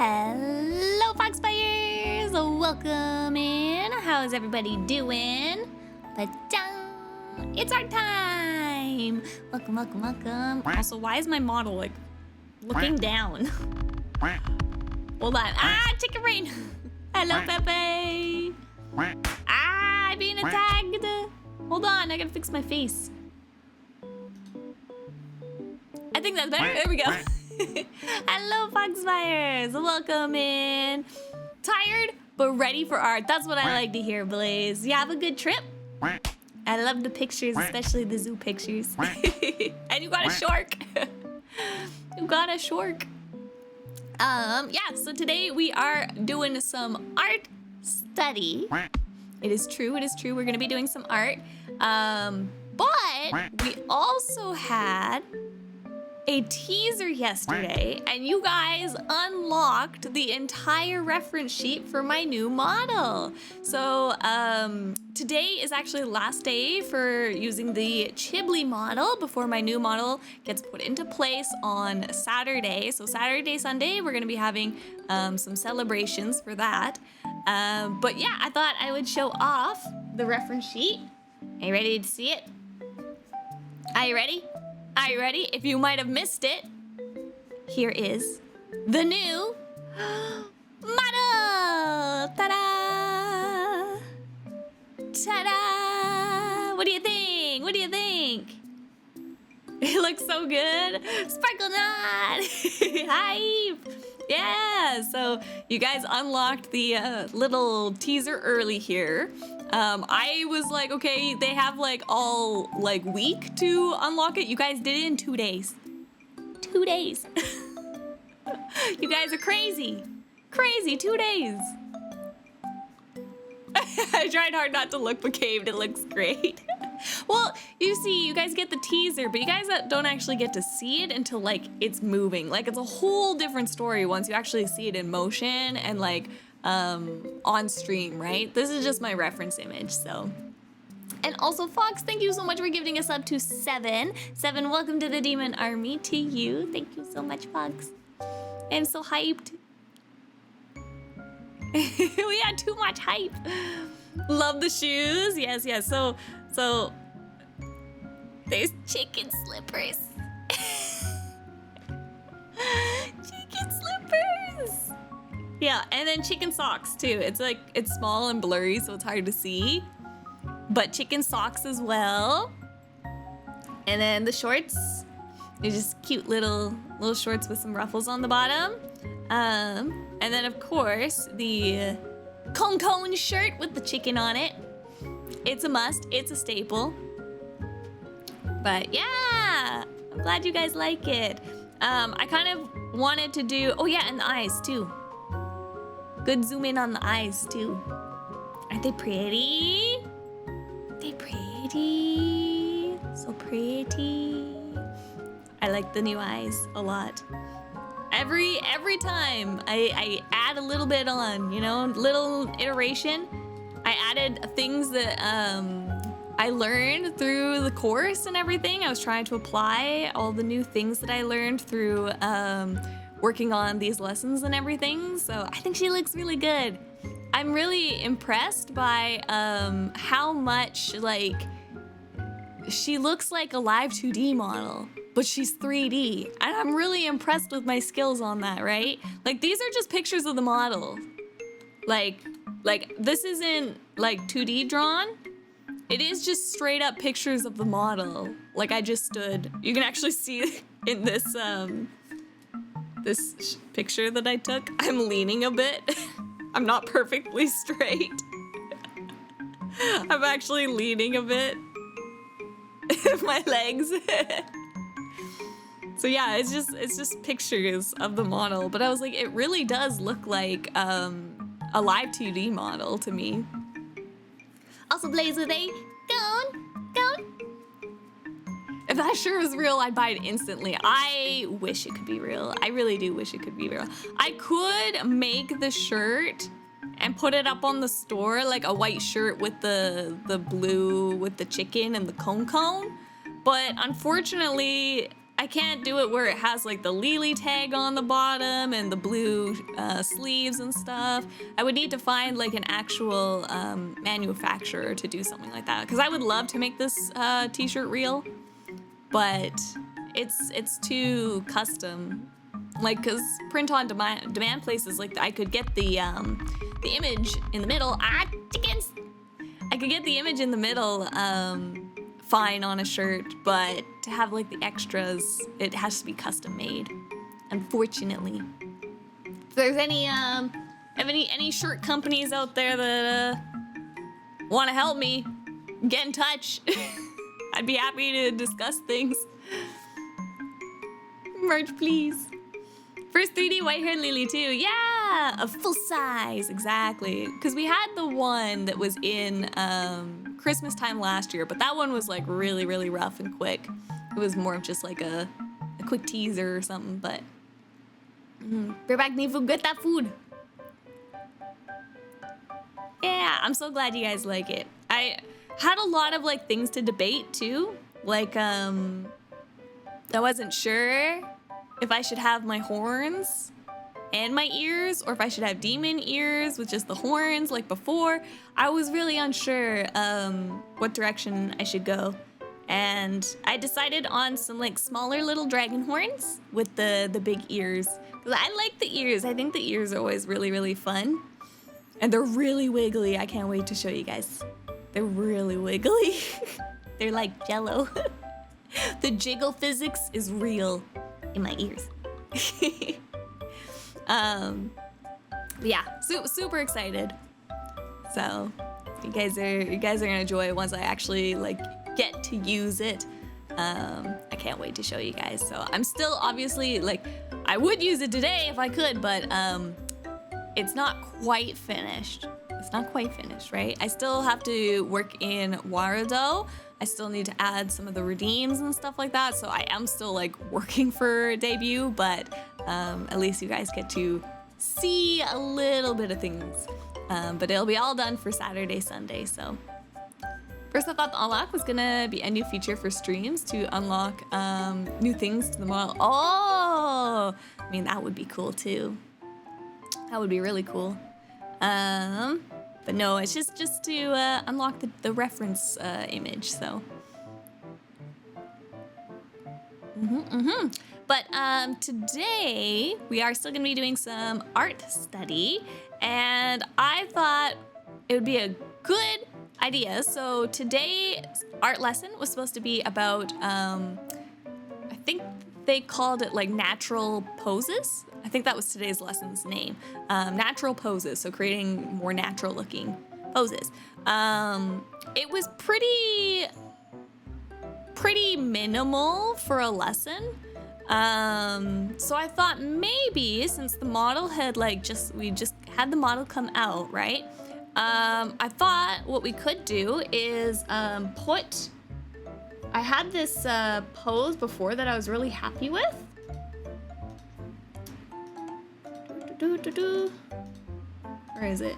Hello, Foxfires! Welcome in. How's everybody doing? It's our time! Welcome, welcome, welcome. Also, why is my model, like, looking down? Hold on. Ah, chicken brain! Hello, Pepe! Ah, I'm being attacked! Hold on, I gotta fix my face. I think that's better. There we go. Hello, Foxfires. Welcome in. Tired, but ready for art. That's what I like to hear, Blaze. You have a good trip? I love the pictures, especially the zoo pictures. And you got a shark. You got a shark. Yeah, so today we are doing some art study. It is true, we're gonna be doing some art. But we also had a teaser yesterday, and you guys unlocked the entire reference sheet for my new model. So today is actually the last day for using the Chibli model before my new model gets put into place on Saturday. So Saturday, Sunday, we're gonna be having some celebrations for that. But yeah, I thought I would show off the reference sheet. Are you ready to see it? Are you ready? Are you ready? If you might have missed it, here is the new model! Ta-da! Ta-da! What do you think? What do you think? It looks so good. Sparkle Knot! Hype! Yeah, so you guys unlocked the little teaser early here. I was like, okay, they have like all like week to unlock it. You guys did it in 2 days. 2 days. You guys are crazy. Crazy, 2 days. I tried hard not to look, but caved, it looks great. Well, you see, you guys get the teaser, but you guys don't actually get to see it until like it's moving. Like it's a whole different story once you actually see it in motion and like on stream, right? This is just my reference image, so. And also, Fox, thank you so much for giving us up to 7. 7, welcome to the Demon Army to you. Thank you so much, Fox. I'm so hyped. We had too much hype. Love the shoes. Yes, yes. So there's chicken slippers. Chicken slippers. Yeah, and then chicken socks too. It's like, it's small and blurry, so it's hard to see. But chicken socks as well. And then the shorts. They're just cute little shorts with some ruffles on the bottom. And then of course, the cone shirt with the chicken on it. It's a must, it's a staple. But yeah, I'm glad you guys like it. I kind of wanted to do, oh yeah, and the eyes too. Good zoom in on the eyes too. Aren't they pretty? They pretty, so pretty. I like the new eyes a lot. Every time I add a little bit on, you know, little iteration. I added things that I learned through the course and everything. I was trying to apply all the new things that I learned through working on these lessons and everything. So I think she looks really good. I'm really impressed by how much like she looks like a live 2D model, but she's 3D. And I'm really impressed with my skills on that, right? Like these are just pictures of the model. Like this isn't like 2D drawn. It is just straight up pictures of the model. Like I just stood. You can actually see in this this picture that I took, I'm leaning a bit. I'm not perfectly straight. I'm actually leaning a bit. My legs. So yeah, it's just pictures of the model, but I was like, it really does look like a live 2D model to me. Also, Blaze with a gone. If that sure was real, I'd buy it instantly. I wish it could be real. I really do wish it could be real. I could make the shirt and put it up on the store, like a white shirt with the blue with the chicken and the cone. But unfortunately, I can't do it where it has like the LiLi tag on the bottom and the blue sleeves and stuff. I would need to find like an actual manufacturer to do something like that, because I would love to make this t-shirt real, but it's too custom. Like, cause print on demand places, like I could get the image in the middle. Ah, chickens! I could get the image in the middle fine on a shirt, but to have like the extras, it has to be custom made, unfortunately. If there's any shirt companies out there that want to help me, get in touch. I'd be happy to discuss things. Merch, please. First 3D white-haired LiLi too. Yeah, a full size, exactly. Because we had the one that was in Christmas time last year, but that one was like really, really rough and quick. It was more of just like a quick teaser or something, but we're back, need to get that food. Yeah, I'm so glad you guys like it. I had a lot of like things to debate too. Like, I wasn't sure if I should have my horns and my ears, or if I should have demon ears with just the horns like before. I was really unsure what direction I should go. And I decided on some like smaller little dragon horns with the big ears. Because I like the ears. I think the ears are always really, really fun. And they're really wiggly. I can't wait to show you guys. They're really wiggly. They're like jello. The jiggle physics is real in my ears. Yeah, super excited. So you guys are gonna enjoy it once I actually like get to use it. I can't wait to show you guys. So I'm still obviously like, I would use it today if I could, but it's not quite finished. It's not quite finished, right? I still have to work in Warudo. I still need to add some of the redeems and stuff like that. So I am still like working for debut, but at least you guys get to see a little bit of things. But it'll be all done for Saturday, Sunday. So first I thought the unlock was gonna be a new feature for streams to unlock new things to the model. Oh, I mean, that would be cool too. That would be really cool. But no, it's just to unlock the reference image, so. But today, we are still gonna be doing some art study, and I thought it would be a good idea. So today's art lesson was supposed to be about, I think they called it like natural poses. I think that was today's lesson's name. Natural poses, so creating more natural looking poses. It was pretty minimal for a lesson. So I thought maybe since the model had like we just had the model come out, right? I thought what we could do is I had this pose before that I was really happy with. Where is it?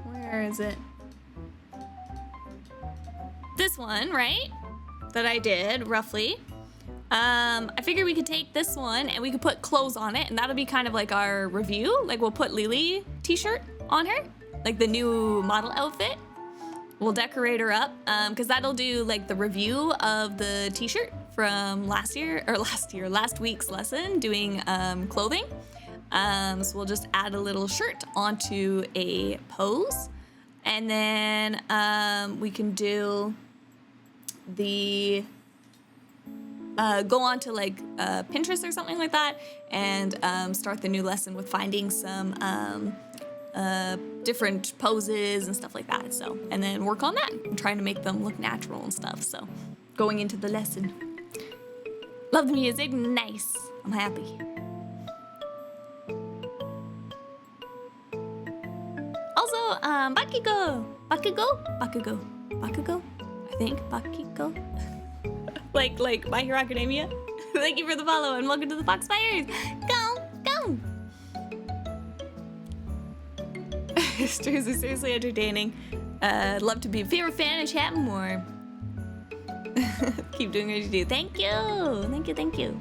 Where is it? This one, right? That I did, roughly. I figured we could take this one and we could put clothes on it, and that'll be kind of like our review. Like, we'll put LiLi t-shirt on her, like the new model outfit. We'll decorate her up, because that'll do like the review of the t-shirt from last week's lesson doing clothing. So we'll just add a little shirt onto a pose, and then we can do the go on to like Pinterest or something like that, and start the new lesson with finding some different poses and stuff like that. So, and then work on that and trying to make them look natural and stuff. So going into the lesson. Love the music, nice. I'm happy. Also, Bakugo, I think, Bakugo. like My Hero Academia. Thank you for the follow and welcome to the Foxfires. Go. Streams are seriously entertaining. Love to be a favorite fan and chat more. Keep doing what you do. Thank you. Thank you. Thank you.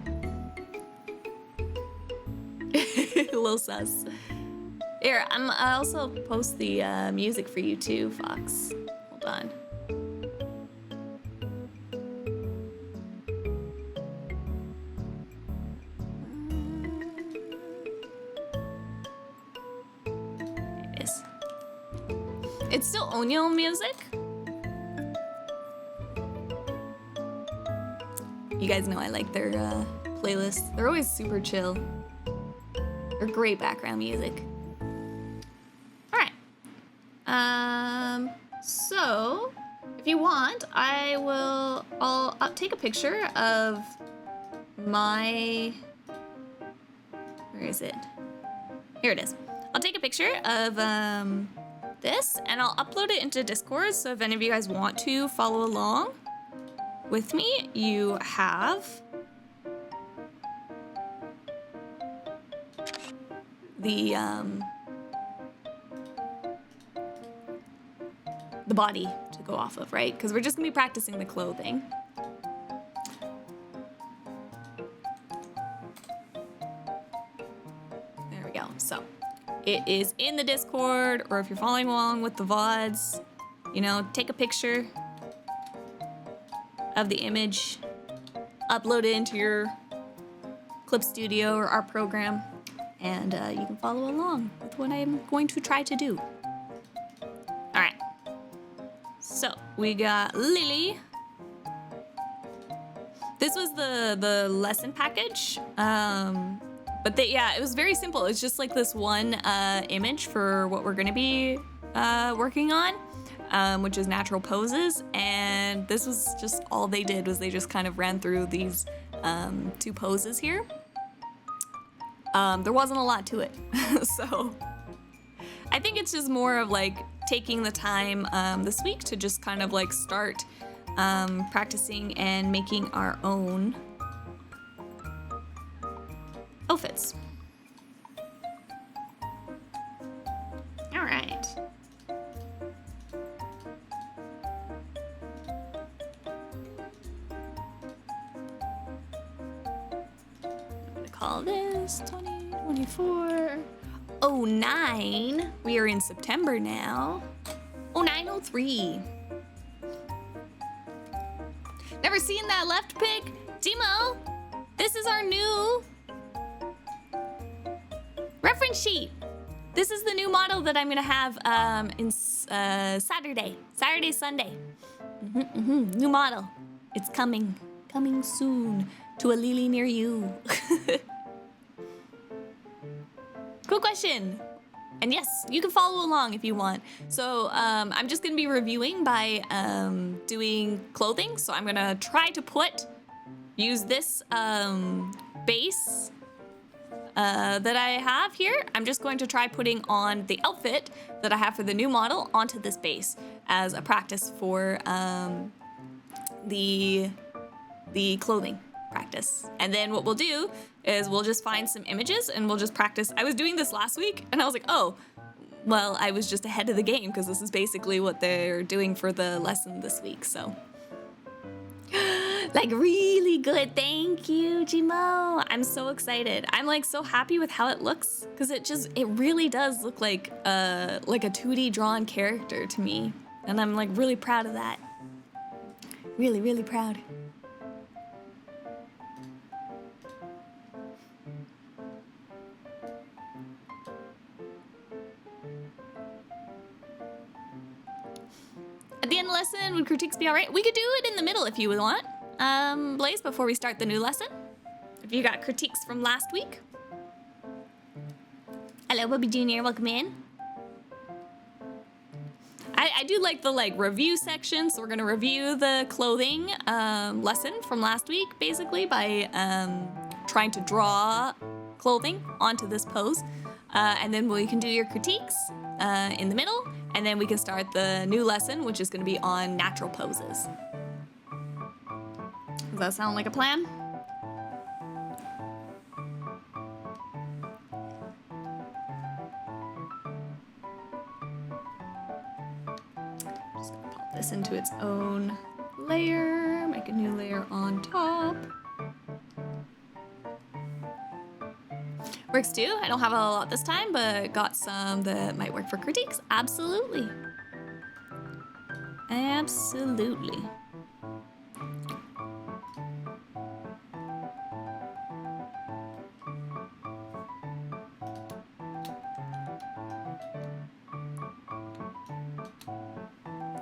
A little sus. Here, I also post the music for you too, Fox. Hold on. There it is. It's still Onyo music. You guys know I like their playlists. They're always super chill. They're great background music. So if you want, I'll take a picture of my, where is it? Here it is. I'll take a picture of this and I'll upload it into Discord. So if any of you guys want to follow along with me, you have the body to go off of, right? Because we're just gonna be practicing the clothing. There we go. So it is in the Discord, or if you're following along with the VODs, you know, take a picture of the image, upload it into your Clip Studio or art program, and you can follow along with what I'm going to try to do. All right. So we got LiLi. This was the lesson package, but yeah, it was very simple. It's just like this one image for what we're gonna be working on, which is natural poses. And this was just all they did, was they just kind of ran through these 2 poses here. There wasn't a lot to it, so I think it's just more of like taking the time this week to just kind of like start practicing and making our own outfits. All right. I'm gonna call this 2024. 09. We are in September now. 0903. Never seen that left pic? Timo, this is our new reference sheet. This is the new model that I'm gonna have in Saturday, Sunday. New model. It's coming soon to a LiLi near you. Cool question. And yes, you can follow along if you want. So I'm just gonna be reviewing by doing clothing. So I'm gonna try to use this base that I have here. I'm just going to try putting on the outfit that I have for the new model onto this base as a practice for the clothing practice. And then what we'll do is we'll just find some images and we'll just practice. I was doing this last week and I was like, oh, well, I was just ahead of the game because this is basically what they're doing for the lesson this week, so. Like really good, thank you, Jimo. I'm so excited. I'm like so happy with how it looks because it really does look like a 2D drawn character to me. And I'm like really proud of that. Really, really proud. At the end of the lesson, would critiques be all right? We could do it in the middle if you would want. Blaze, before we start the new lesson. If you got critiques from last week. Hello, Bobby Jr., welcome in. I do like the review section, so we're gonna review the clothing lesson from last week, basically, by trying to draw clothing onto this pose. And then we can do your critiques in the middle, and then we can start the new lesson, which is gonna be on natural poses. Does that sound like a plan? Just gonna pop this into its own layer, make make a new layer on top. Works too. I don't have a lot this time, but got some that might work for critiques. Absolutely. Absolutely.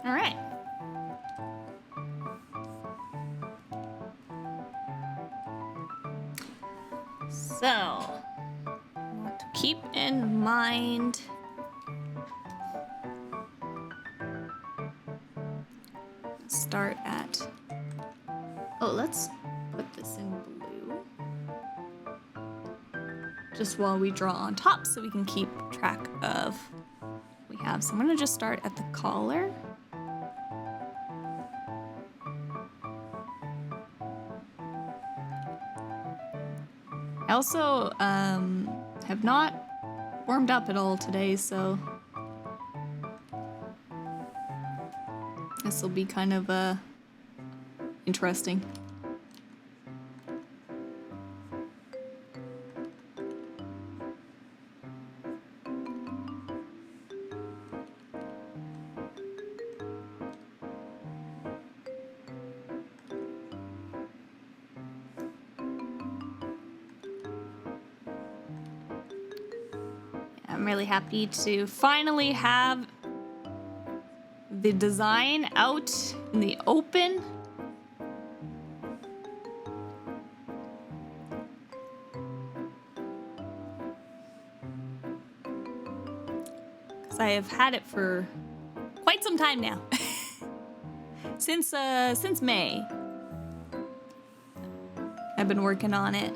All right. So, what to keep in mind. Start at, oh, let's put this in blue. Just while we draw on top so we can keep track of what we have. So I'm gonna just start at the collar. I also have not warmed up at all today, so this will be kind of interesting. I'm really happy to finally have the design out in the open. Because I have had it for quite some time now. Since May. I've been working on it.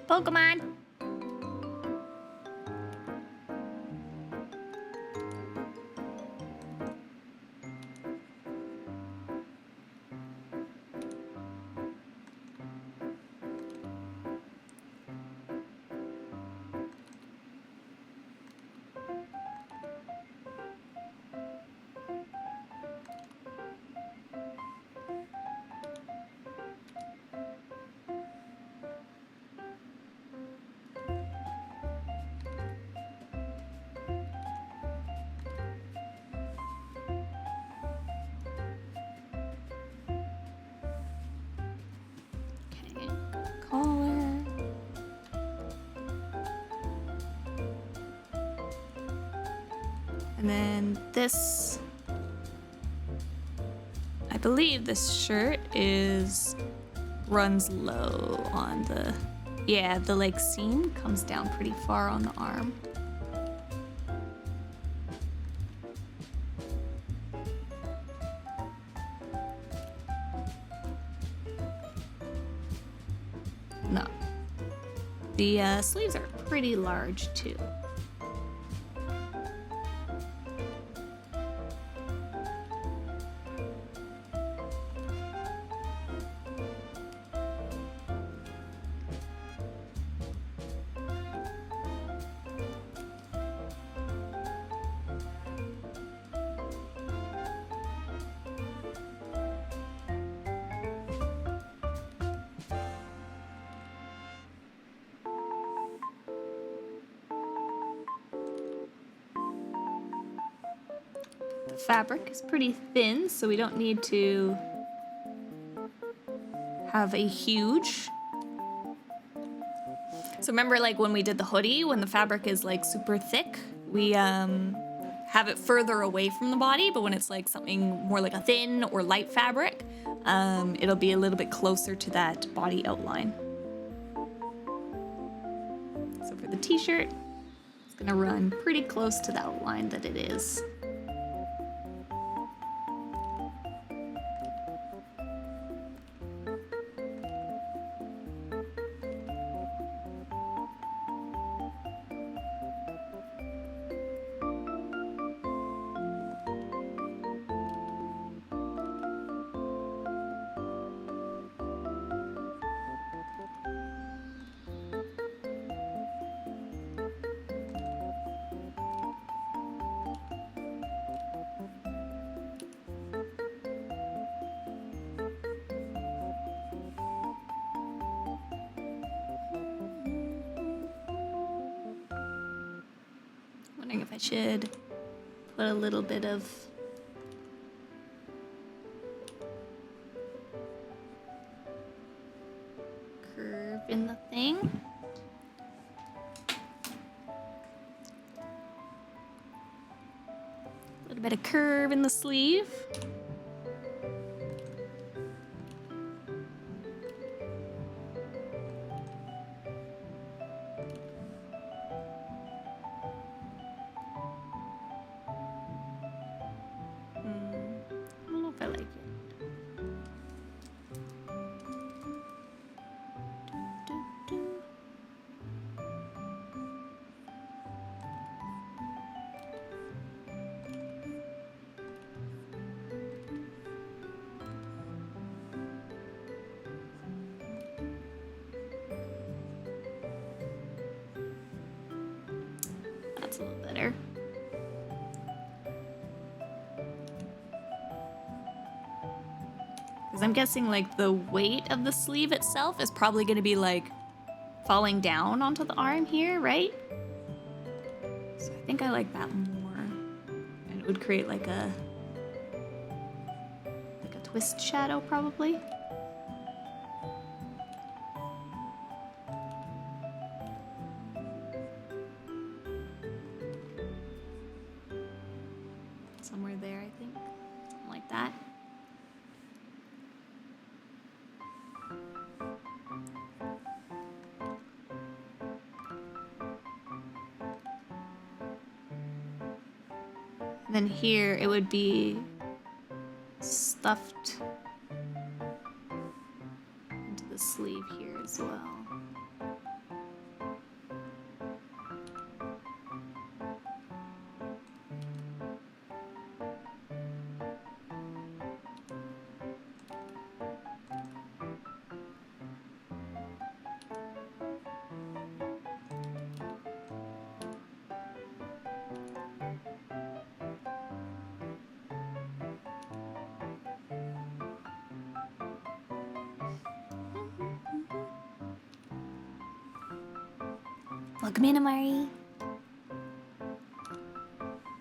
Pokemon. Collar. And then this, I believe this shirt runs low on the, yeah, the like seam comes down pretty far on the arm. No. The sleeves are pretty large too. The fabric is pretty thin, so we don't need to have a huge. So remember, like when we did the hoodie, when the fabric is like super thick, we have it further away from the body, but when it's like something more like a thin or light fabric, it'll be a little bit closer to that body outline. So for the t-shirt, it's gonna run pretty close to the outline that it is. Wondering if I should put a little bit of curve in the thing. A little bit of curve in the sleeve. I don't know if I like it. That's a little better. Because I'm guessing like the weight of the sleeve itself is probably going to be like falling down onto the arm here, right? So I think I like that more. And it would create like a twist shadow probably. Somewhere there, I think. Something like that. And then here it would be stuffed into the sleeve here as well. Welcome in, Amari.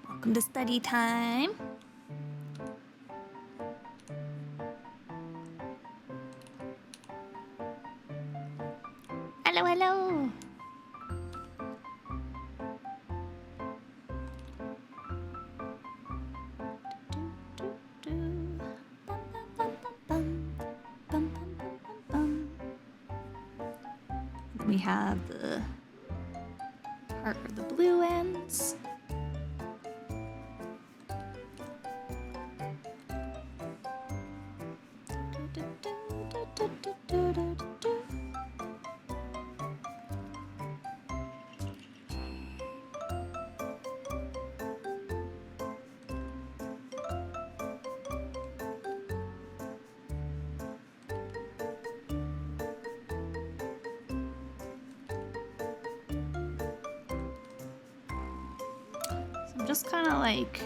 Welcome to study time. Hello, hello. Then we have the part where the blue ends. I'm just kind of like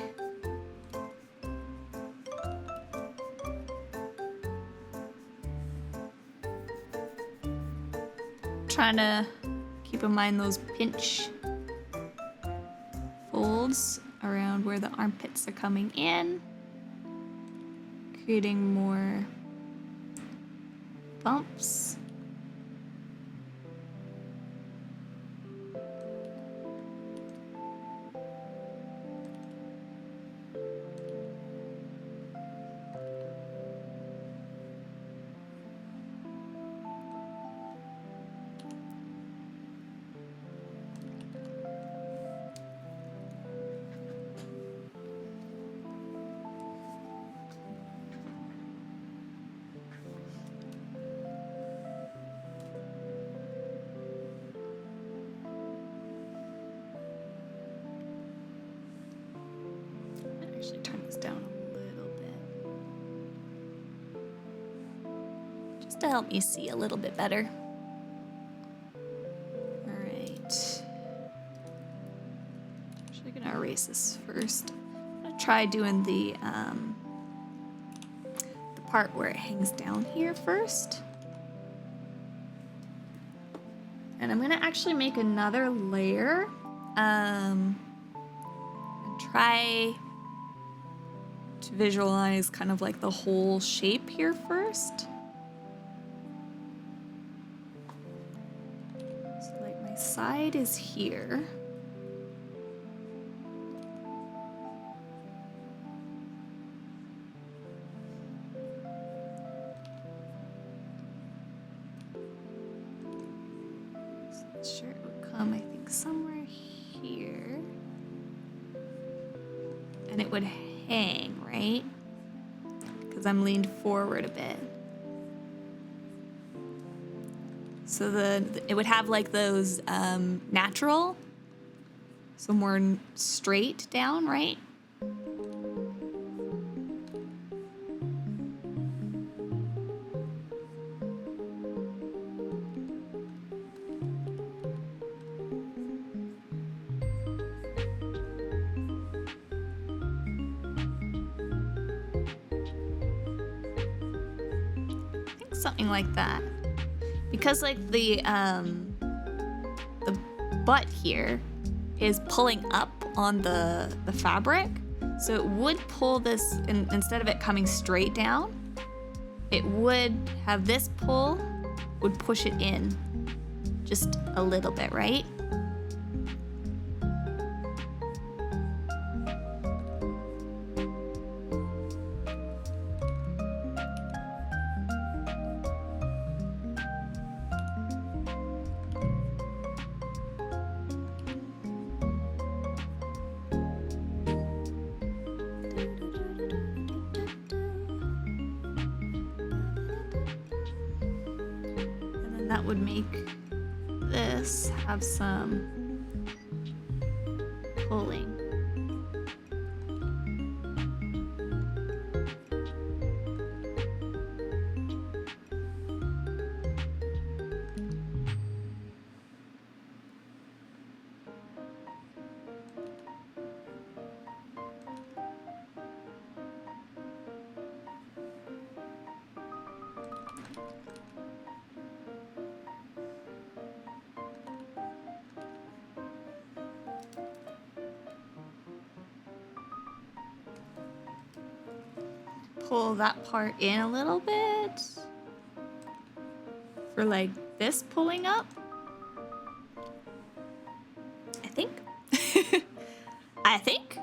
trying to keep in mind those pinch folds around where the armpits are coming in, creating more bumps. Actually turn this down a little bit. Just to help me see a little bit better. Alright. Actually gonna erase this first. I'm gonna try doing the part where it hangs down here first. And I'm gonna actually make another layer. And try to visualize kind of like the whole shape here first. So like my side is here. So this shirt would come, I think, somewhere here. And it would hang, right? Because I'm leaned forward a bit. So it would have like those natural, so more straight down, right? Something like that, because like the butt here is pulling up on the fabric, so it would pull this, and instead of it coming straight down, it would have this pull, would push it in just a little bit, right? That would make this have some pulling. Pull that part in a little bit for like this pulling up, I think. I think.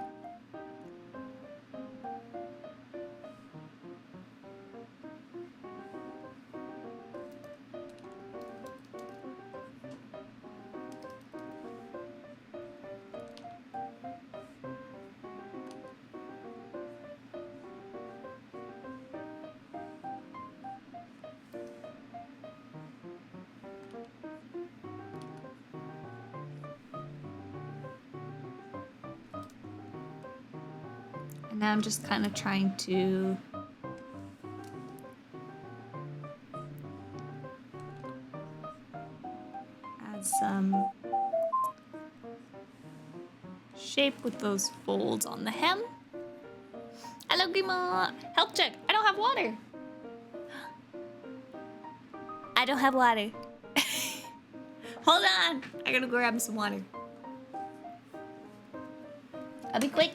And now I'm just kind of trying to add some shape with those folds on the hem. Hello, Grima. Health check. I don't have water. I don't have water. Hold on. I gotta go grab some water. I'll be quick.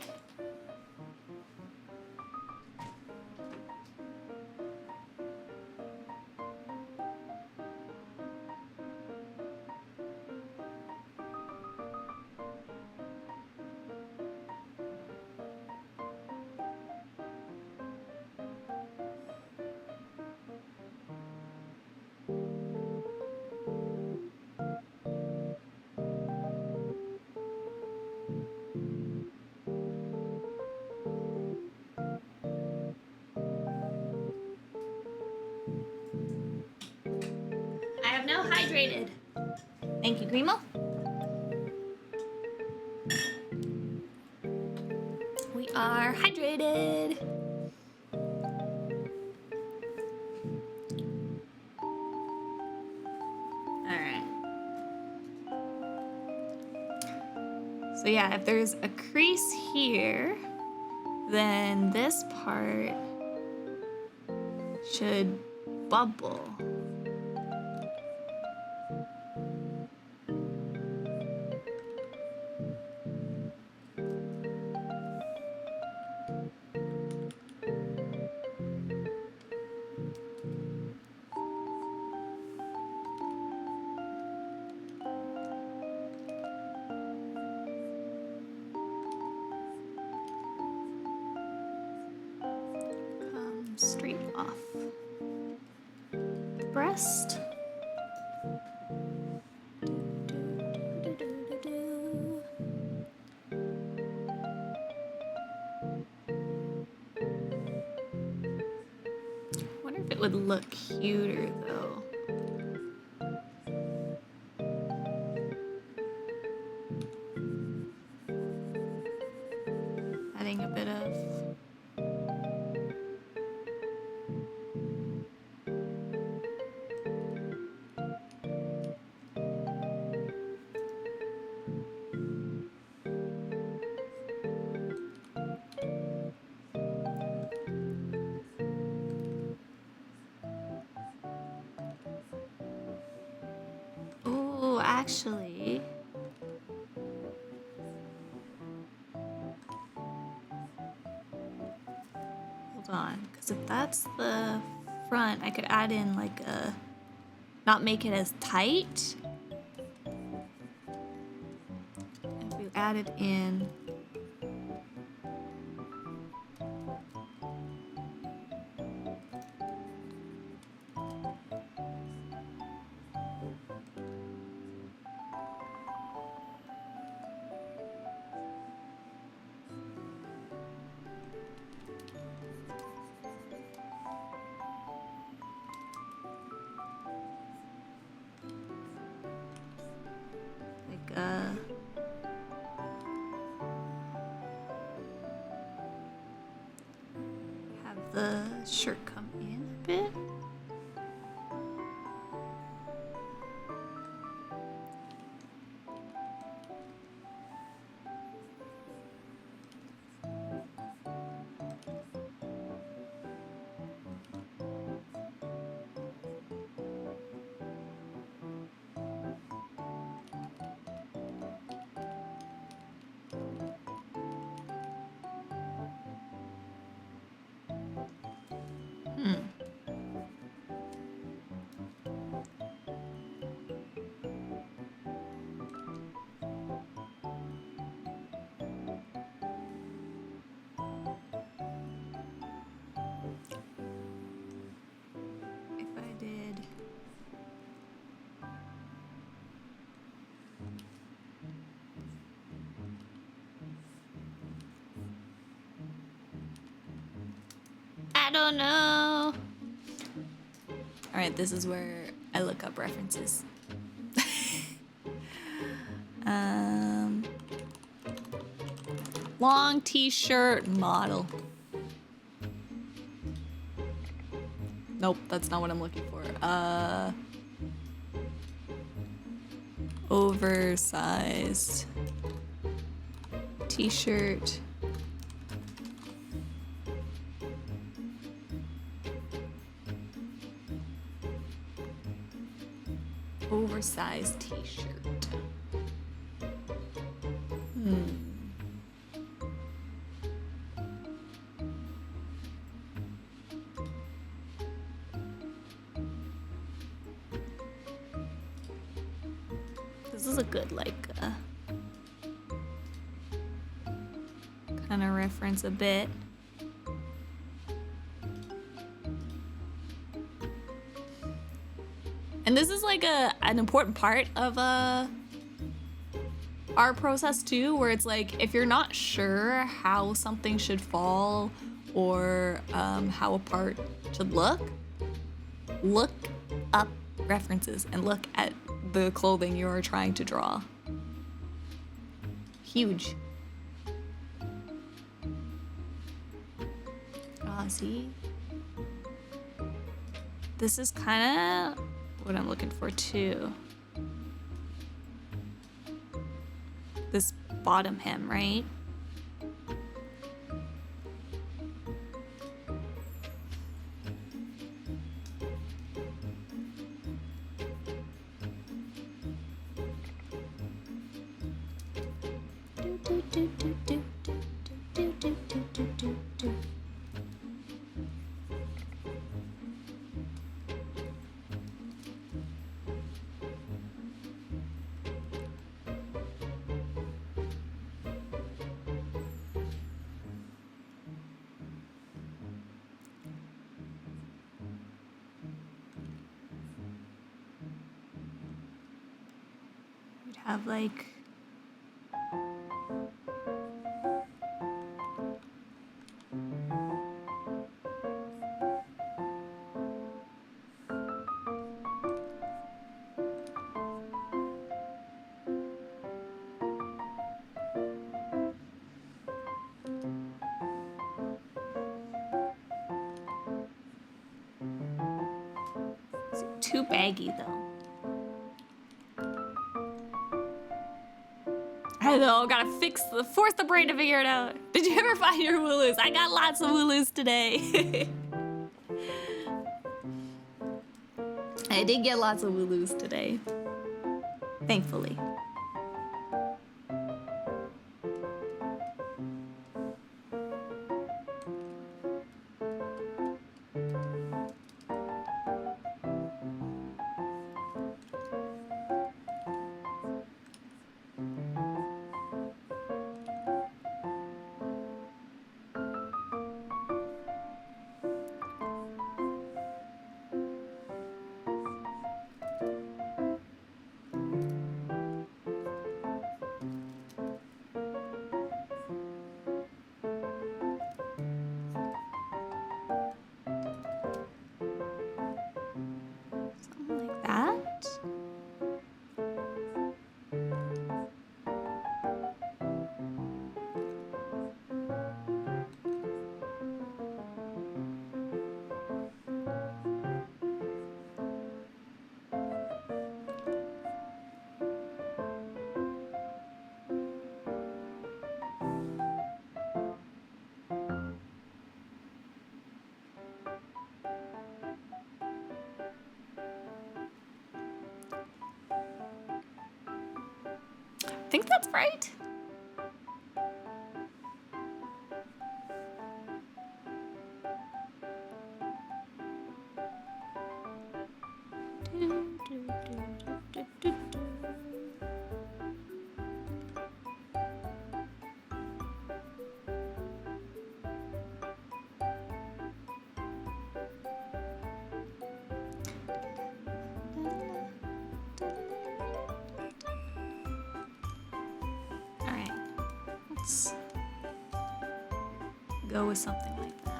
I have now hydrated. Thank you, Grimo. We are hydrated. Alright. So yeah, if there's a crease here, then this part should bubble. Come straight off the breast. Wonder if it would look cuter though. Adding a bit of actually, hold on, because if that's the front, I could add in like a, not make it as tight. If we added in have the shirt come in a bit. If I did I don't know. All right, this is where I look up references. Long t-shirt model. Nope, that's not what I'm looking for. Oversized t-shirt. Oversized t-shirt. This is a good, like, kind of reference a bit. And this is like an important part of our process too, where it's like, if you're not sure how something should fall or how a part should look up references and look at the clothing you are trying to draw. Huge. See? This is kind of what I'm looking for too. This bottom hem, right? Have like it's too baggy though. I know, gotta force the brain to figure it out. Did you ever find your wooloos? I got lots of wooloos today. I did get lots of wooloos today. Thankfully. I think that's right. Let's go with something like that.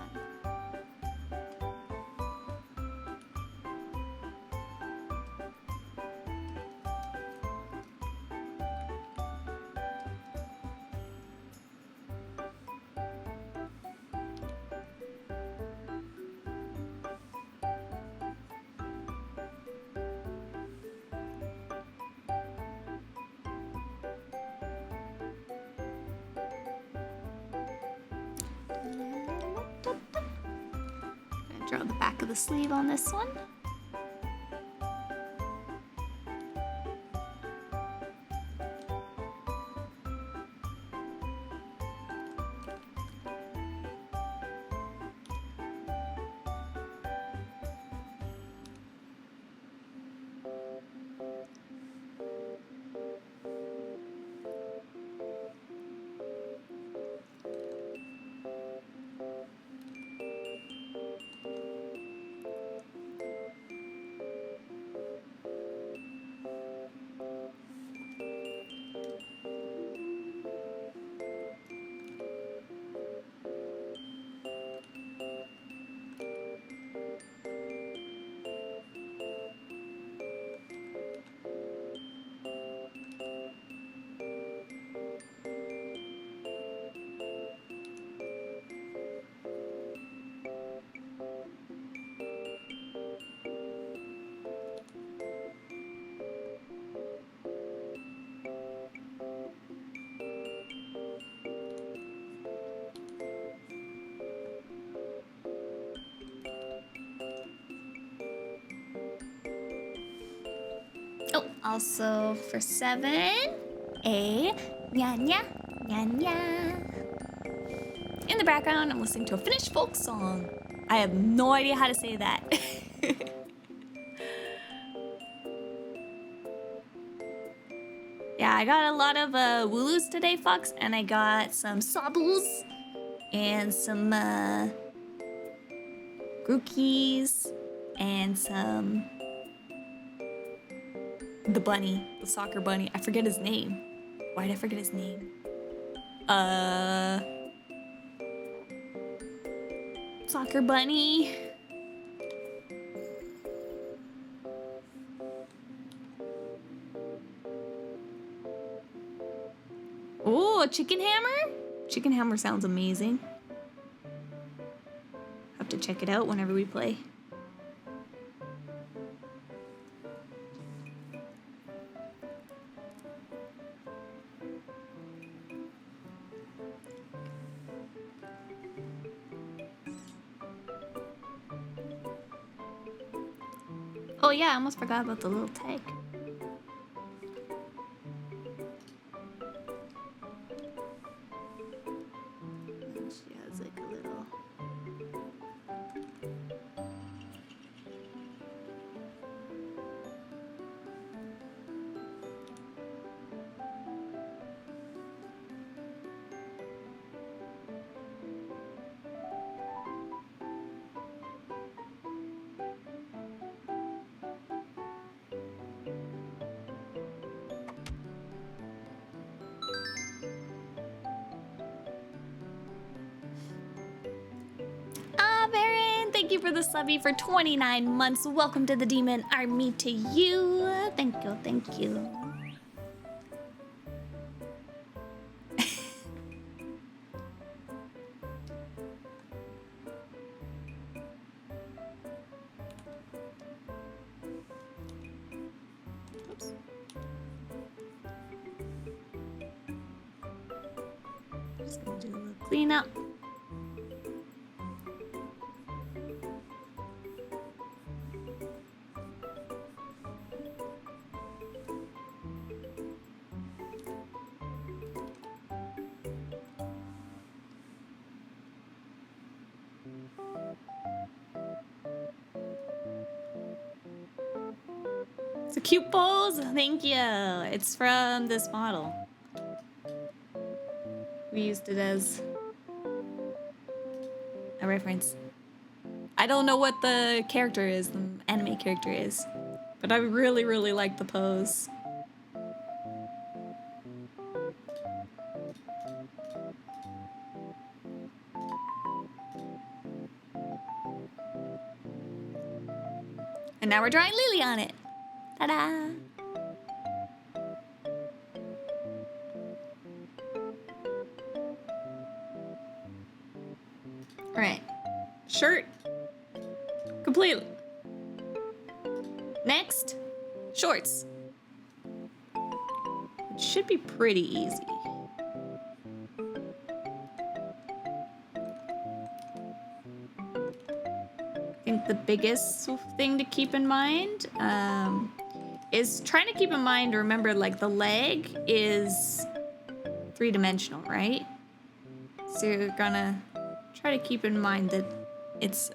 Draw the back of the sleeve on this one. Oh, also for 7, a nya nya. In the background, I'm listening to a Finnish folk song. I have no idea how to say that. Yeah, I got a lot of wooloos today, Fox, and I got some sabus and some grookies and some the bunny, the soccer bunny. I forget his name. Why did I forget his name? Soccer bunny. Oh, a chicken hammer? Chicken hammer sounds amazing. Have to check it out whenever we play. Oh yeah, I almost forgot about the little tag. She has like a little... Baron, thank you for the subby for 29 months. Welcome to the Demon Army to you. Thank you, thank you. Oops. Just gonna do a little cleanup. It's a cute pose. Thank you. It's from this model. We used it as a reference. I don't know what the character is, the anime character is, but I really, really like the pose. And now we're drawing LiLi on it. Ta-da! All right, shirt completely. Next, shorts. It should be pretty easy. I think the biggest thing to keep in mind is trying to keep in mind, remember, like the leg is 3-dimensional, right? So you're gonna try to keep in mind that it's,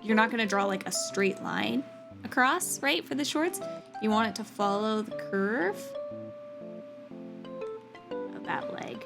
you're not gonna draw like a straight line across, right, for the shorts. You want it to follow the curve of that leg.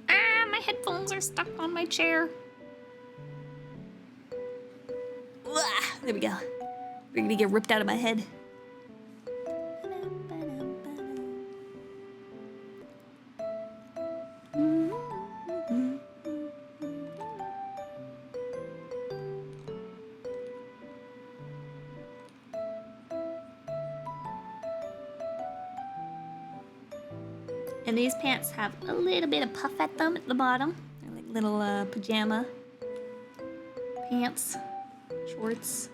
Ah, my headphones are stuck on my chair. There we go. They're gonna get ripped out of my head. And these pants have a little bit of puff at them at the bottom. They're like little pajama pants, shorts.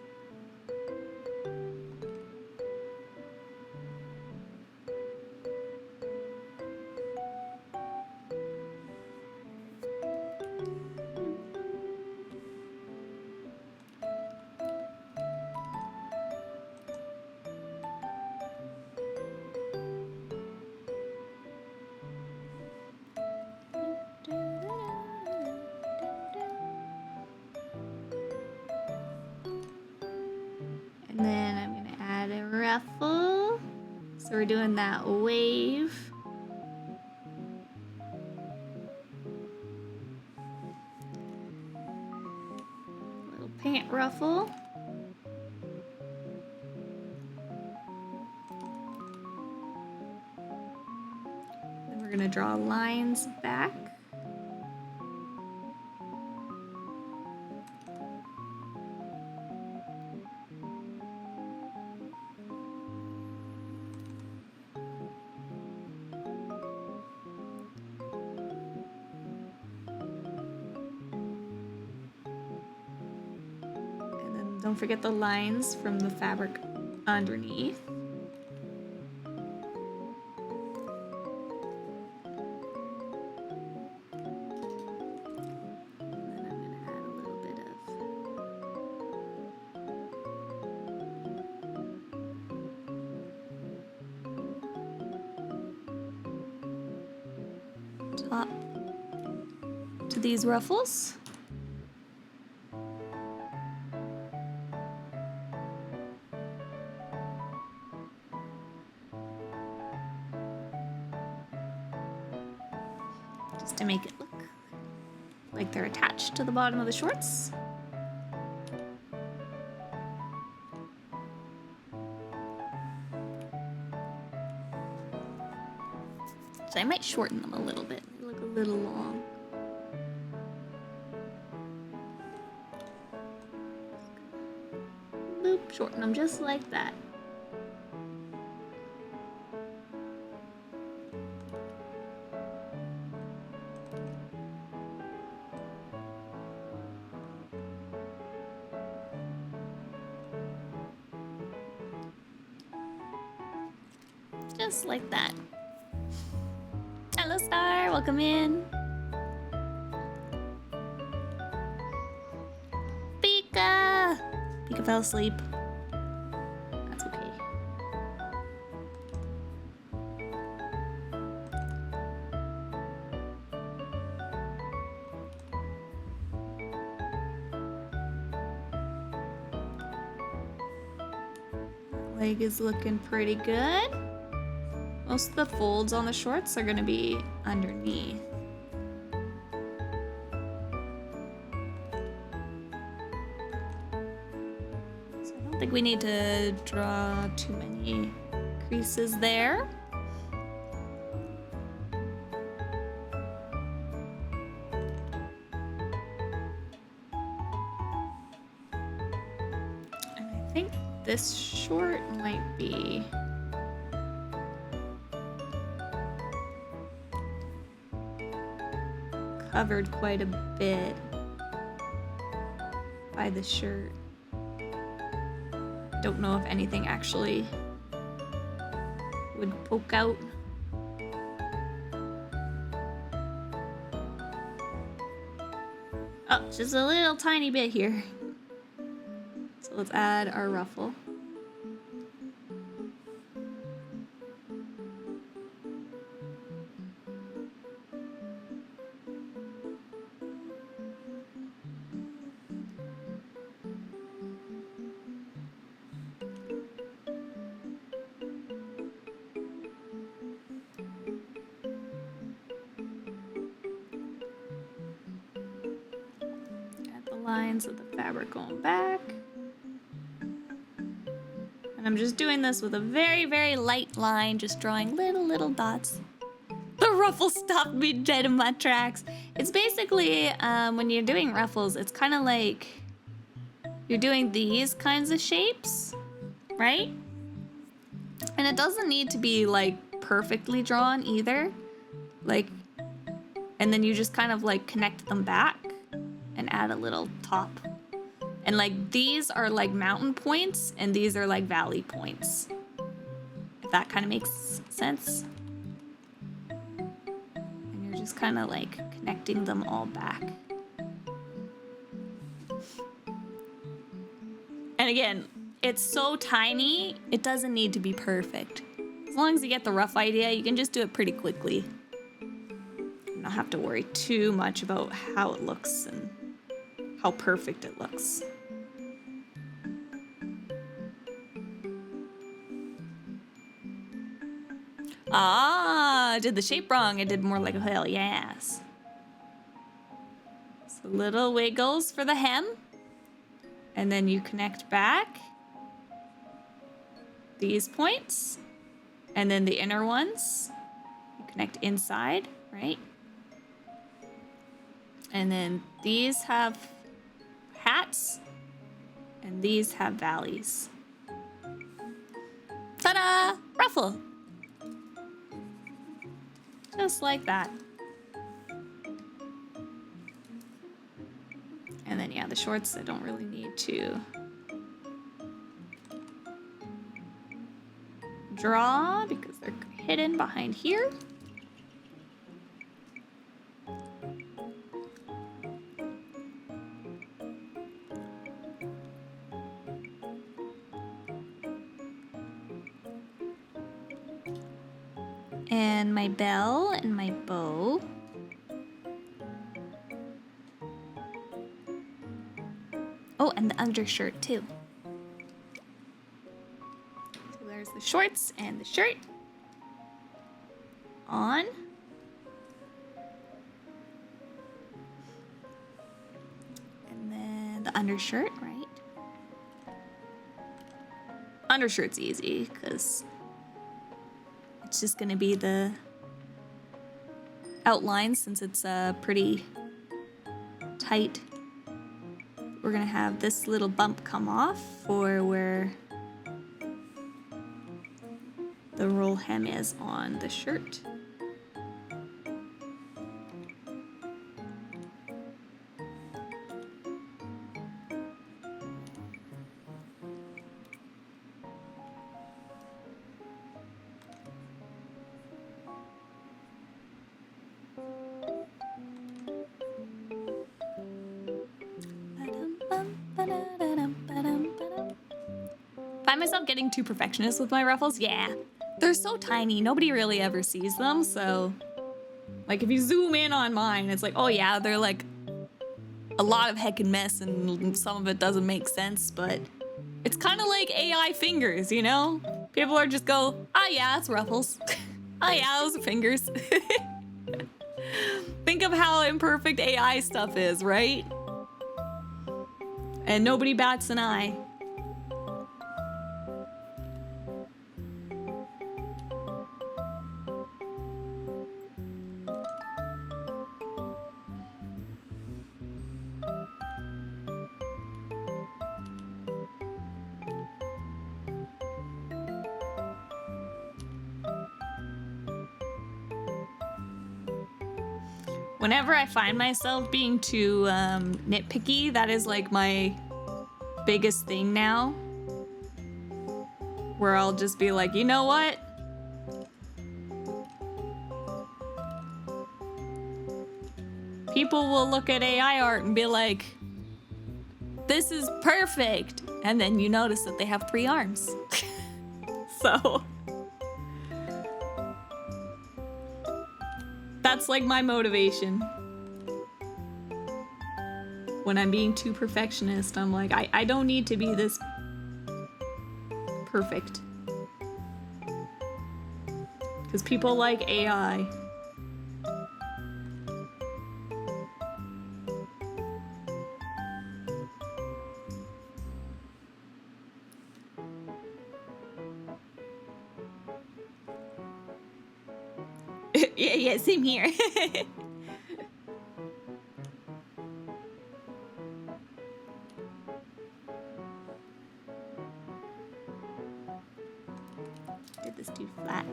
And then I'm gonna add a ruffle. So we're doing that wave. Little pant ruffle. Then we're gonna draw lines back. Don't forget the lines from the fabric underneath. And then I'm gonna add a little bit of top to these ruffles. Just to make it look like they're attached to the bottom of the shorts. So I might shorten them a little bit. They look a little long. Boop, shorten them just like that. Just like that. Hello, Star. Welcome in. Pika! Pika fell asleep. That's okay. Leg is looking pretty good. Most of the folds on the shorts are gonna be underneath. So I don't think we need to draw too many creases there. And I think this short might be covered quite a bit by the shirt. Don't know if anything actually would poke out. Oh, just a little tiny bit here. So let's add our ruffle. Lines of the fabric going back. And I'm just doing this with a very, very light line, just drawing little dots. The ruffle stopped me dead in my tracks. It's basically, when you're doing ruffles, it's kind of like you're doing these kinds of shapes, right? And it doesn't need to be like perfectly drawn either. Like, and then you just kind of like connect them back and add a little top. And like these are like mountain points and these are like valley points. If that kind of makes sense. And you're just kind of like connecting them all back. And again, it's so tiny, it doesn't need to be perfect. As long as you get the rough idea, you can just do it pretty quickly. You don't have to worry too much about how it looks and how perfect it looks. Ah, I did the shape wrong. I did more like a hell yes. So little wiggles for the hem. And then you connect back these points. And then the inner ones, you connect inside, right? And then these have hats. And these have valleys. Ta-da! Ruffle! Just like that. And then, yeah, the shorts, I don't really need to draw because they're hidden behind here. And my bell and my bow. Oh, and the undershirt too. So there's the shorts and the shirt. On. And then the undershirt, right? Undershirt's easy because it's just gonna be the outline since it's pretty tight. We're gonna have this little bump come off for where the roll hem is on the shirt. Find myself getting too perfectionist with my ruffles? Yeah. They're so tiny, nobody really ever sees them, so... Like, if you zoom in on mine, it's like, oh yeah, they're like a lot of heckin' mess and some of it doesn't make sense, but it's kind of like AI fingers, you know? People are just go, ah yeah, it's ruffles. Ah yeah, those are fingers. Think of how imperfect AI stuff is, right? And nobody bats an eye. Whenever I find myself being too nitpicky, that is like my biggest thing now. Where I'll just be like, you know what? People will look at AI art and be like, this is perfect. And then you notice that they have 3 arms. So that's like my motivation. When I'm being too perfectionist, I'm like, I don't need to be this perfect. Because people like AI. Yeah, same here. Did this too flat.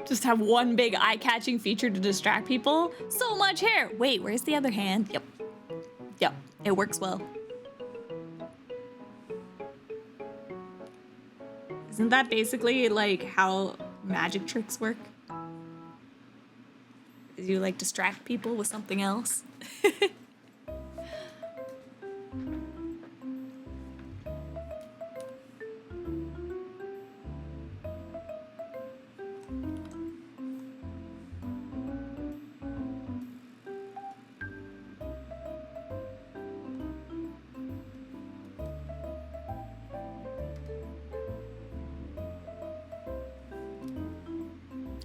Just have one big eye-catching feature to distract people. So much hair. Wait, where's the other hand? Yep. Yep, it works well. Isn't that basically like how magic tricks work? Is you like distract people with something else?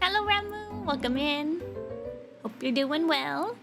Hello, Ramu. Welcome in. Hope you're doing well.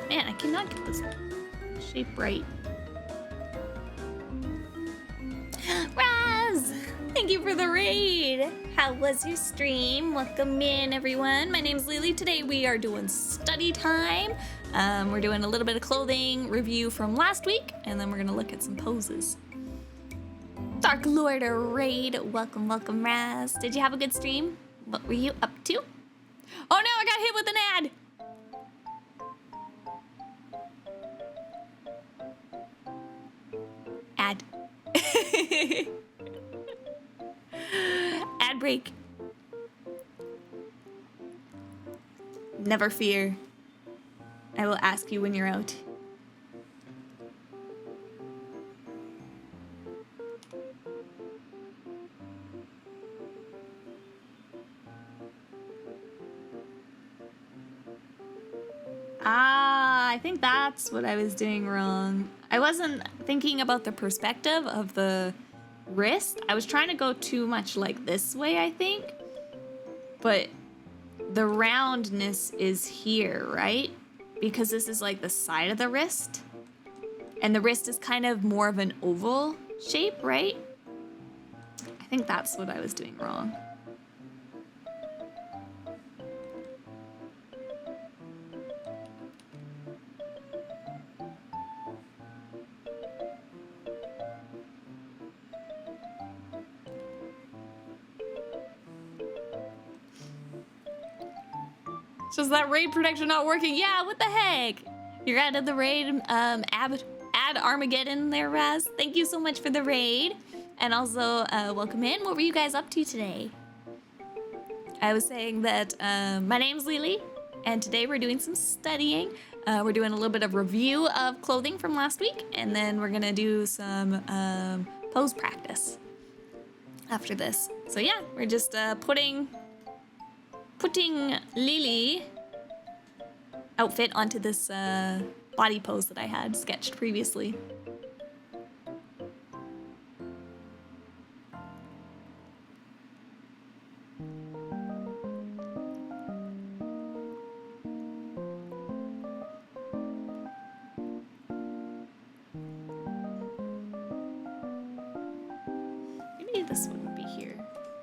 Man, I cannot get this shape right. Raz! Thank you for the raid! How was your stream? Welcome in, everyone. My name's LiLi. Today we are doing study time. We're doing a little bit of clothing review from last week, and then we're gonna look at some poses. Dark Lord raid. Welcome, welcome, Raz. Did you have a good stream? What were you up to? Oh no, I got hit with an ad! Ad. Ad break. Never fear. I will ask you when you're out. Ah, I think that's what I was doing wrong. I wasn't thinking about the perspective of the wrist. I was trying to go too much like this way, I think. But the roundness is here, right? Because this is like the side of the wrist. And the wrist is kind of more of an oval shape, right? I think that's what I was doing wrong. So is that raid protection not working? Yeah, what the heck? You're out of the raid. Add Armageddon there, Raz. Thank you so much for the raid. And also, welcome in. What were you guys up to today? I was saying that my name's LiLi, and today we're doing some studying. We're doing a little bit of review of clothing from last week, and then we're gonna do some pose practice after this. So yeah, we're just putting LiLi outfit onto this body pose that I had sketched previously. Maybe this wouldn't be here.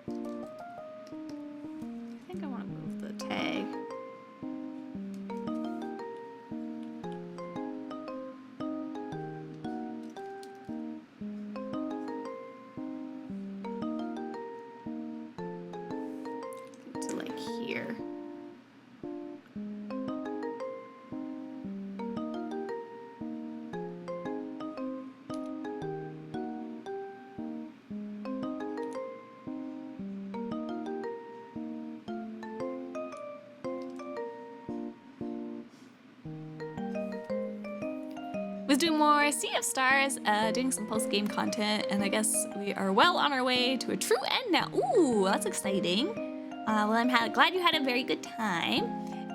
I think I want to move the tag. To like here. Was doing more Sea of Stars, doing some post-game content, and I guess we are well on our way to a true end now. Ooh, that's exciting. Well, I'm glad you had a very good time.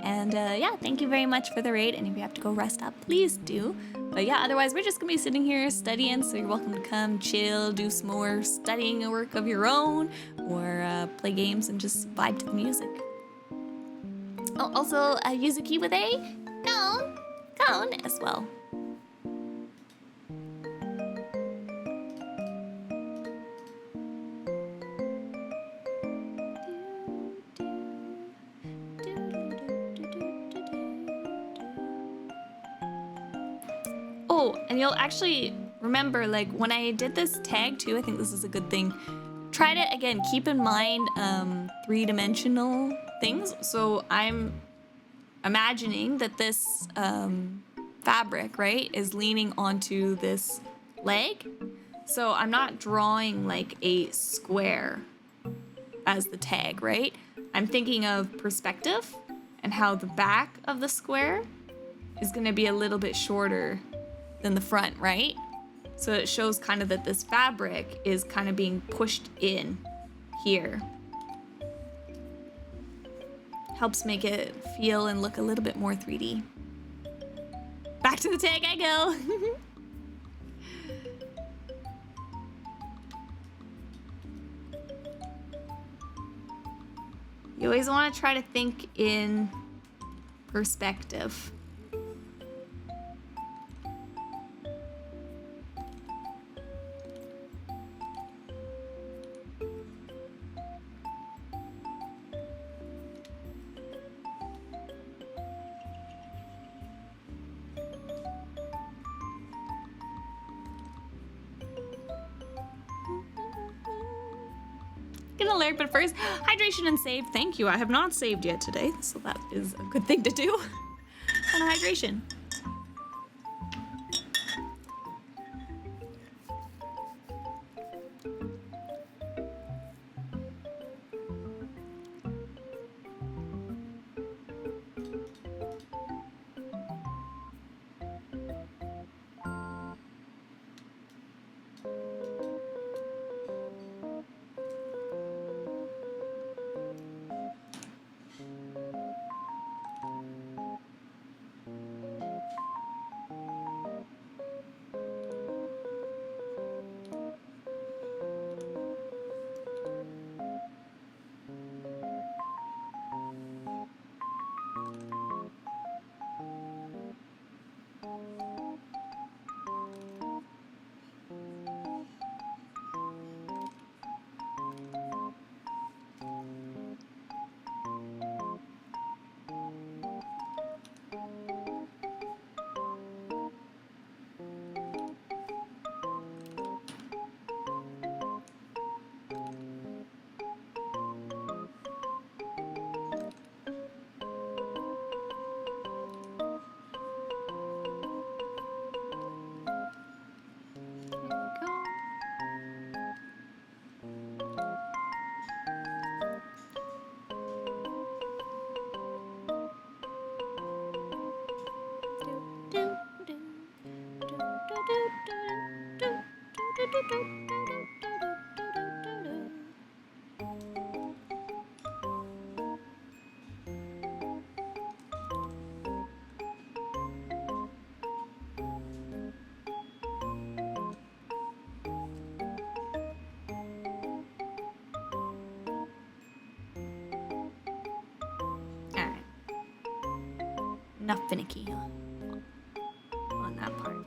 And yeah, thank you very much for the raid. And if you have to go rest up, please do. But yeah, otherwise we're just gonna be sitting here studying, so you're welcome to come chill, do some more studying work of your own, or play games and just vibe to the music. Oh, also Yuzuki with a cone as well. Oh, and you'll actually remember, like, when I did this tag too, I think this is a good thing. Try to, again, keep in mind three-dimensional things. So I'm imagining that this fabric, right, is leaning onto this leg. So I'm not drawing like a square as the tag, right? I'm thinking of perspective and how the back of the square is gonna be a little bit shorter than the front, right? So it shows kind of that this fabric is kind of being pushed in here. Helps make it feel and look a little bit more 3D. Back to the tag I go. You always want to try to think in perspective. Get an alert, but first, hydration and save. Thank you. I have not saved yet today, so that is a good thing to do. And a hydration. Enough finicky on that part.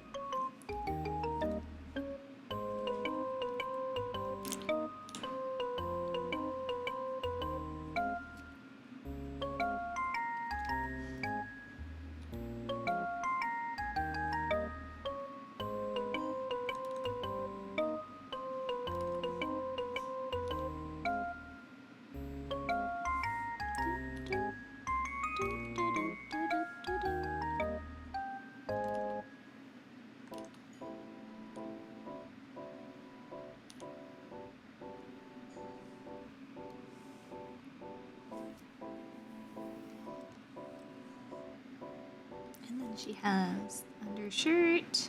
And then she has undershirt.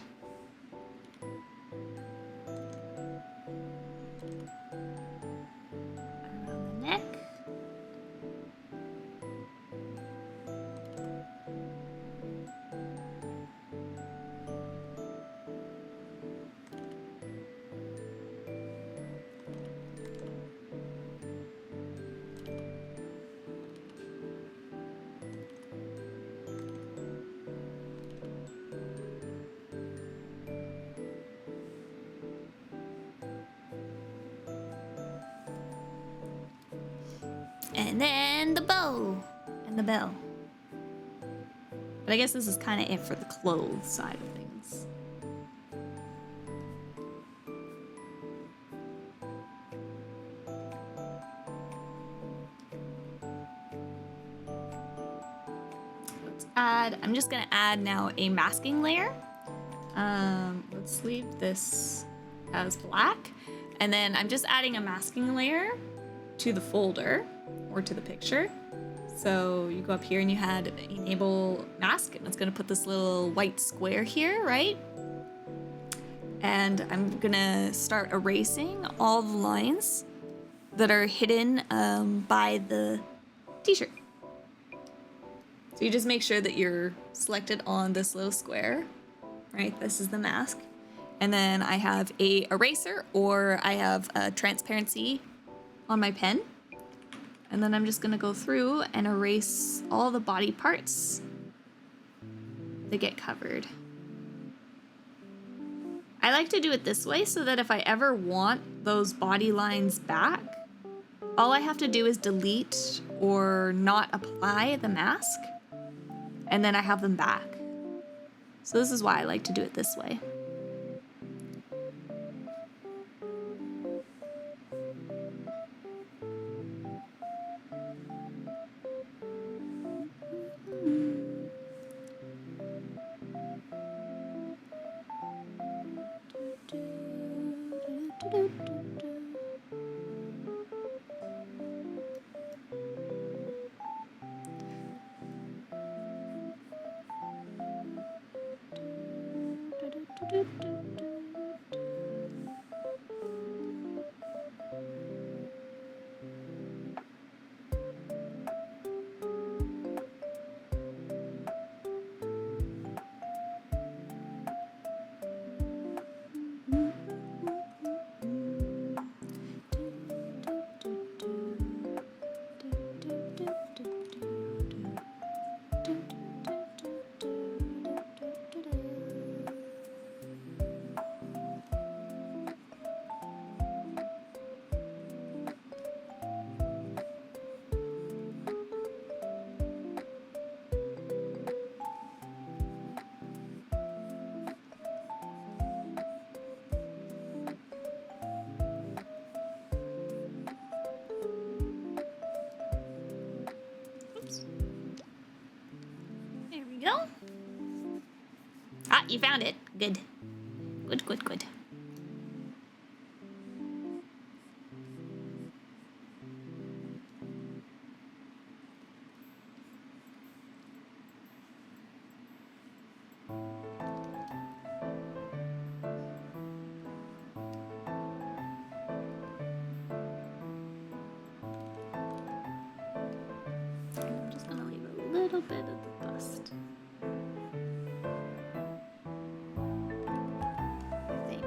And then the bow and the bell. But I guess this is kind of it for the clothes side of things. Let's add, I'm just gonna add now a masking layer. Let's leave this as black. And then I'm just adding a masking layer to the folder or to the picture. So you go up here and you had enable mask, and it's gonna put this little white square here, right? And I'm gonna start erasing all the lines that are hidden by the t-shirt. So you just make sure that you're selected on this little square, right? This is the mask. And then I have a eraser, or I have a transparency on my pen. And then I'm just gonna go through and erase all the body parts that get covered. I like to do it this way so that if I ever want those body lines back, all I have to do is delete or not apply the mask, and then I have them back. So this is why I like to do it this way. There we go. Ah, you found it. Good. Good, good, good. I'm just gonna leave a little bit of the bust. I think.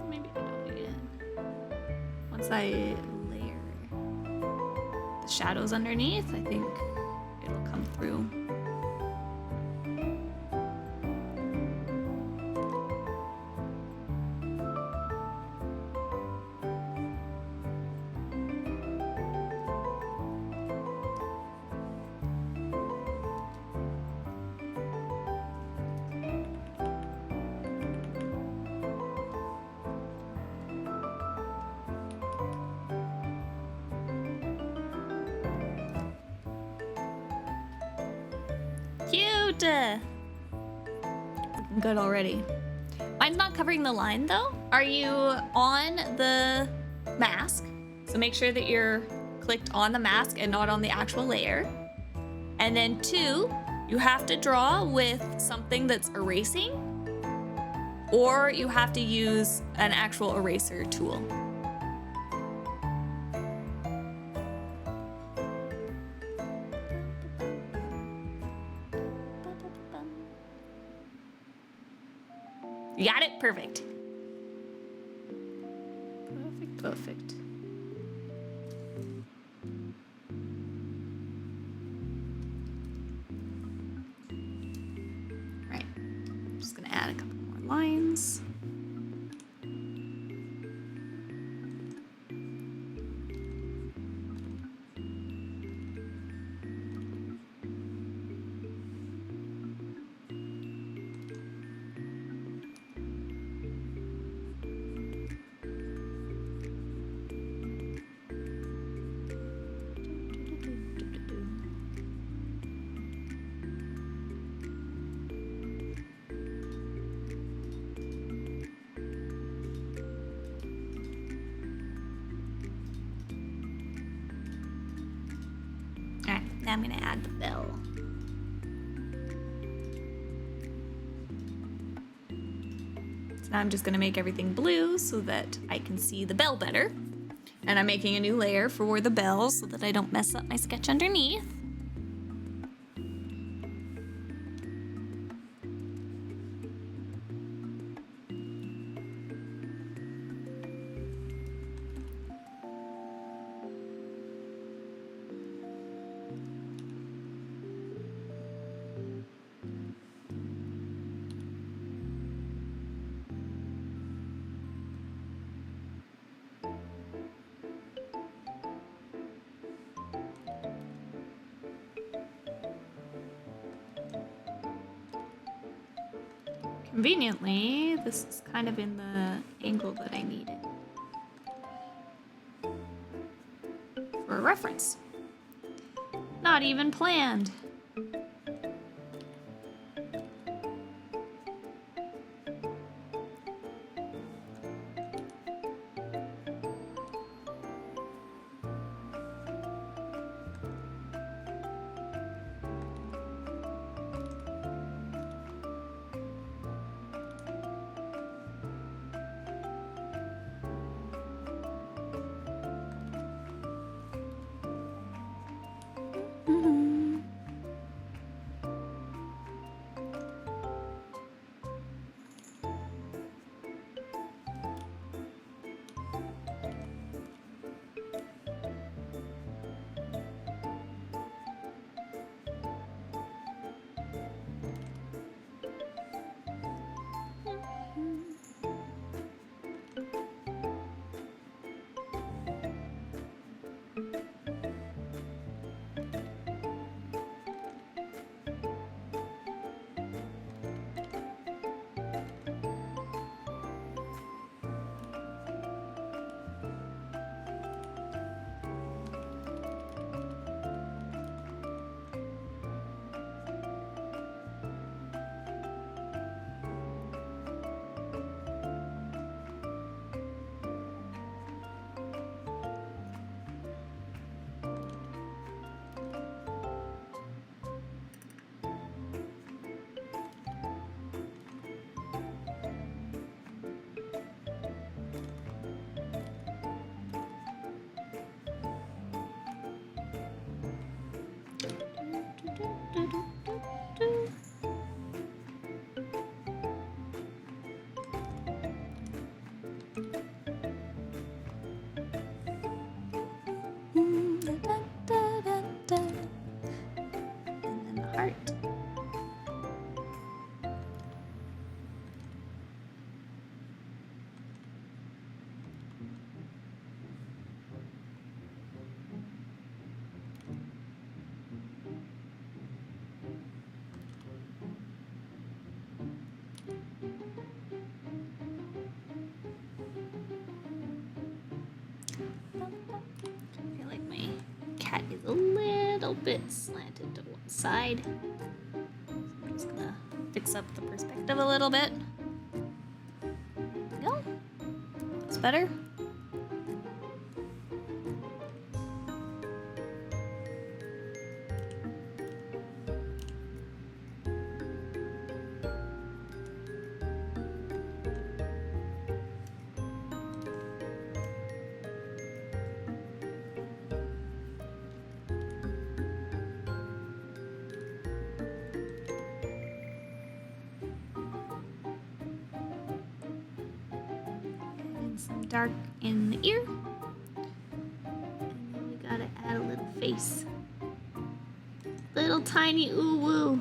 Maybe I don't again. Once I layer the shadows underneath, I think it'll come through. Cute! Looking good already. Mine's not covering the line though. Are you on the mask? So make sure that you're clicked on the mask and not on the actual layer. And then 2, you have to draw with something that's erasing, or you have to use an actual eraser tool. You got it? Perfect. Perfect, perfect. just gonna add a couple more lines. Now I'm gonna add the bell. So now I'm just gonna make everything blue so that I can see the bell better. And I'm making a new layer for the bell so that I don't mess up my sketch underneath. Conveniently, this is kind of in the angle that I need it. For a reference. Not even planned. A little bit slanted to one side. So I'm just gonna fix up the perspective a little bit. There we go. That's better. Some dark in the ear. And then we gotta add a little face. Little tiny ooh woo.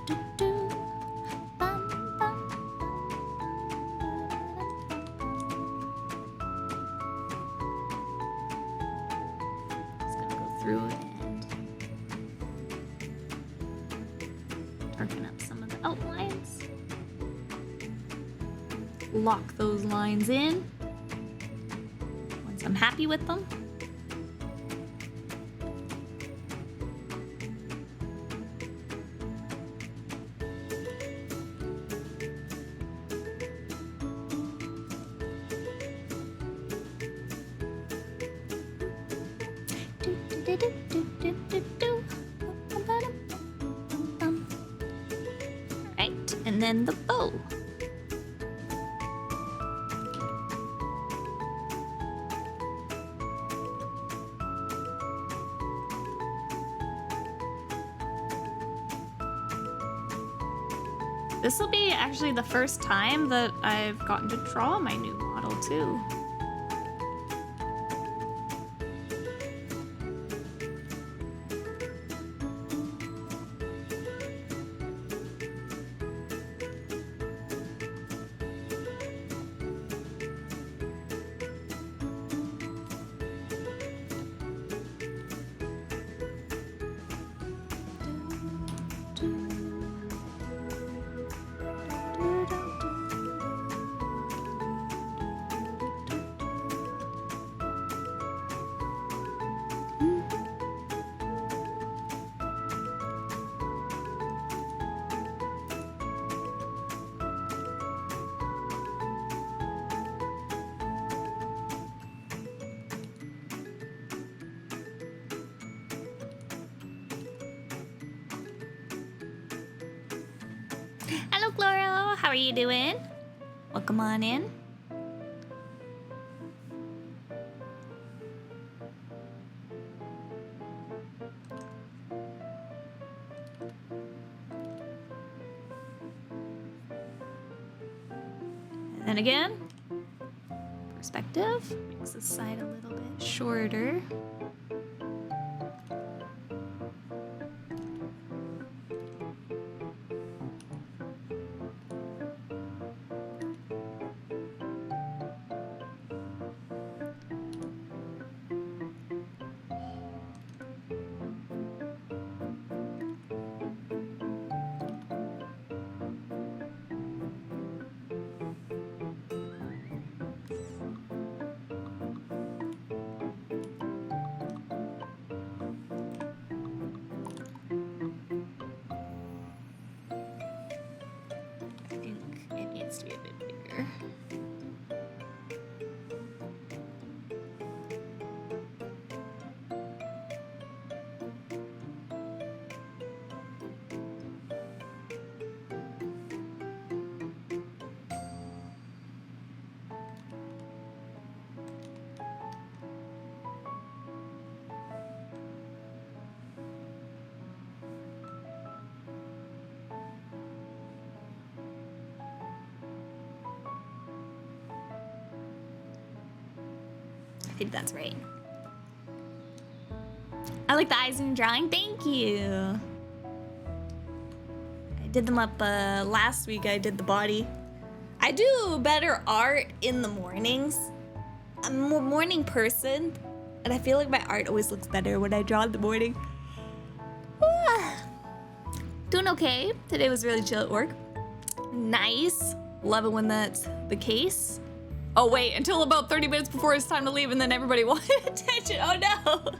Just gonna go through and darken up some of the outlines. Lock those lines in once I'm happy with them. Alright, and then the bow. This will be actually the first time that I've gotten to draw my new model too. Hello, Cloro. How are you doing? Welcome on in. And then again, perspective makes this side a little bit shorter. To be a bit bigger. I think that's right. I like the eyes in your drawing. Thank you. I did them up last week. I did the body. I do better art in the mornings. I'm a more morning person, and I feel like my art always looks better when I draw in the morning. Doing okay. Today was really chill at work. Nice. Love it when that's the case. Oh wait, until about 30 minutes before it's time to leave, and then everybody wanted attention. Oh no!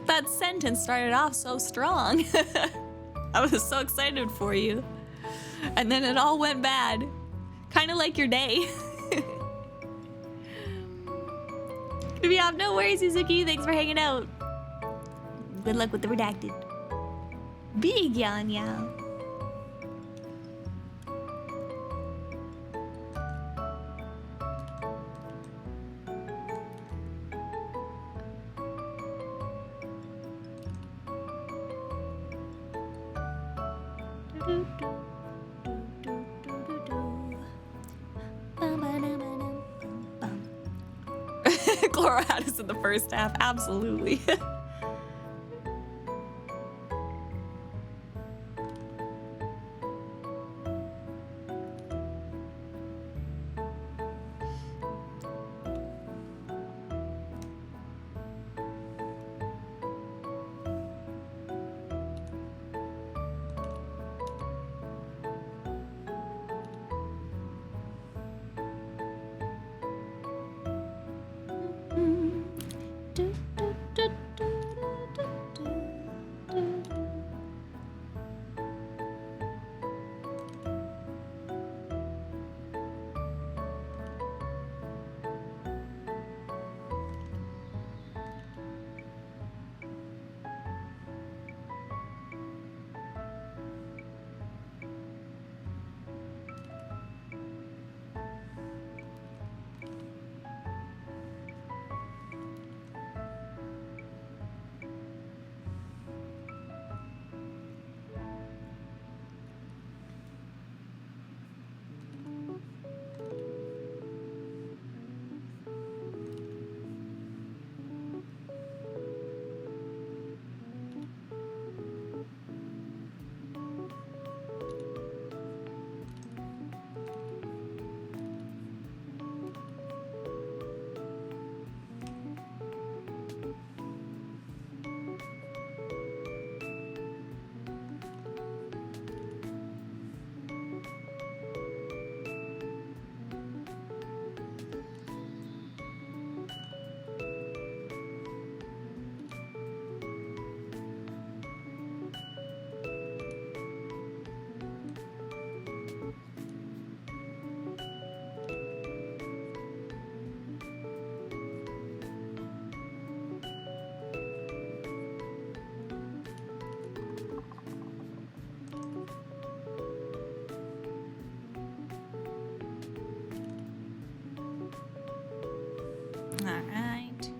That sentence started off so strong. I was so excited for you. And then it all went bad. Kind of like your day. Yeah, no worries, Suzuki. Thanks for hanging out. Good luck with the redacted. Big Yanya. Clara had us in the first half, absolutely. All right.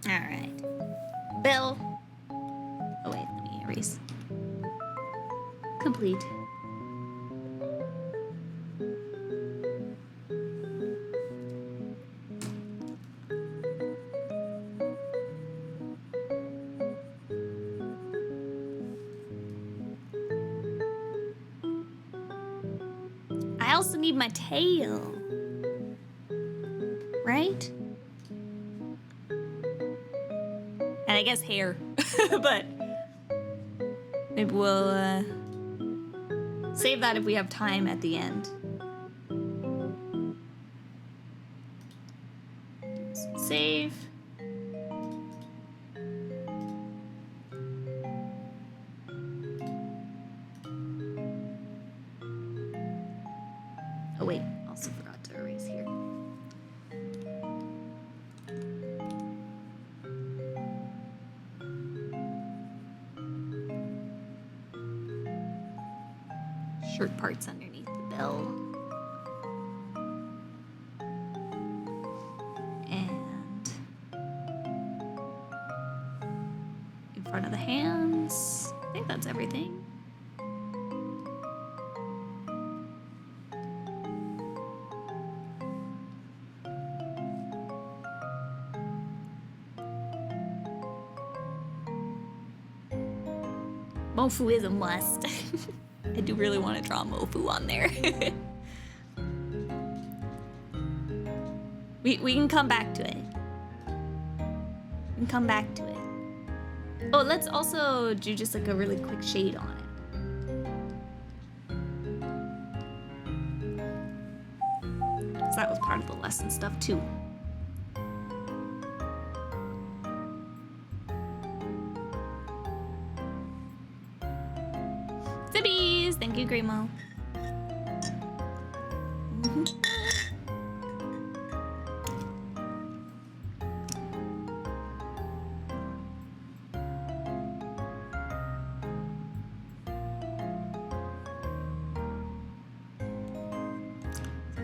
All right. Bill. Oh, wait, let me erase. Complete. I also need my tail. Right? And I guess hair. But maybe we'll save that if we have time at the end. Save. Oh wait, also forgot to erase here. Shirt parts underneath the bell. And in front of the hands. I think that's everything. Mofu is a must. I do really want to draw Mofu on there. we can come back to it. We can come back to it. Oh, let's also do just like a really quick shade on it. So that was part of the lesson stuff too. Zibbies! Thank you, Grimo.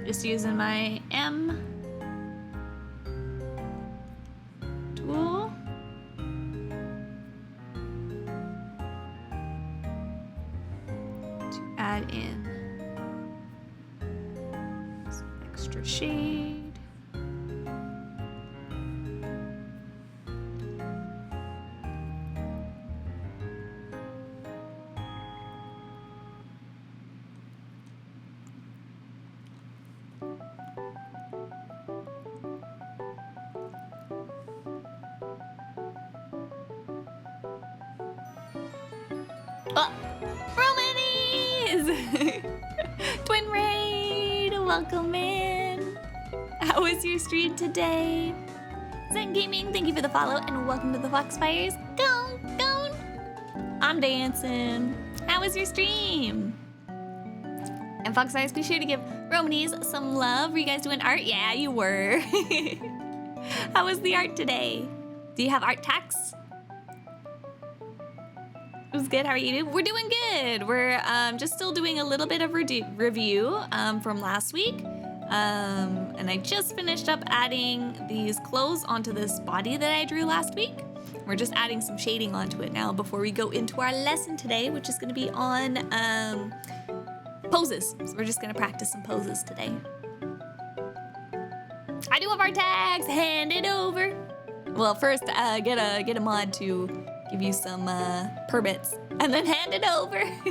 Just using my M tool. To add in some extra shade. Oh, Romanis! Twin Raid, welcome in. How was your stream today? Zen Gaming, thank you for the follow and welcome to the Foxfires. Go, go! I'm dancing. How was your stream? And Foxfires, be sure to give Romanis some love. Were you guys doing art? Yeah, you were. How was the art today? Do you have art tax? It was good. How are you doing? We're doing good. We're just still doing a little bit of review from last week. And I just finished up adding these clothes onto this body that I drew last week. We're just adding some shading onto it now before we go into our lesson today, which is going to be on poses. So we're just going to practice some poses today. I do have our tags. Hand it over. Well, first get a mod to give you some permits, and then hand it over. Here,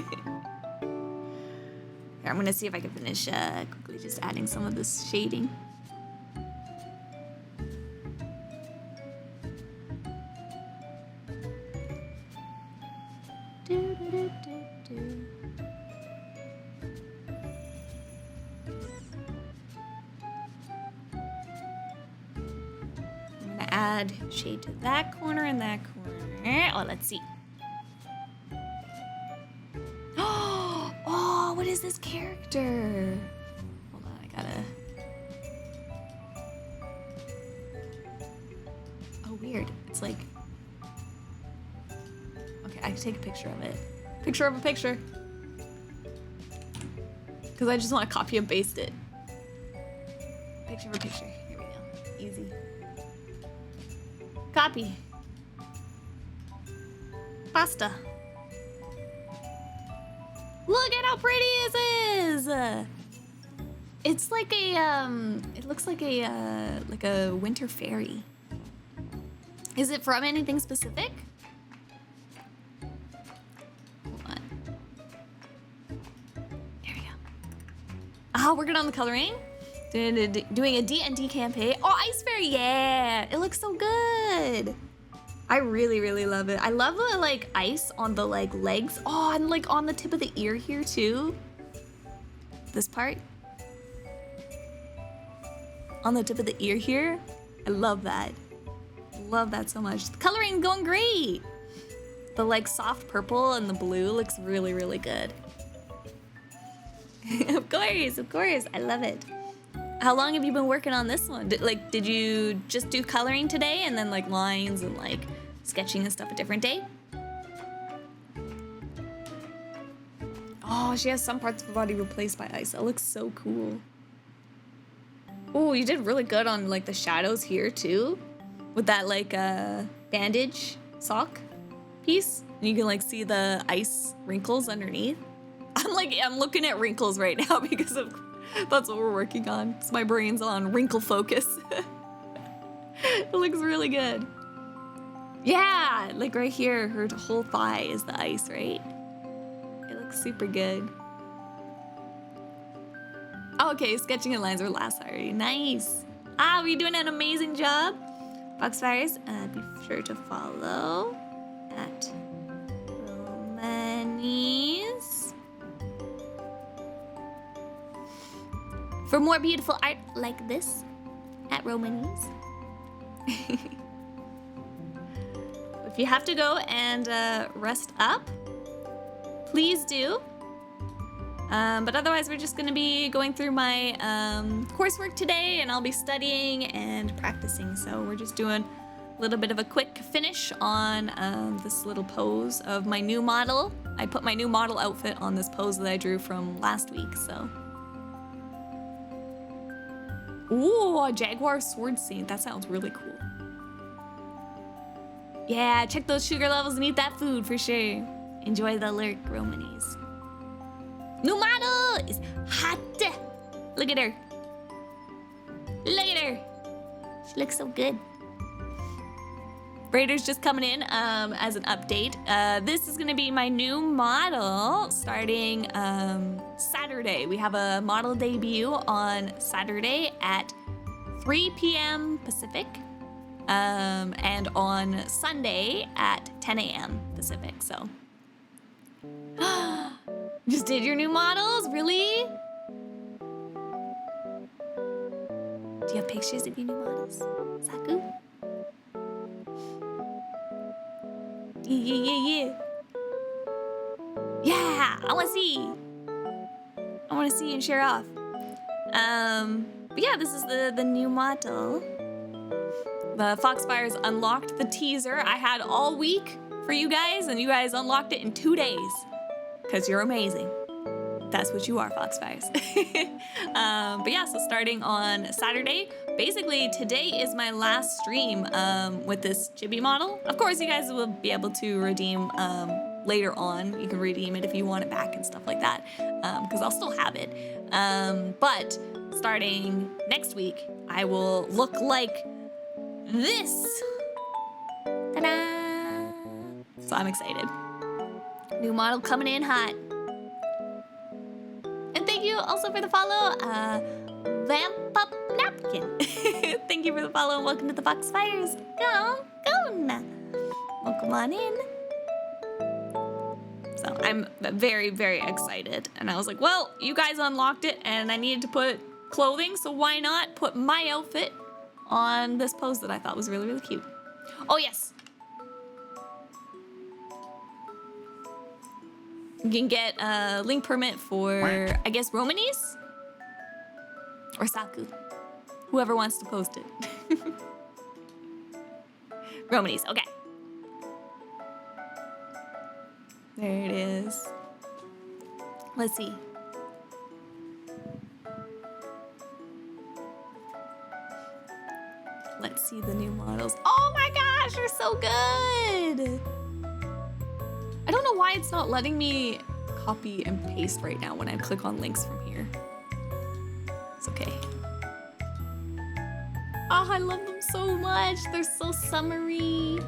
I'm gonna see if I can finish quickly just adding some of this shading. I'm gonna add shade to that corner and that corner. Oh, let's see. Oh, what is this character? Hold on, I gotta... Oh, weird. It's like... Okay, I can take a picture of it. Picture of a picture. Because I just want to copy and paste it. Picture of a picture. Here we go. Easy. Copy. Pasta. Look at how pretty this is! It's like a, it looks like a winter fairy. Is it from anything specific? Hold on. There we go. Oh, working on the coloring? Doing a D&D campaign. Oh, Ice Fairy, yeah! It looks so good! I really, really love it. I love the like ice on the like legs. Oh, and like on the tip of the ear here too. This part. On the tip of the ear here. I love that. Love that so much. The coloring going great. The like soft purple and the blue looks really, really good. Of course. I love it. How long have you been working on this one? Did you just do coloring today and then like lines and like sketching and stuff a different day? Oh, she has some parts of her body replaced by ice. That looks so cool. Oh, you did really good on like the shadows here too. With that like bandage sock piece. And you can like see the ice wrinkles underneath. I'm looking at wrinkles right now because of that's what we're working on. So my brain's on wrinkle focus. It looks really good. Yeah, like right here, her whole thigh is the ice, right? It looks super good. Oh, okay, sketching and lines were last already. Nice. Ah, we're doing an amazing job. Foxfires, be sure to follow at Romanis for more beautiful art like this at Romanis. If you have to go and rest up, please do. But otherwise, we're just going to be going through my coursework today, and I'll be studying and practicing. So we're just doing a little bit of a quick finish on this little pose of my new model. I put my new model outfit on this pose that I drew from last week, so. Ooh, a jaguar sword scene. That sounds really cool. Yeah, check those sugar levels and eat that food for sure. Enjoy the lurk, Romanis. New model is hot. Look at her. Look at her. She looks so good. Braider's just coming in as an update. This is gonna be my new model starting Saturday. We have a model debut on Saturday at 3 p.m. Pacific. And on Sunday at 10 a.m. Pacific, so. Just did your new models? Really? Do you have pictures of your new models, Saku? Yeah. Yeah, I wanna see. I wanna see and share off. But yeah, this is the new model. The Foxfires unlocked the teaser I had all week for you guys, and you guys unlocked it in 2 days. Because you're amazing. That's what you are, Foxfires. But yeah, so starting on Saturday, basically today is my last stream with this chibi model. Of course, you guys will be able to redeem later on. You can redeem it if you want it back and stuff like that, because I'll still have it. But starting next week, I will look like this. Ta-da! So I'm excited. New model coming in hot. And thank you also for the follow, Vamp Up Napkin. Thank you for the follow and welcome to the Foxfires. Go now. Welcome on in. So I'm very, very excited. And I was like, well, you guys unlocked it and I needed to put clothing, so why not put my outfit on this pose that I thought was really, really cute. Oh, yes. You can get a link permit for, I guess, Romanis? Or Saku. Whoever wants to post it. Romanis, okay. There it is. Let's see. Let's see the new models. Oh my gosh, they're so good! I don't know why it's not letting me copy and paste right now when I click on links from here. It's okay. Oh, I love them so much. They're so summery.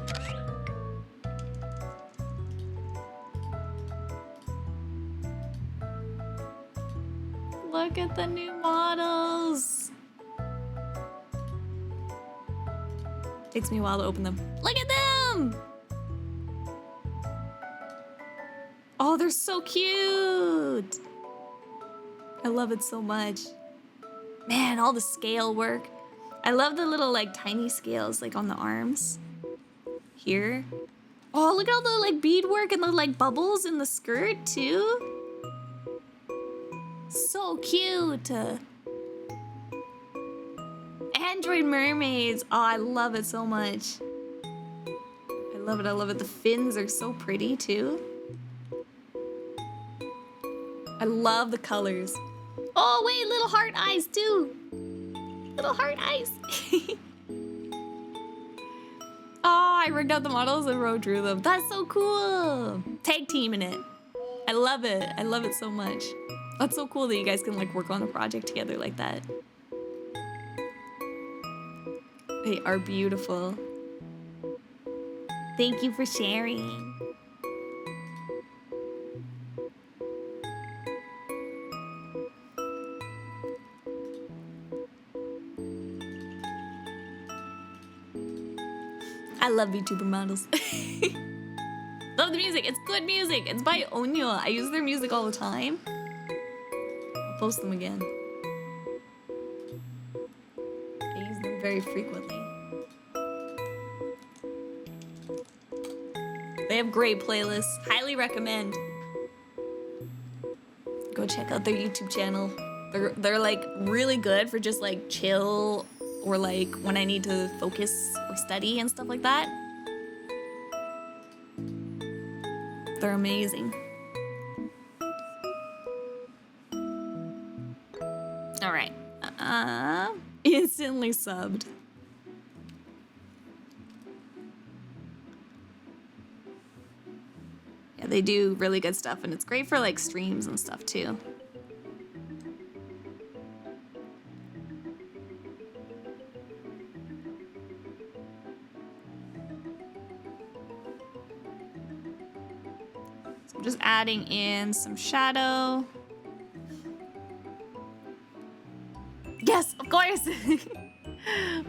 Look at the new models. Takes me a while to open them. Look at them! Oh, they're so cute. I love it so much. Man, all the scale work. I love the little like tiny scales like on the arms. Here. Oh, look at all the like beadwork and the like bubbles in the skirt too. So cute. Android mermaids. Oh, I love it so much. I love it, I love it. The fins are so pretty too. I love the colors. Oh wait, little heart eyes too. Little heart eyes. Oh, I rigged out the models and wrote drew them. That's so cool. Tag team in it. I love it. I love it so much. That's so cool that you guys can like work on the project together like that. They are beautiful. Thank you for sharing. I love VTuber models. Love the music. It's good music. It's by Onyo. I use their music all the time. I'll post them again. I use them very frequently. They have great playlists. Highly recommend. Go check out their YouTube channel. They're like really good for just like chill or like when I need to focus or study and stuff like that. They're amazing. All right. Instantly subbed. Yeah, they do really good stuff and it's great for like streams and stuff too. So I'm just adding in some shadow. Yes, of course.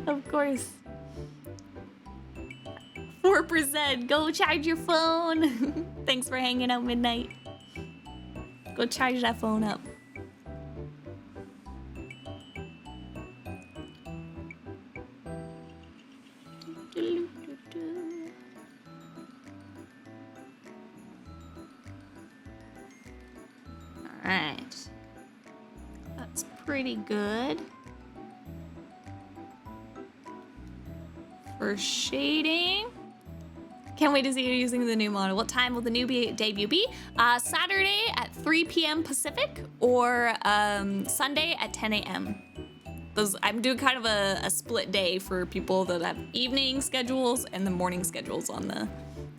Of course. 4%. Go charge your phone. Thanks for hanging out, Midnight. Go charge that phone up. All right. That's pretty good. For shading, Can't wait to see you using the new model. What time will the new debut be? Saturday at 3 p.m. Pacific or Sunday at 10 a.m. I'm doing kind of a split day for people that have evening schedules and the morning schedules on the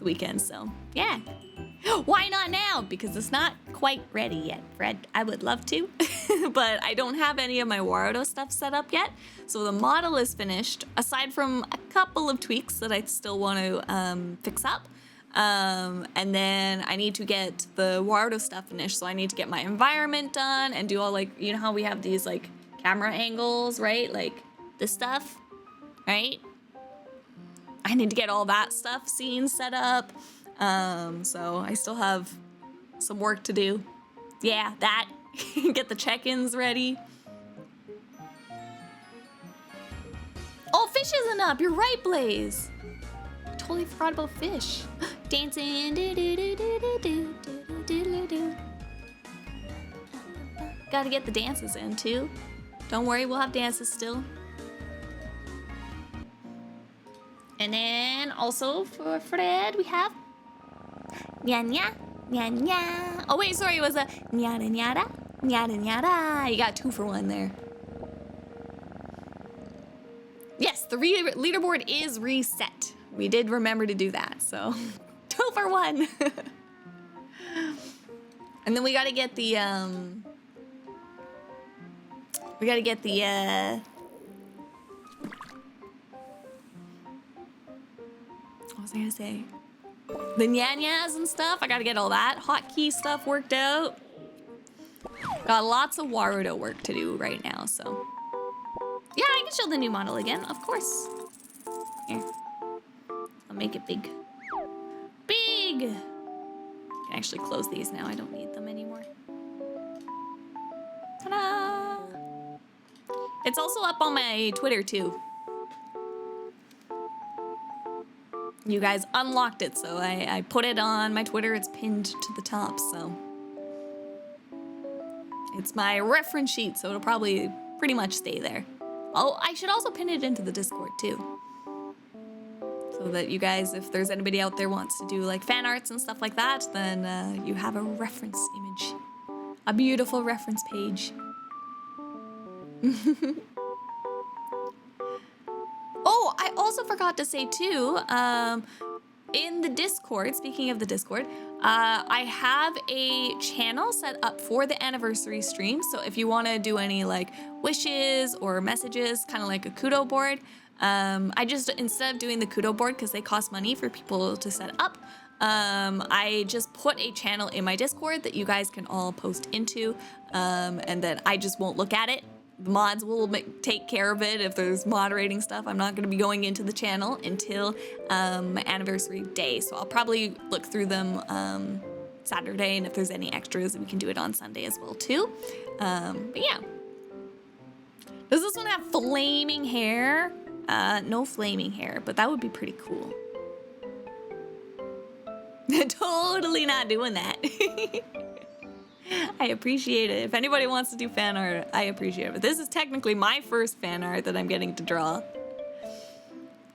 weekends. So yeah, why not now? Because it's not quite ready yet, Fred. I would love to, but I don't have any of my Warudo stuff set up yet. So the model is finished, aside from a couple of tweaks that I still want to fix up. And then I need to get the Warudo stuff finished. So I need to get my environment done and do all, like, you know how we have these like camera angles, right? Like this stuff, right? I need to get all that stuff scenes set up. So I still have some work to do. Yeah, that. Get the check-ins ready. Oh, fish isn't up. You're right, Blaze. Totally forgot about fish. Dancing. Gotta get the dances in too. Don't worry, we'll have dances still. And then also for Fred, we have nya nya, nya nya. Oh wait, sorry, it was a nyada nyada, nyada nyada. You got 2 for 1 there. Yes, the leaderboard is reset. We did remember to do that, so 2 for 1. And then we gotta get the what was I gonna say? The nyanyas and stuff. I gotta get all that hotkey stuff worked out. Got lots of Warudo work to do right now, so. Yeah, I can show the new model again, of course. Here. I'll make it big. Big! I can actually close these now. I don't need them anymore. Ta-da! It's also up on my Twitter, too. You guys unlocked it, so I put it on my Twitter. It's pinned to the top, so. It's my reference sheet, so it'll probably pretty much stay there. Oh, I should also pin it into the Discord, too. So that you guys, if there's anybody out there wants to do like fan arts and stuff like that, then you have a reference image. A beautiful reference page. Oh, I also forgot to say too, in the Discord, speaking of the Discord, I have a channel set up for the anniversary stream. So if you want to do any like wishes or messages, kind of like a kudo board, I just, instead of doing the kudo board because they cost money for people to set up, I just put a channel in my Discord that you guys can all post into, and then I just won't look at it. The mods will take care of it if there's moderating stuff. I'm not going to be going into the channel until my anniversary day. So I'll probably look through them Saturday, and if there's any extras, we can do it on Sunday as well too. But yeah. Does this one have flaming hair? No flaming hair, but that would be pretty cool. Totally not doing that. I appreciate it. If anybody wants to do fan art, I appreciate it. But this is technically my first fan art that I'm getting to draw.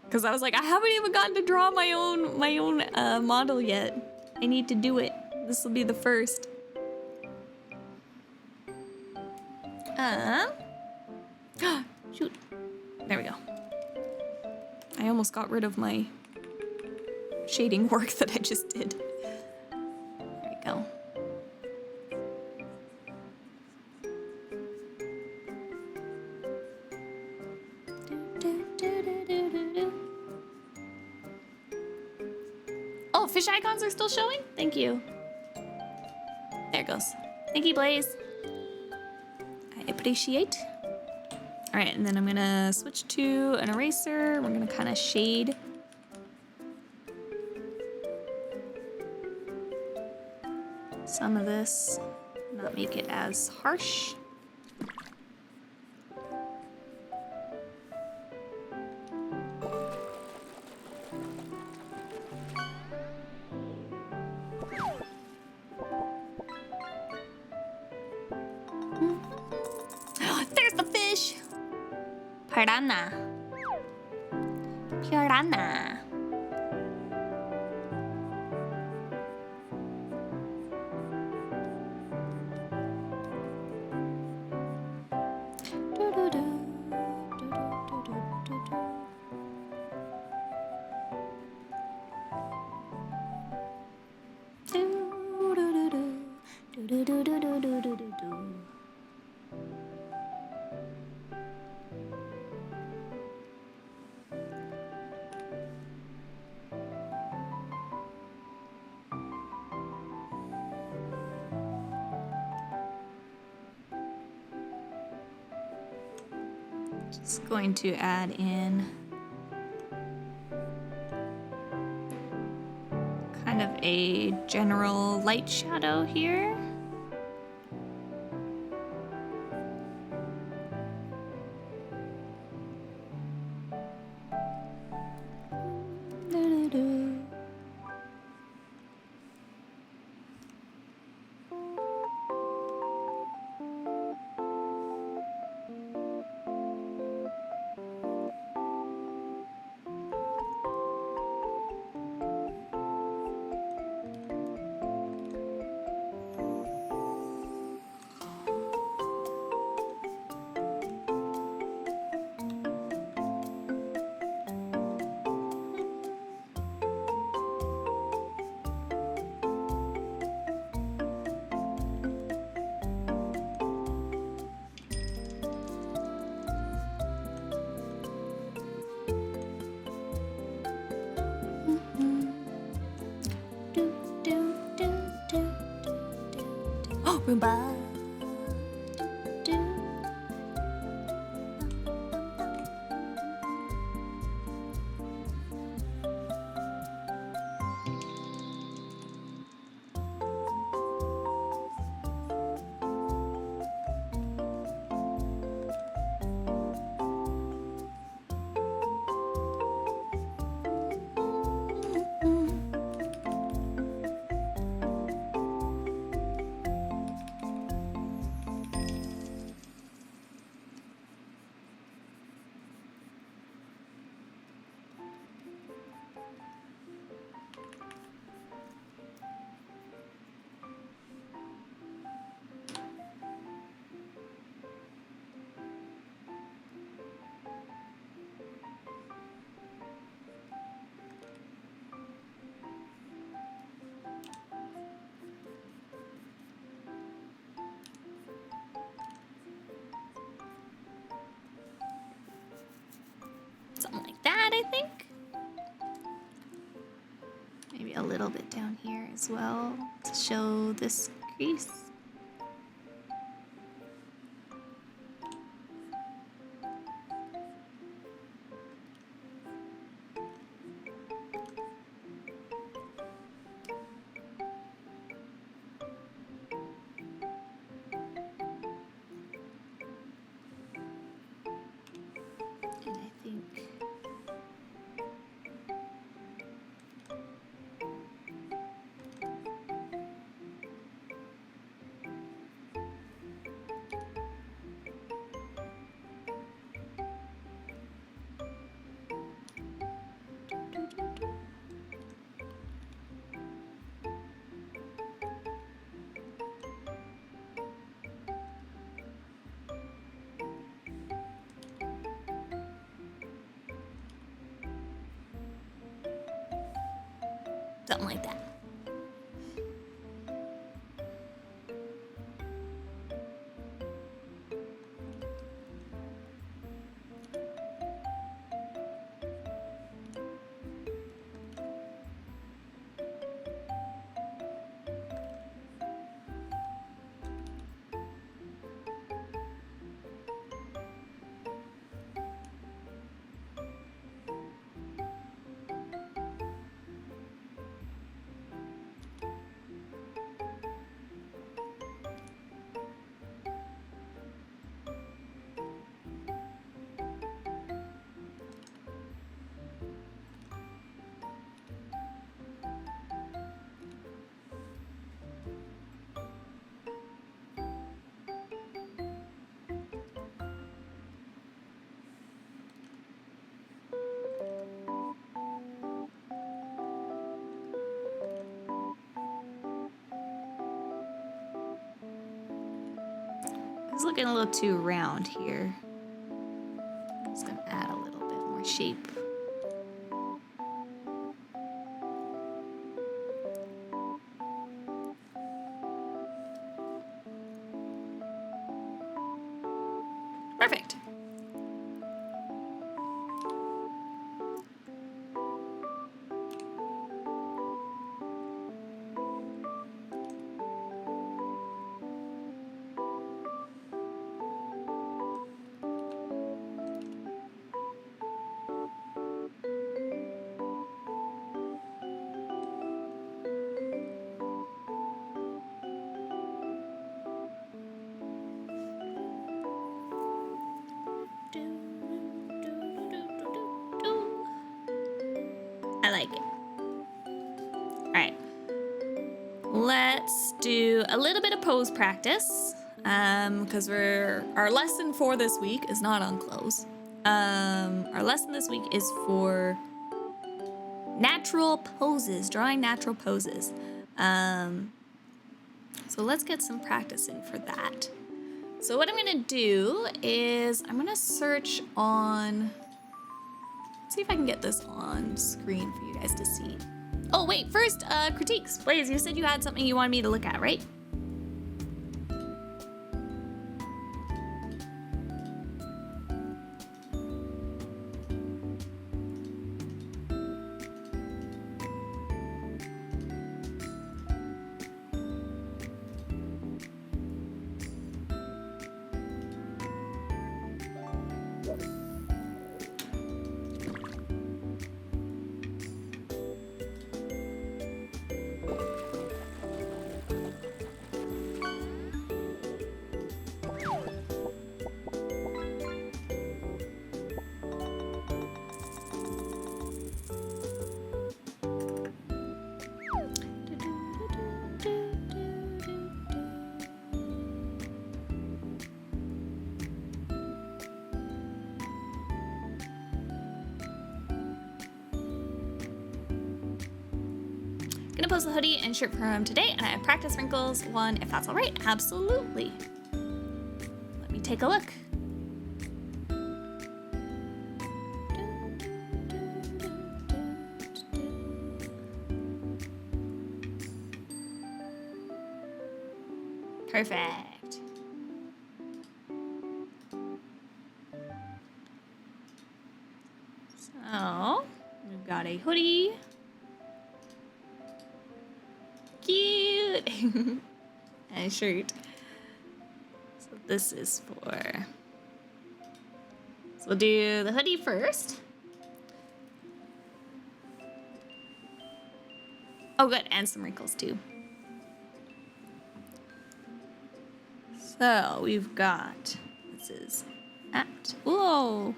Because I was like, I haven't even gotten to draw my own model yet. I need to do it. This will be the first. Shoot. There we go. I almost got rid of my shading work that I just did. There we go. Oh, fish icons are still showing? Thank you. There it goes. Thank you, Blaze. I appreciate. All right, and then I'm gonna switch to an eraser. We're gonna kind of shade. Some of this, not make it as harsh. There's the fish! Piranha. Piranha. Just going to add in kind of a general light shadow here. Oh, Roomba. Something like that, I think. Maybe a little bit down here as well to show this crease. And I think something like that. It's looking a little too round here. I'm just gonna add a little bit shape. Perfect. I like it. All right. Let's do a little bit of pose practice because our lesson for this week is not on clothes. Our lesson this week is for natural poses, drawing natural poses. So let's get some practice in for that. So what I'm gonna do is I'm gonna search on, see if I can get this on screen for you guys to see. Oh wait, first, critiques. Blaze, you said you had something you wanted me to look at, right? Gonna post the hoodie and shirt from today, and I have practice wrinkles one, if that's all right. Absolutely. Let me take a look. Perfect. So, we've got a hoodie. Cute. And a shirt. So this is for, so we'll do the hoodie first. Oh good, and some wrinkles too. So we've got, this is at, whoa.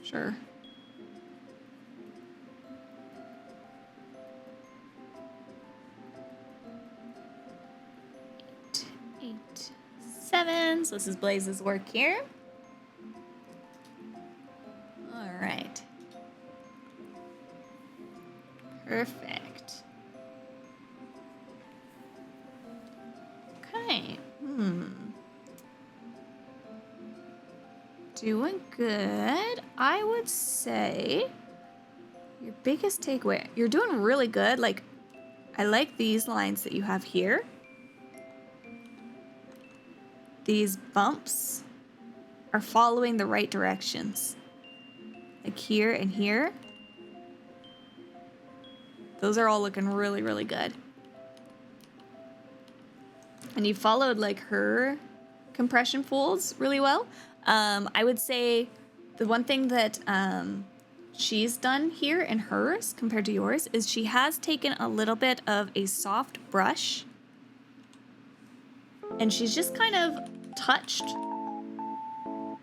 Sure. 7. So this is Blaze's work here. All right. Perfect. Okay. Doing good. I would say your biggest takeaway, you're doing really good. Like, I like these lines that you have here. These bumps are following the right directions. Like here and here. Those are all looking really, really good. And you followed like her compression folds really well. I would say the one thing that she's done here in hers compared to yours is she has taken a little bit of a soft brush and she's just kind of touched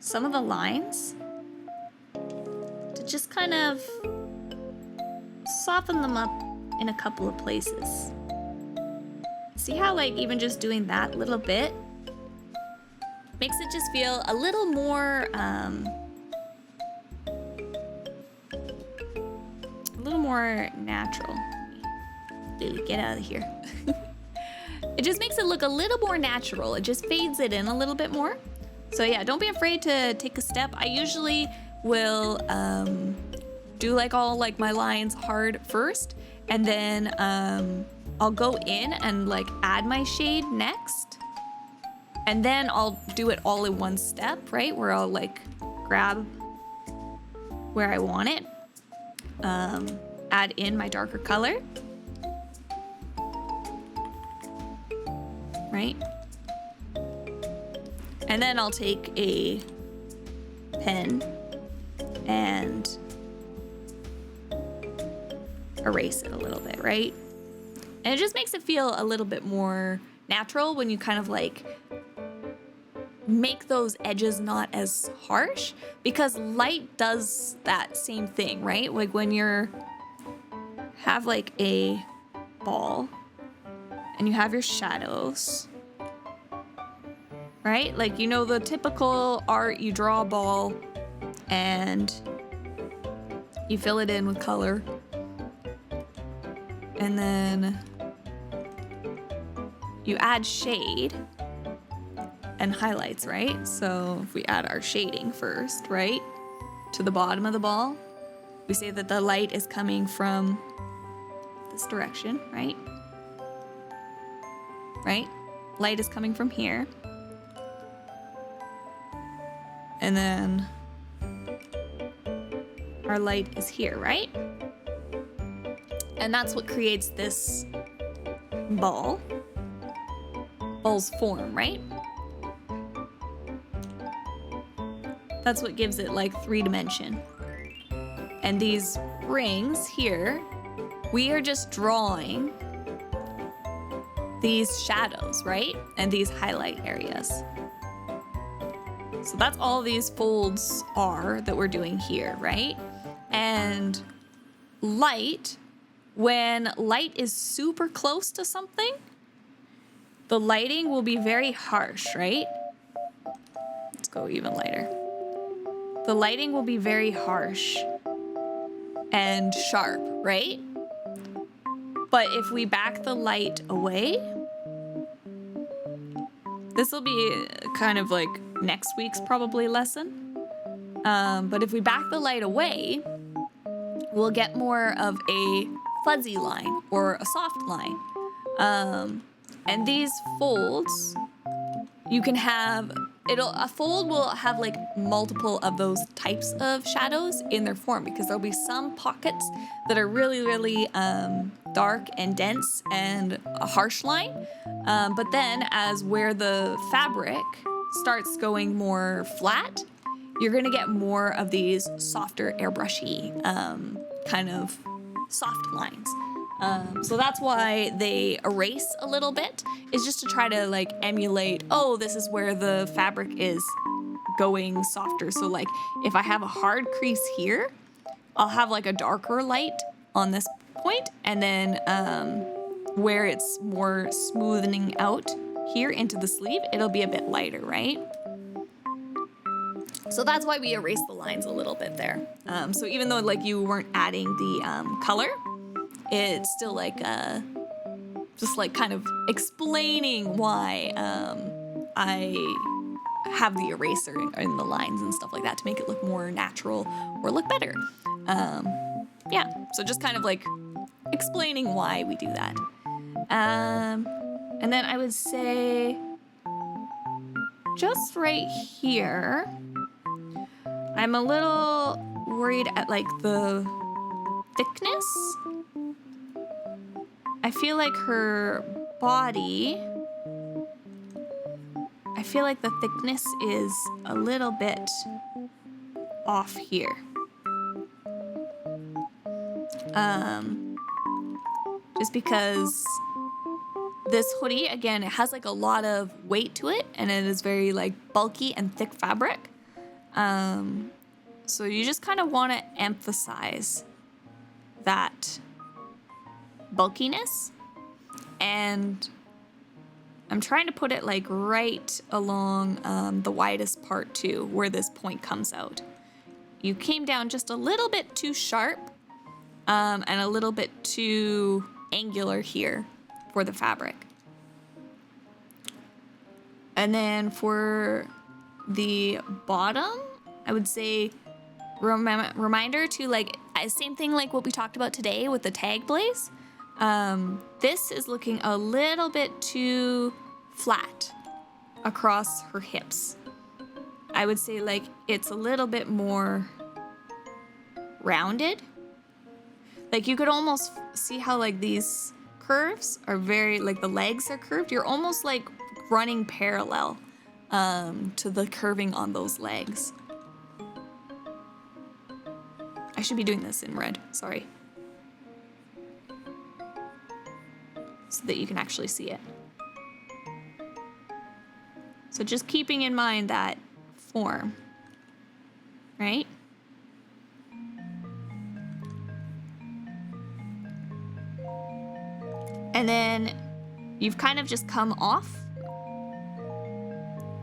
some of the lines to just kind of soften them up in a couple of places. See how like even just doing that little bit makes it just feel a little more natural. Lily, get out of here. It just makes it look a little more natural. It just fades it in a little bit more. So yeah, don't be afraid to take a step. I usually, will do like all like my lines hard first, and then I'll go in and like add my shade next, and then I'll do it all in one step, right? Where I'll like grab where I want it, add in my darker color, right? And then I'll take a pen and erase it a little bit, right? And it just makes it feel a little bit more natural when you kind of like make those edges not as harsh, because light does that same thing, right? Like when you're have like a ball and you have your shadows, right? Like, you know, the typical art, you draw a ball and you fill it in with color, and then you add shade and highlights, right? So if we add our shading first, right, to the bottom of the ball, we say that the light is coming from this direction, right? Right? Light is coming from here. And then our light is here, right? And that's what creates this ball's form, right? That's what gives it like 3 dimension. And these rings here, we are just drawing these shadows, right? And these highlight areas. So that's all these folds are that we're doing here, right? And light, when light is super close to something, the lighting will be very harsh, right? Let's go even lighter. The lighting will be very harsh and sharp, right? But if we back the light away, this will be kind of like next week's probably lesson. But if we back the light away, we'll get more of a fuzzy line or a soft line. And these folds, you can have, a fold will have like multiple of those types of shadows in their form, because there'll be some pockets that are really, really dark and dense and a harsh line. But then as where the fabric starts going more flat, you're gonna get more of these softer airbrushy kind of soft lines. So that's why they erase a little bit, is just to try to like emulate, oh, this is where the fabric is going softer. So like if I have a hard crease here, I'll have like a darker light on this point, and then where it's more smoothing out here into the sleeve, it'll be a bit lighter, right? So that's why we erase the lines a little bit there. So even though like you weren't adding the color, it's still like just like kind of explaining why I have the eraser in the lines and stuff like that to make it look more natural or look better. Yeah, so just kind of like explaining why we do that. And then I would say just right here, I'm a little worried at like the thickness. I feel like her body, I feel like the thickness is a little bit off here. Just because this hoodie, again, it has like a lot of weight to it, and it is very like bulky and thick fabric. So you just kind of want to emphasize that bulkiness, and I'm trying to put it like right along the widest part too, where this point comes out. You came down just a little bit too sharp and a little bit too angular here for the fabric. And then for the bottom, I would say reminder to like, same thing like what we talked about today with the tag blaze. This is looking a little bit too flat across her hips. I would say like it's a little bit more rounded. Like you could almost see how like these curves are very, like the legs are curved. You're almost like running parallel to the curving on those legs. I should be doing this in red, sorry. So that you can actually see it. So just keeping in mind that form, right? And then you've kind of just come off.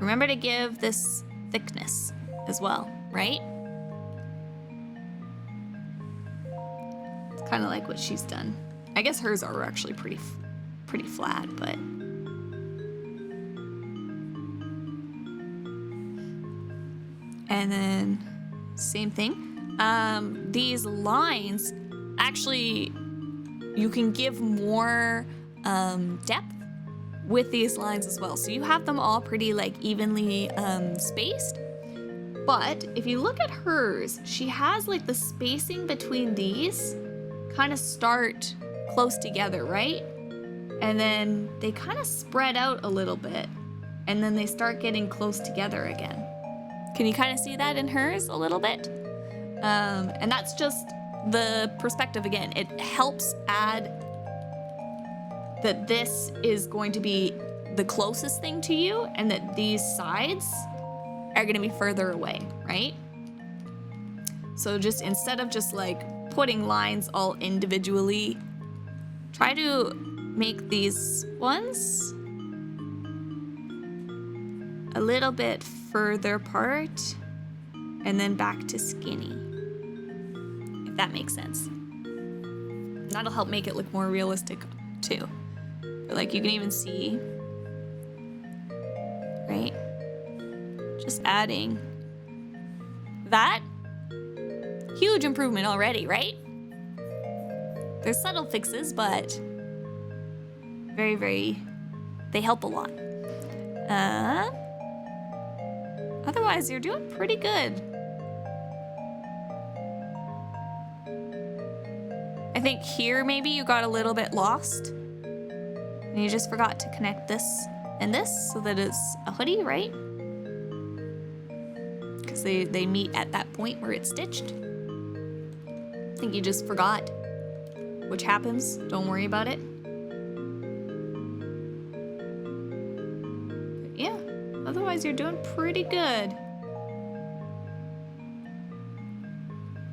Remember to give this thickness as well, right? It's kind of like what she's done. I guess hers are actually pretty flat, but and then same thing. These lines actually, you can give more depth with these lines as well. So you have them all pretty like evenly spaced. But if you look at hers, she has like the spacing between these kind of start close together, right? And then they kind of spread out a little bit, and then they start getting close together again. Can you kind of see that in hers a little bit? And that's just the perspective again. It helps add that this is going to be the closest thing to you and that these sides are going to be further away, right? So just instead of just like putting lines all individually, try to make these ones a little bit further apart and then back to skinny, if that makes sense. That'll help make it look more realistic too. But like you can even see, right? Just adding that. Huge improvement already, right? There's subtle fixes, but very, they help a lot. Otherwise, you're doing pretty good. I think here maybe you got a little bit lost. And you just forgot to connect this and this so that it's a hoodie, right? Because they meet at that point where it's stitched. I think you just forgot, which happens. Don't worry about it. But yeah, otherwise you're doing pretty good.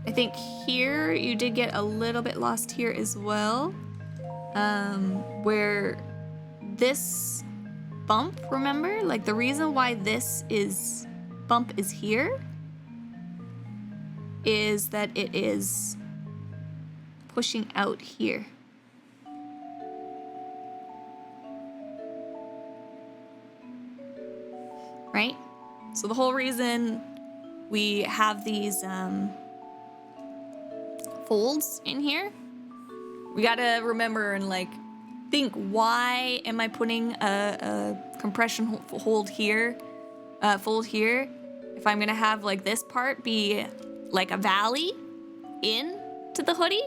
I think here you did get a little bit lost here as well. Where this bump, remember? Like the reason why this bump is here is that it is pushing out here. Right? So the whole reason we have these folds in here, we gotta remember and like think, why am I putting a compression fold here if I'm gonna have like this part be like a valley in to the hoodie?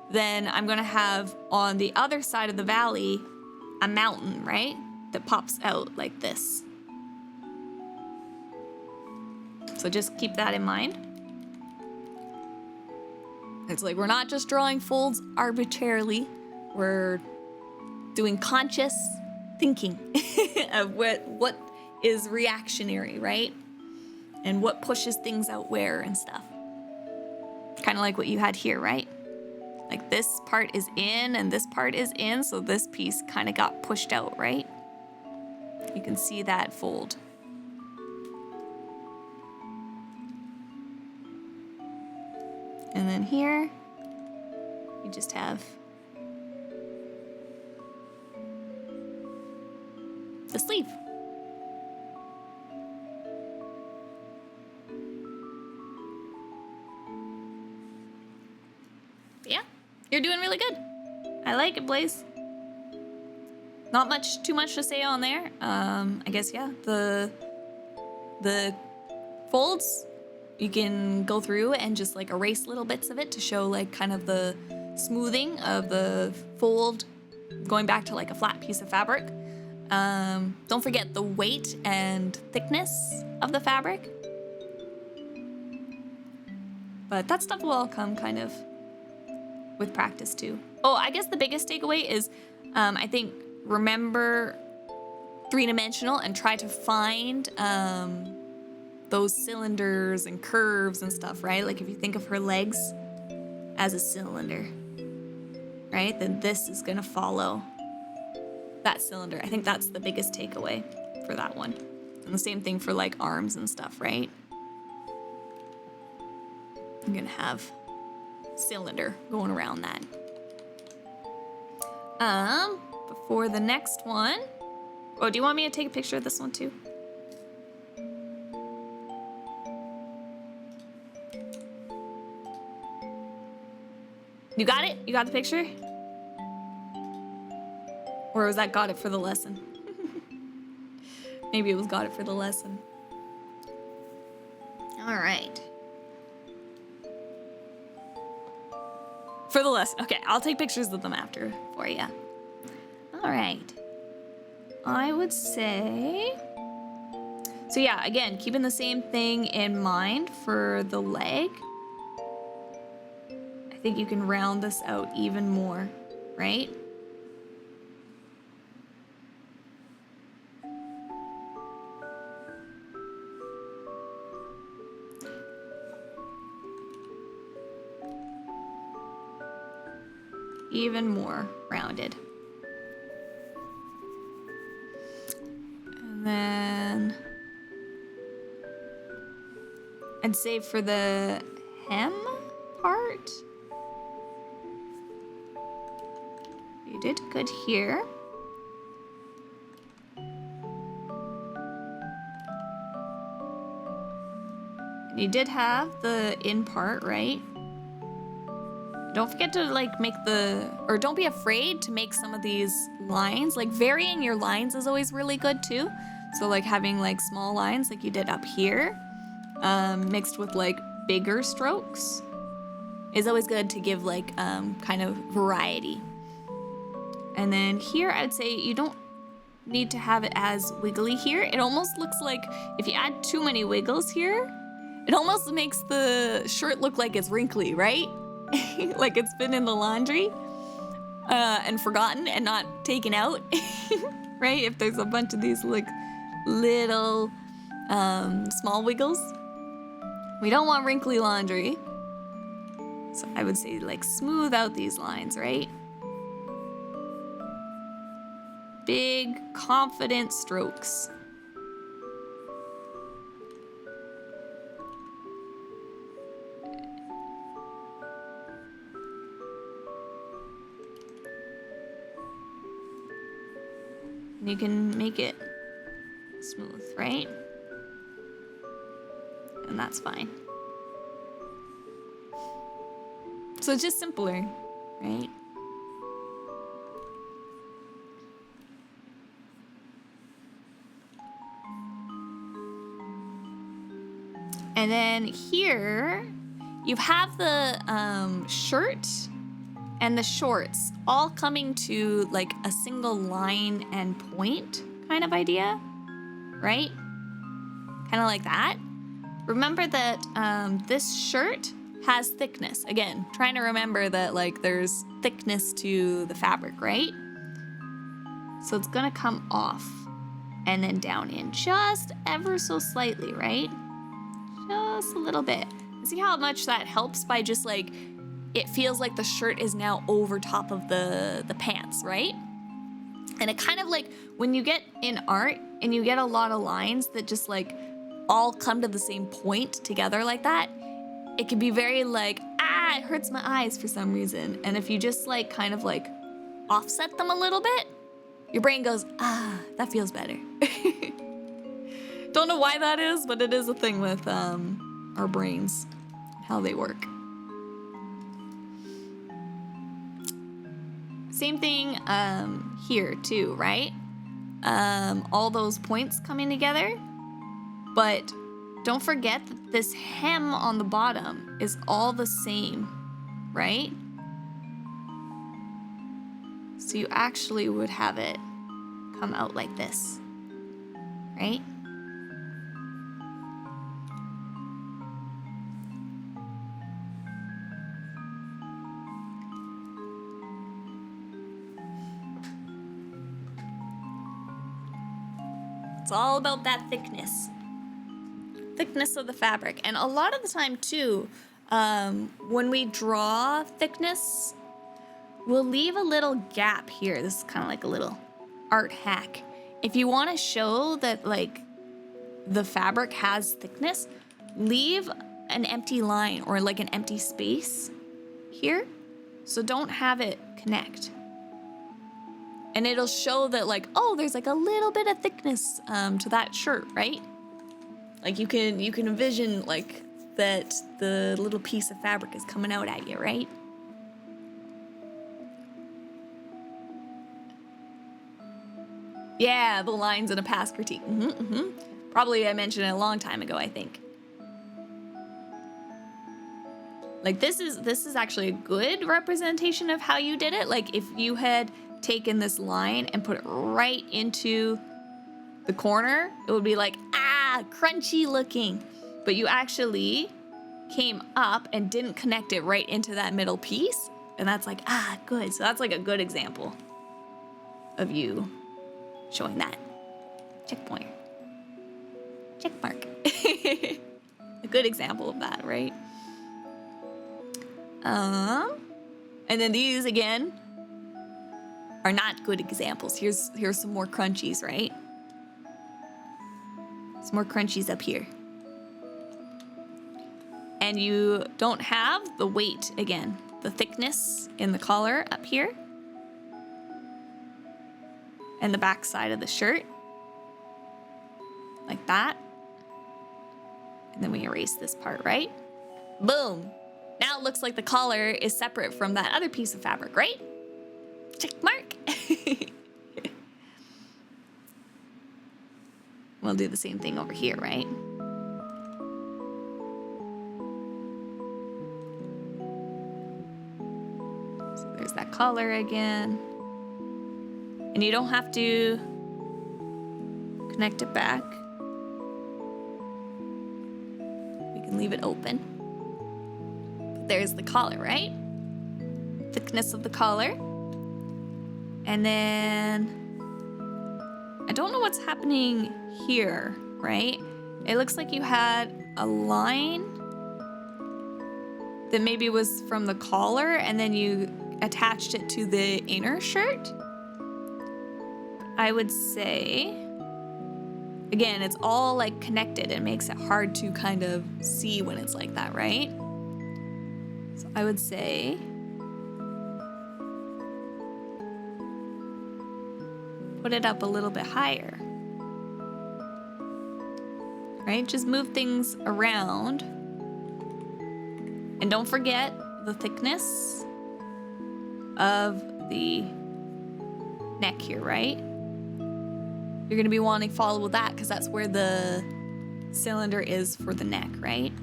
Then I'm gonna have on the other side of the valley a mountain, right? That pops out like this. So just keep that in mind. It's like we're not just drawing folds arbitrarily. We're doing conscious thinking of what is reactionary, right? And what pushes things out where and stuff. Kind of like what you had here, right? Like this part is in and this part is in, so this piece kind of got pushed out, right? You can see that fold. And then here, you just have the sleeve. You're doing really good. I like it, Blaze. Not too much to say on there. I guess, yeah, the folds, you can go through and just like erase little bits of it to show like kind of the smoothing of the fold going back to like a flat piece of fabric. Don't forget the weight and thickness of the fabric. But that stuff will all come kind of with practice too. Oh, I guess the biggest takeaway is, I think, remember three-dimensional and try to find those cylinders and curves and stuff, right? Like if you think of her legs as a cylinder, right? Then this is gonna follow that cylinder. I think that's the biggest takeaway for that one. And the same thing for like arms and stuff, right? I'm gonna have cylinder going around that. Before the next one, oh, do you want me to take a picture of this one too? You got it? You got the picture? Or was that got it for the lesson? Maybe it was got it for the lesson. All right. For the lesson. Okay, I'll take pictures of them after for you. All right. I would say... So yeah, again, keeping the same thing in mind for the leg. I think you can round this out even more, right? Even more rounded. And then I'd say for the hem part, you did good here. And you did have the in part, right? Don't forget to like make or don't be afraid to make some of these lines. Like varying your lines is always really good too. So like having like small lines like you did up here, mixed with like bigger strokes is always good to give like kind of variety. And then here I'd say you don't need to have it as wiggly here. It almost looks like if you add too many wiggles here, it almost makes the shirt look like it's wrinkly, right? Like it's been in the laundry and forgotten and not taken out, right? If there's a bunch of these like little small wiggles. We don't want wrinkly laundry. So I would say like smooth out these lines, right? Big, confident strokes. You can make it smooth, right? And that's fine. So it's just simpler, right? And then here, you have the shirt and the shorts all coming to like a single line and point kind of idea, right? Kind of like that. Remember that this shirt has thickness. Again, trying to remember that like there's thickness to the fabric, right? So it's gonna come off and then down in just ever so slightly, right? Just a little bit. See how much that helps by just like, it feels like the shirt is now over top of the pants, right? And it kind of like, when you get in art and you get a lot of lines that just like all come to the same point together like that, it can be very like, it hurts my eyes for some reason. And if you just like kind of like offset them a little bit, your brain goes, that feels better. Don't know why that is, but it is a thing with our brains, how they work. Same thing here too, right? All those points coming together. But don't forget that this hem on the bottom is all the same, right? So you actually would have it come out like this, right? It's all about that thickness. Thickness of the fabric. And a lot of the time too, when we draw thickness, we'll leave a little gap here. This is kind of like a little art hack. If you want to show that like the fabric has thickness, leave an empty line or like an empty space here. So don't have it connect. And it'll show that like, oh, there's like a little bit of thickness to that shirt, right? Like you can envision like that the little piece of fabric is coming out at you, right? Yeah, the lines in a past critique. Probably I mentioned it a long time ago, I think. Like this is actually a good representation of how you did it. Like if you had taken this line and put it right into the corner, it would be like, crunchy looking. But you actually came up and didn't connect it right into that middle piece. And that's like, good. So that's like a good example of you showing that. Checkpoint. Check mark. A good example of that, right? And then these again are not good examples. Here's some more crunchies, right? Some more crunchies up here. And you don't have the weight again, the thickness in the collar up here. And the back side of the shirt. Like that. And then we erase this part, right? Boom. Now it looks like the collar is separate from that other piece of fabric, right? Check mark. We'll do the same thing over here, right? So there's that collar again. And you don't have to connect it back. We can leave it open. But there's the collar, right? Thickness of the collar. And then I don't know what's happening here, right? It looks like you had a line that maybe was from the collar and then you attached it to the inner shirt. I would say, again, it's all like connected. It makes it hard to kind of see when it's like that, right? So I would say put it up a little bit higher, right? Just move things around. And don't forget the thickness of the neck here, right? You're gonna be wanting to follow that because that's where the cylinder is for the neck, right?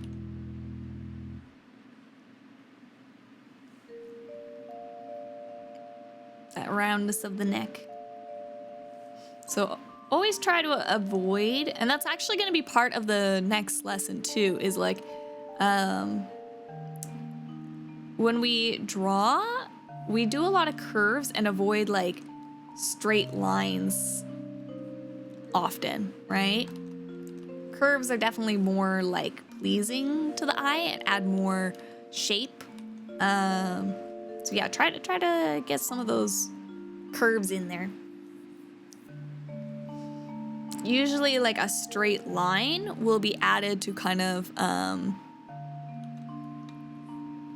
That roundness of the neck. So always try to avoid, and that's actually going to be part of the next lesson too, is like when we draw, we do a lot of curves and avoid like straight lines often, right? Curves are definitely more like pleasing to the eye and add more shape. So yeah, try to get some of those curves in there. Usually like a straight line will be added to kind of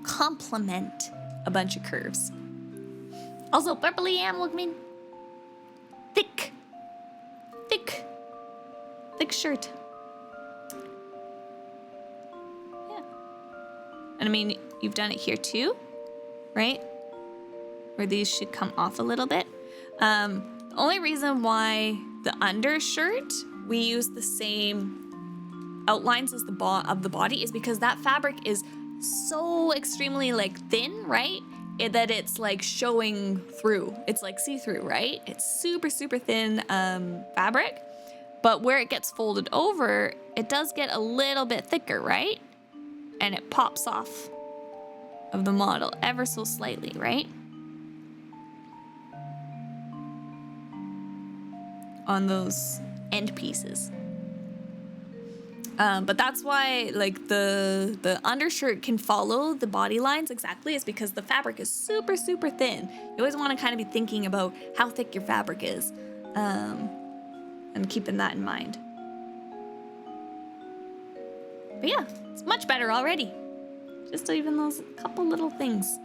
complement a bunch of curves. Also, purpley Workman. Thick shirt. Yeah. And I mean, you've done it here too, right? where these should come off a little bit. The only reason why the undershirt, we use the same outlines as the body is because that fabric is so extremely like thin, right? That it's like showing through. It's like see-through, right? It's super, super thin fabric. But where it gets folded over, it does get a little bit thicker, right? And it pops off of the model ever so slightly, right? On those end pieces. But that's why like the undershirt can follow the body lines exactly, is because the fabric is super, super thin. You always want to kind of be thinking about how thick your fabric is and keeping that in mind. But yeah, it's much better already. Just even those couple little things.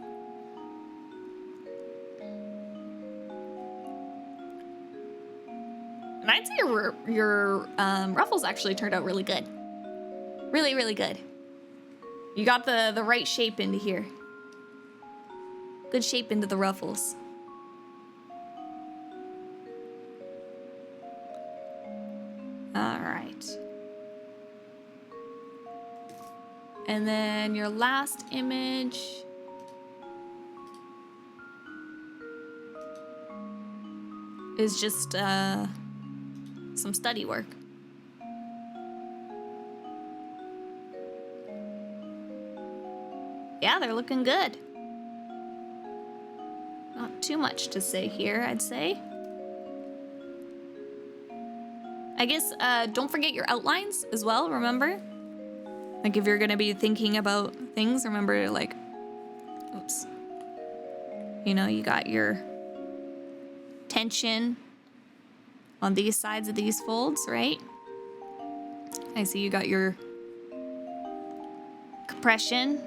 And I'd say your ruffles actually turned out really good. Really, really good. You got the right shape into here. Good shape into the ruffles. All right. And then your last image is just some study work. Yeah, they're looking good. Not too much to say here, I'd say. I guess don't forget your outlines as well, remember? Like if you're gonna be thinking about things, remember like, oops. You know, you got your tension on these sides of these folds, right? I see you got your compression.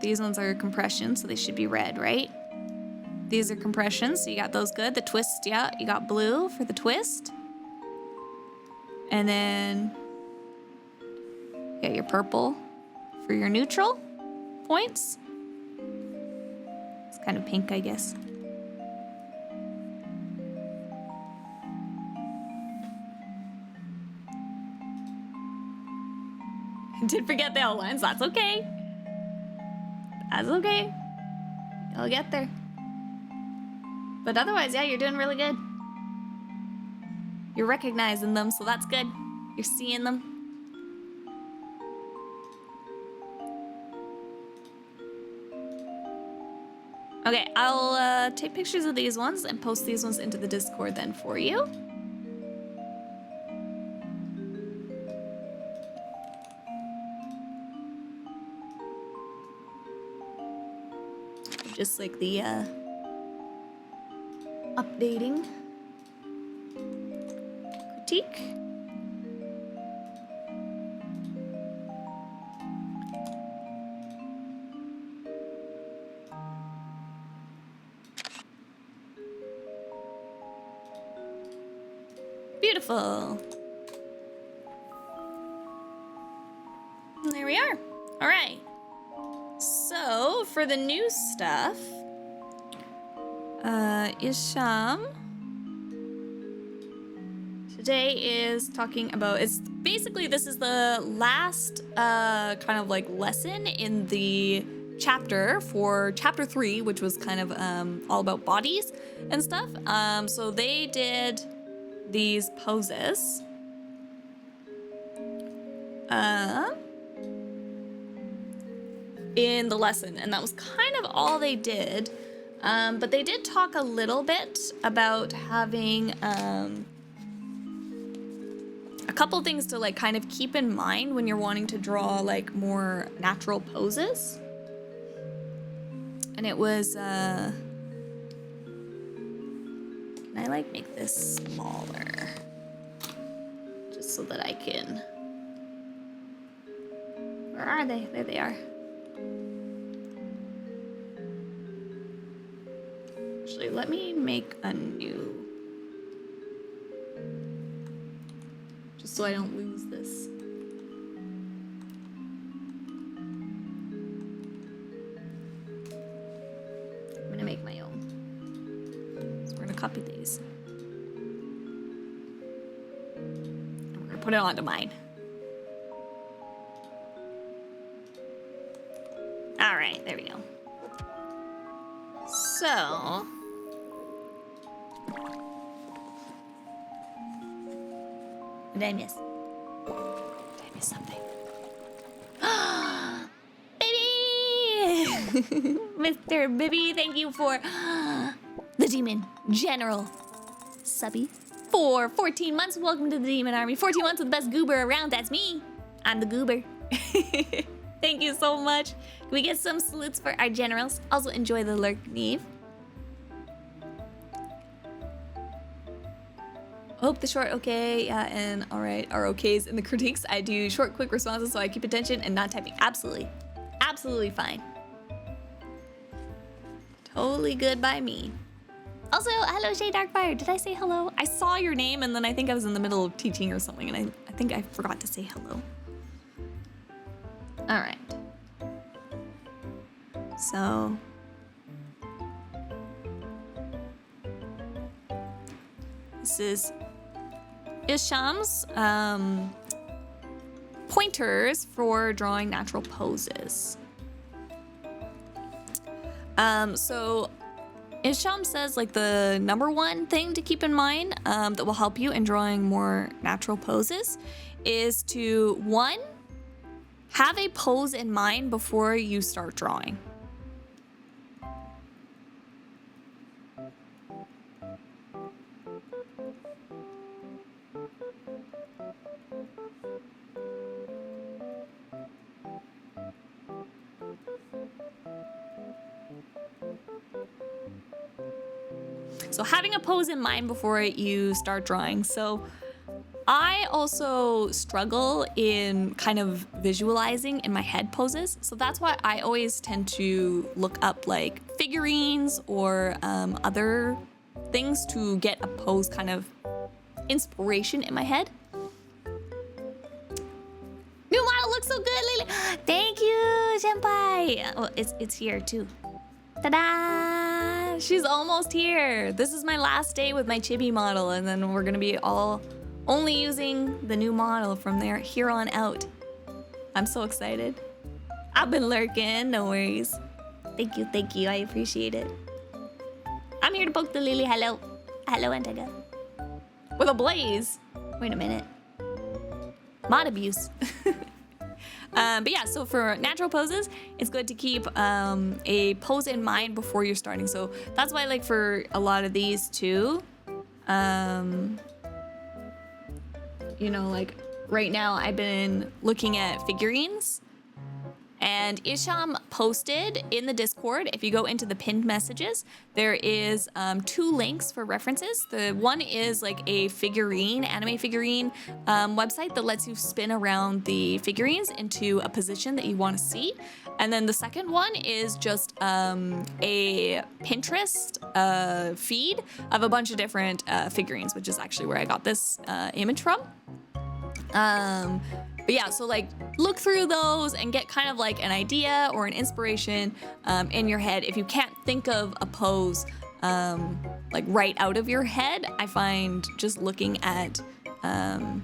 These ones are compression, so they should be red, right? These are compressions, so you got those good. The twist, yeah, you got blue for the twist. And then you got your purple for your neutral points. It's kind of pink, I guess. I did forget the outlines, that's okay. That's okay. I'll get there. But otherwise, yeah, you're doing really good. You're recognizing them, so that's good. You're seeing them. Okay, I'll take pictures of these ones and post these ones into the Discord then for you. Just like the updating critique. Beautiful. And there we are. All right. So for the new stuff, Isham today is talking about, it's basically, this is the last kind of like lesson in the chapter for chapter 3, which was kind of all about bodies and stuff. So they did these poses. In the lesson, and that was kind of all they did. But they did talk a little bit about having a couple things to like kind of keep in mind when you're wanting to draw like more natural poses. And it was can I like make this smaller just so that I can, where are they? There they are. Actually, let me make a new, just so I don't lose this. copy these. We're gonna put it onto mine. All right, there we go. So, what did I miss? Did I miss something? Baby! Mr. Bibby, thank you for the Demon General Subby for 14 months. Welcome to the Demon Army. 14 months with the best goober around. That's me. I'm the goober. Thank you so much. Can we get some salutes for our generals? Also enjoy the lurk, Neve. Hope the short okay, yeah, and all right are okays in the critiques. I do short, quick responses so I keep attention and not typing. Absolutely. Absolutely fine. Totally good by me. Also, hello, Shay Darkfire. Did I say hello? I saw your name and then I think I was in the middle of teaching or something and I think I forgot to say hello. All right. So this is Isham's pointers for drawing natural poses. So Isham says like the #1 thing to keep in mind that will help you in drawing more natural poses is to 1, have a pose in mind before you start drawing. So having a pose in mind before you start drawing. So I also struggle in kind of visualizing in my head poses. So that's why I always tend to look up like figurines or other things to get a pose kind of inspiration in my head. New model looks so good, LiLi. Thank you, senpai. Well, it's here too. Ta-da! She's almost here. This is my last day with my chibi model, and then we're gonna be only using the new model from here on out. I'm so excited. I've been lurking, no worries. Thank you, I appreciate it. I'm here to poke the LiLi. Hello, Antaga. With a blaze. Wait a minute. Mod abuse. But yeah, so for natural poses, it's good to keep a pose in mind before you're starting. So that's why, like, for a lot of these too, you know, like right now I've been looking at figurines. And Isham posted in the Discord, if you go into the pinned messages, there is 2 links for references. The one is like a figurine, anime figurine website that lets you spin around the figurines into a position that you want to see. And then the second one is just a Pinterest feed of a bunch of different figurines, which is actually where I got this image from. But yeah, so like look through those and get kind of like an idea or an inspiration in your head. If you can't think of a pose like right out of your head, I find just looking at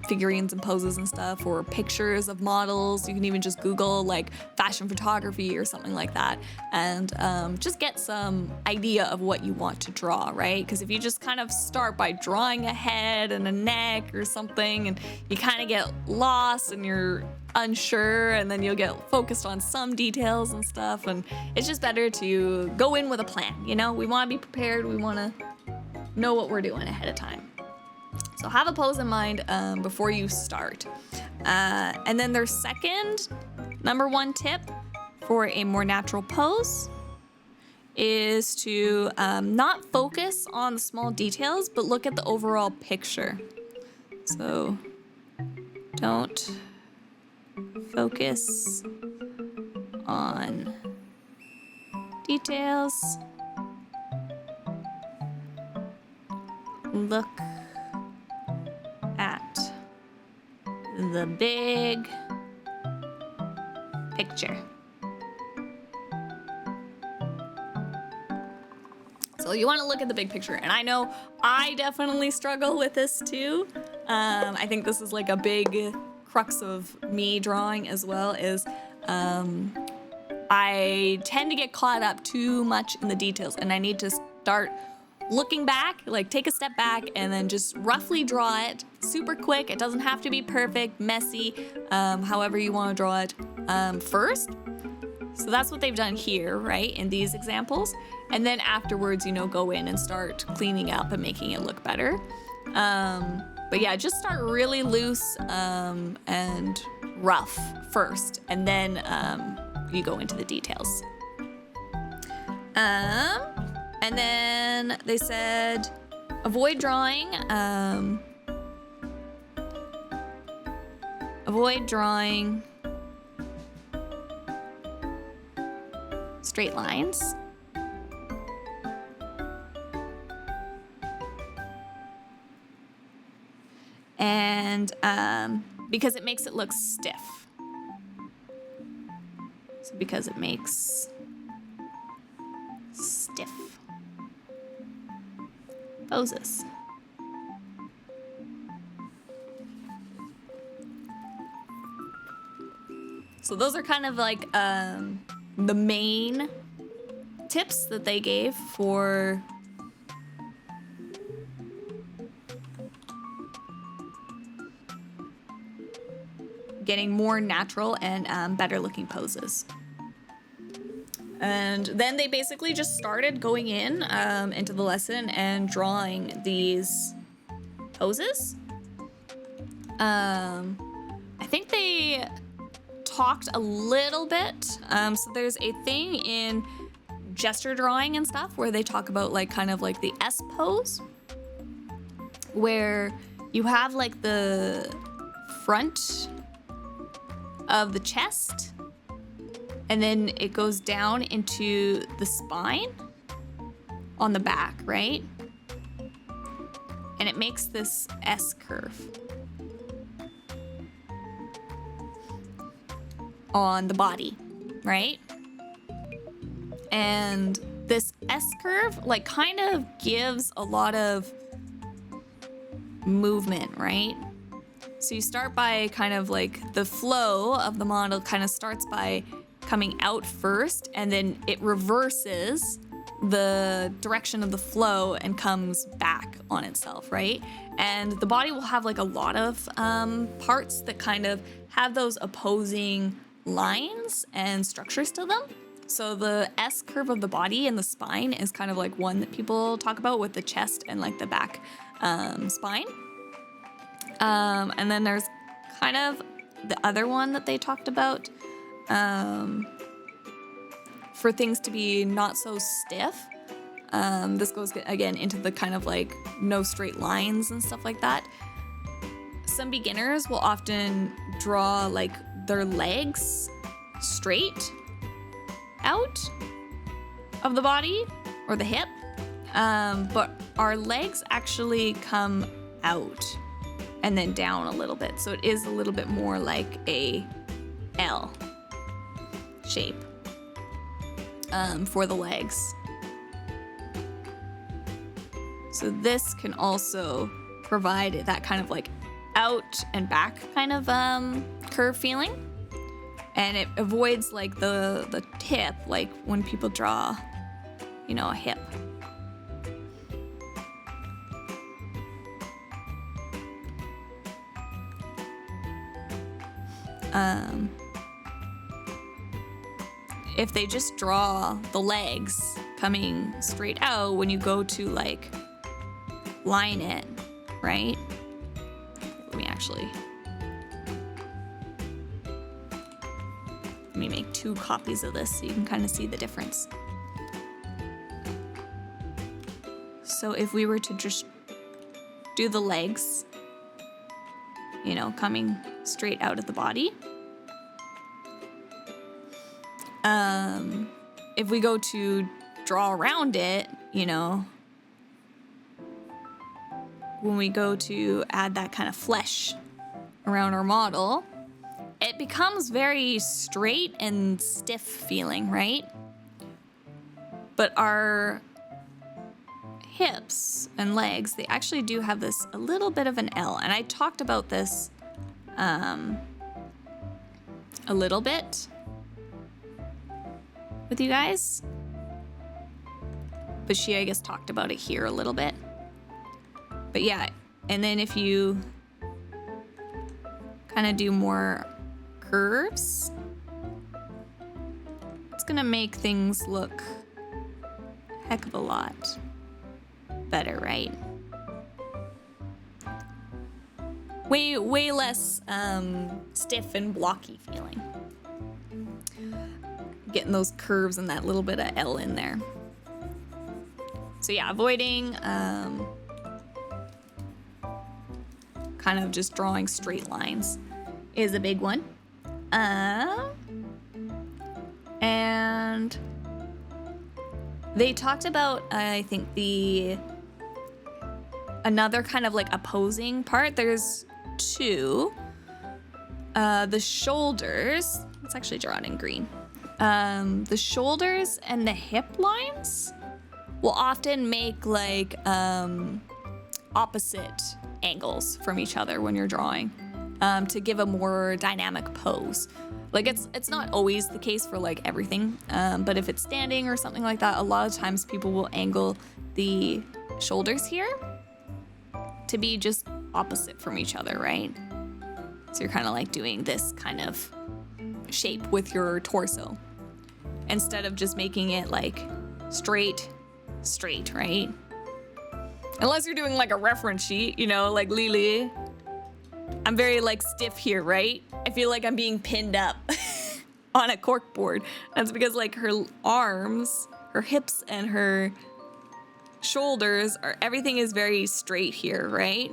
figurines and poses and stuff, or pictures of models. You can even just Google like fashion photography or something like that, and just get some idea of what you want to draw, right? Because if you just kind of start by drawing a head and a neck or something, and you kind of get lost and you're unsure, and then you'll get focused on some details and stuff, and it's just better to go in with a plan, you know? We want to be prepared, we want to know what we're doing ahead of time. So have a pose in mind before you start. And then their second #1 tip for a more natural pose is to not focus on the small details, but look at the overall picture. So don't focus on details. Look at the big picture. So So you want to look at the big picture. And I know I definitely struggle with this too. I think this is like a big crux of me drawing as well, is I tend to get caught up too much in the details, and I need to start looking back, like take a step back and then just roughly draw it super quick. It doesn't have to be perfect, messy, however you want to draw it first. So that's what they've done here, right, in these examples. And then afterwards, you know, go in and start cleaning up and making it look better. But yeah, just start really loose and rough first, and then you go into the details. And then they said, avoid drawing straight lines. And because it makes it look stiff. So because it makes stiff poses. So those are kind of like the main tips that they gave for getting more natural and better looking poses. And then they basically just started going in into the lesson and drawing these poses. I think they talked a little bit. So there's a thing in gesture drawing and stuff where they talk about like kind of like the S pose, where you have like the front of the chest, and then it goes down into the spine on the back, right? And it makes this S curve on the body, right? And this S curve like kind of gives a lot of movement, right? So you start by kind of like the flow of the model kind of starts by coming out first, and then it reverses the direction of the flow and comes back on itself, right? And the body will have like a lot of parts that kind of have those opposing lines and structures to them. So the S curve of the body and the spine is kind of like one that people talk about with the chest and like the back spine. And then there's kind of the other one that they talked about for things to be not so stiff. This goes again into the kind of like no straight lines and stuff like that. Some beginners will often draw like their legs straight out of the body or the hip, but our legs actually come out and then down a little bit. So it is a little bit more like a L shape for the legs. So this can also provide that kind of like out and back kind of curve feeling. And it avoids like the hip, like when people draw, you know, a hip. If they just draw the legs coming straight out, when you go to like line it, right? Let me make 2 copies of this so you can kind of see the difference. So if we were to just do the legs, you know, coming straight out of the body. If we go to draw around it, you know, when we go to add that kind of flesh around our model, it becomes very straight and stiff feeling, right? But our hips and legs, they actually do have this a little bit of an L. And I talked about this a little bit with you guys. But she, I guess, talked about it here a little bit. But yeah, and then if you kind of do more curves, it's gonna make things look a heck of a lot better, right? Way less stiff and blocky feeling. Getting those curves and that little bit of L in there. So yeah, avoiding kind of just drawing straight lines is a big one. And they talked about, I think, another kind of like opposing part. There's two. The shoulders, it's actually drawn in green. The shoulders and the hip lines will often make like opposite angles from each other when you're drawing to give a more dynamic pose. Like it's not always the case for like everything, but if it's standing or something like that, a lot of times people will angle the shoulders here to be just opposite from each other, right? So you're kind of like doing this kind of shape with your torso instead of just making it like straight, right? Unless you're doing like a reference sheet, you know, like LiLi. I'm very like stiff here, right? I feel like I'm being pinned up on a cork board. That's because like her arms, her hips, and her shoulders everything is very straight here, right?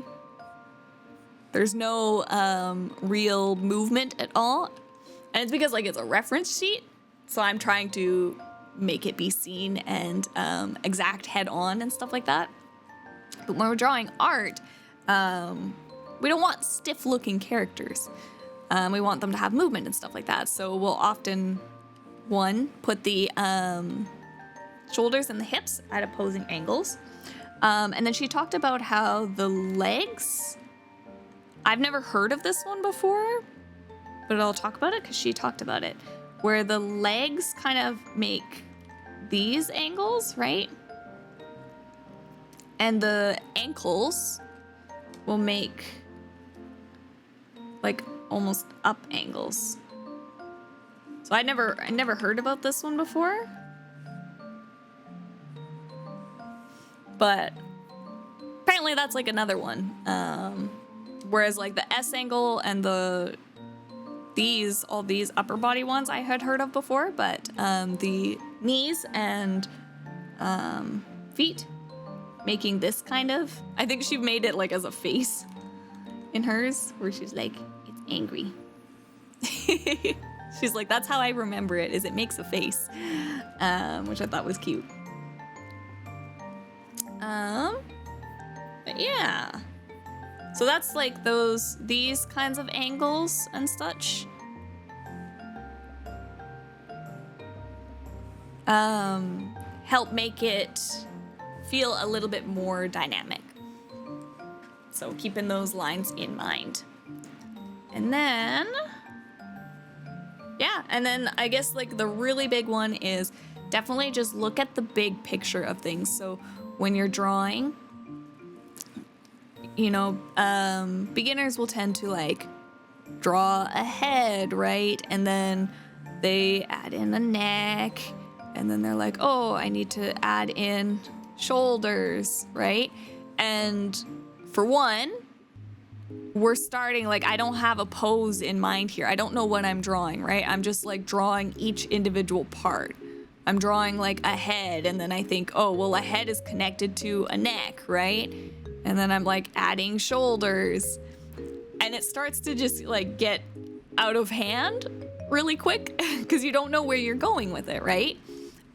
There's no real movement at all. And it's because like it's a reference sheet. So I'm trying to make it be seen and exact head on and stuff like that. But when we're drawing art, we don't want stiff looking characters. We want them to have movement and stuff like that. So we'll often, put the shoulders and the hips at opposing angles. And then she talked about how the legs, I've never heard of this one before, but I'll talk about it because she talked about it, where the legs kind of make these angles, right? And the ankles will make like almost up angles. So I never heard about this one before. But apparently that's like another one. Whereas like the S angle and all these upper body ones I had heard of before, but the knees and feet making this kind of, I think she made it like as a face in hers, where she's like, it's angry. She's like, that's how I remember it, is it makes a face, which I thought was cute. But yeah, so that's like these kinds of angles and such. Help make it feel a little bit more dynamic. So keeping those lines in mind. And then, yeah, and then I guess like the really big one is definitely just look at the big picture of things. So when you're drawing, you know, beginners will tend to like draw a head, right? And then they add in a neck, and then they're like, oh, I need to add in shoulders, right? And for one, we're starting, like, I don't have a pose in mind here. I don't know what I'm drawing, right? I'm just like drawing each individual part. I'm drawing like a head, and then I think, oh, well, a head is connected to a neck, right? And then I'm like adding shoulders, and it starts to just like get out of hand really quick because you don't know where you're going with it, right?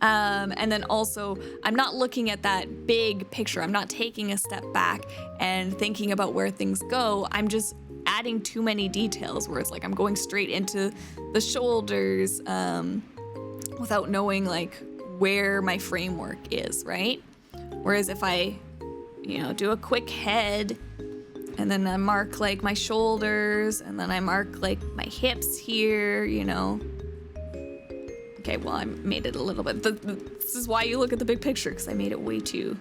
And then also, I'm not looking at that big picture. I'm not taking a step back and thinking about where things go. I'm just adding too many details where it's like I'm going straight into the shoulders without knowing like where my framework is, right? Whereas if I, you know, do a quick head and then I mark like my shoulders and then I mark like my hips here, you know. Okay, well, I made it a little bit. This is why you look at the big picture, because I made it way too,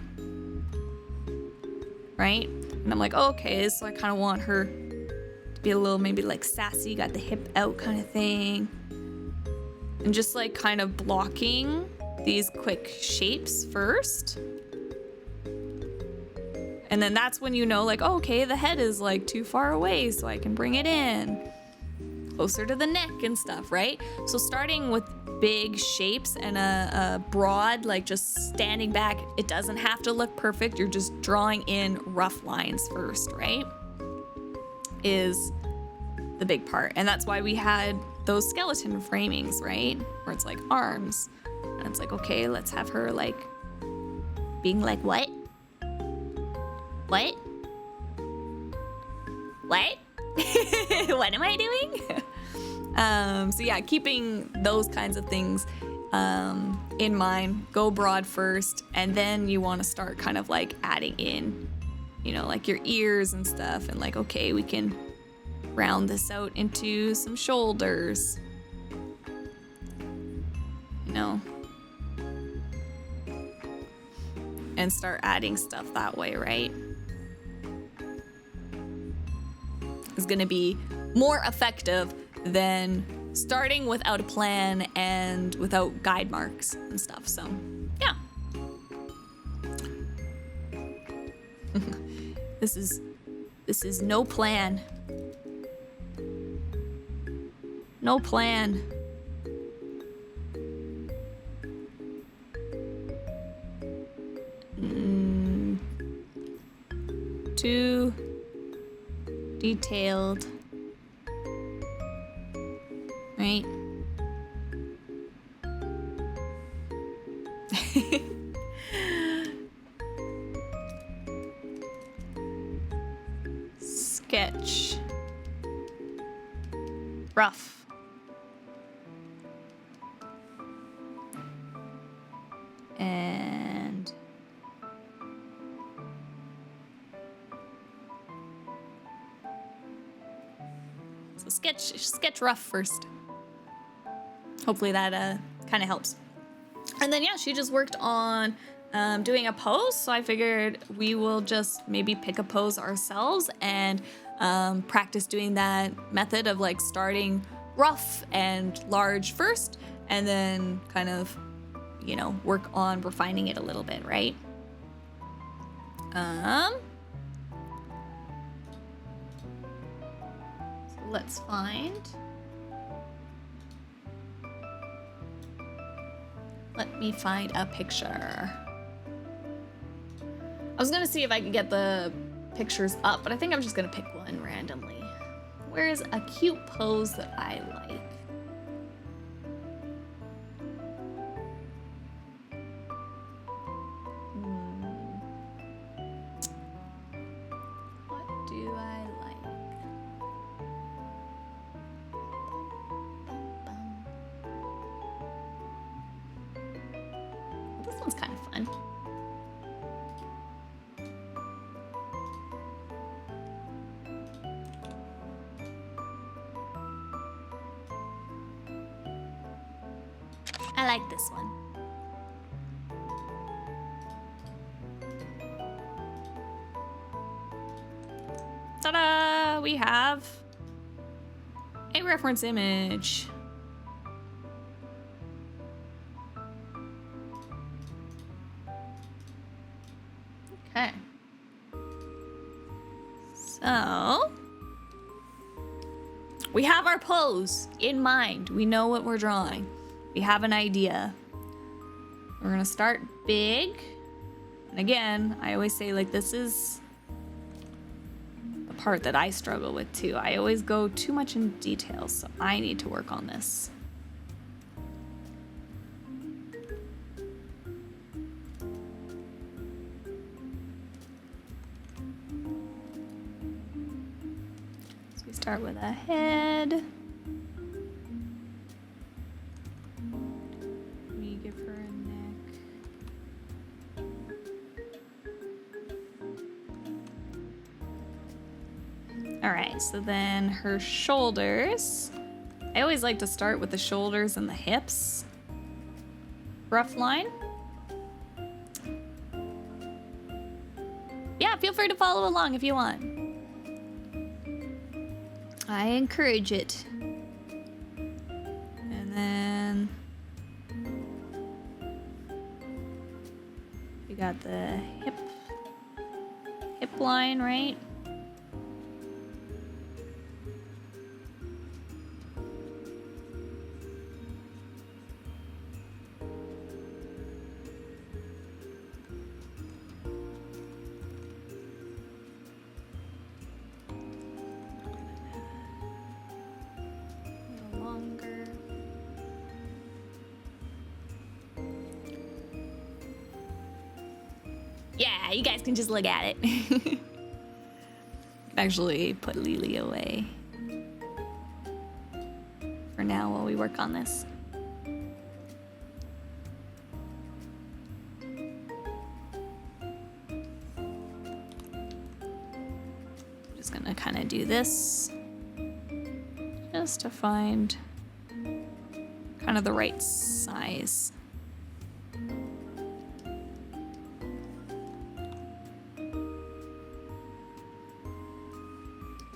right? And I'm like, oh, okay, so I kind of want her to be a little maybe like sassy, got the hip out kind of thing. And just like kind of blocking these quick shapes first. And then that's when you know, like, oh, okay, the head is like too far away, so I can bring it in closer to the neck and stuff, right? So starting with big shapes and a broad, like just standing back, it doesn't have to look perfect. You're just drawing in rough lines first, right? Is the big part. And that's why we had those skeleton framings, right? Where it's like arms. And it's like, okay, let's have her like being like, what? What? What? What am I doing? So yeah, keeping those kinds of things in mind. Go broad first, and then you want to start kind of like adding in, you know, like your ears and stuff, and like, okay, we can round this out into some shoulders, you know, and start adding stuff that way, right? Is going to be more effective than starting without a plan and without guide marks and stuff. So, yeah. This is no plan. No plan. Too detailed, right? Sketch. Rough. And so sketch rough first. Hopefully that kind of helps. And then yeah, she just worked on doing a pose, so I figured we will just maybe pick a pose ourselves and practice doing that method of like starting rough and large first, and then kind of, you know, work on refining it a little bit, right? So let's find. Let me find a picture. I was gonna see if I could get the pictures up, but I think I'm just gonna pick one randomly. Where's a cute pose that I like? What do I like? This one's kind of fun. I like this one. Ta-da! We have a reference image. Okay. So we have our pose in mind. We know what we're drawing. We have an idea. We're gonna start big. And again, I always say, like, this is the part that I struggle with too. I always go too much in detail, so I need to work on this. So we start with a head. We give her a neck. All right, so then her shoulders. I always like to start with the shoulders and the hips. Rough line. Yeah, feel free to follow along if you want. I encourage it. And then we got the hip line, right? Yeah, you guys can just look at it. Actually put LiLi away for now while we work on this. Just gonna kind of do this just to find kind of the right size.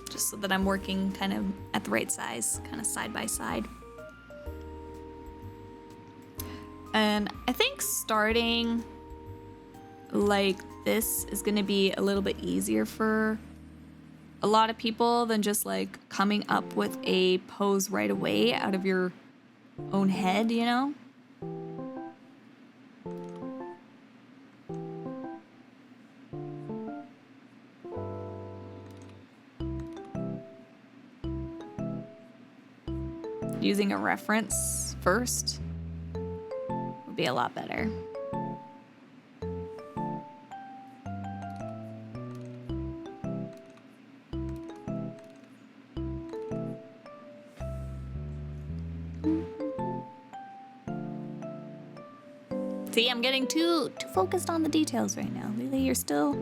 Just so that I'm working kind of at the right size, kind of side by side. And I think starting like this is gonna be a little bit easier for a lot of people than just like coming up with a pose right away out of your own head, you know? Using a reference first would be a lot better. See, I'm getting too focused on the details right now. LiLi, you're still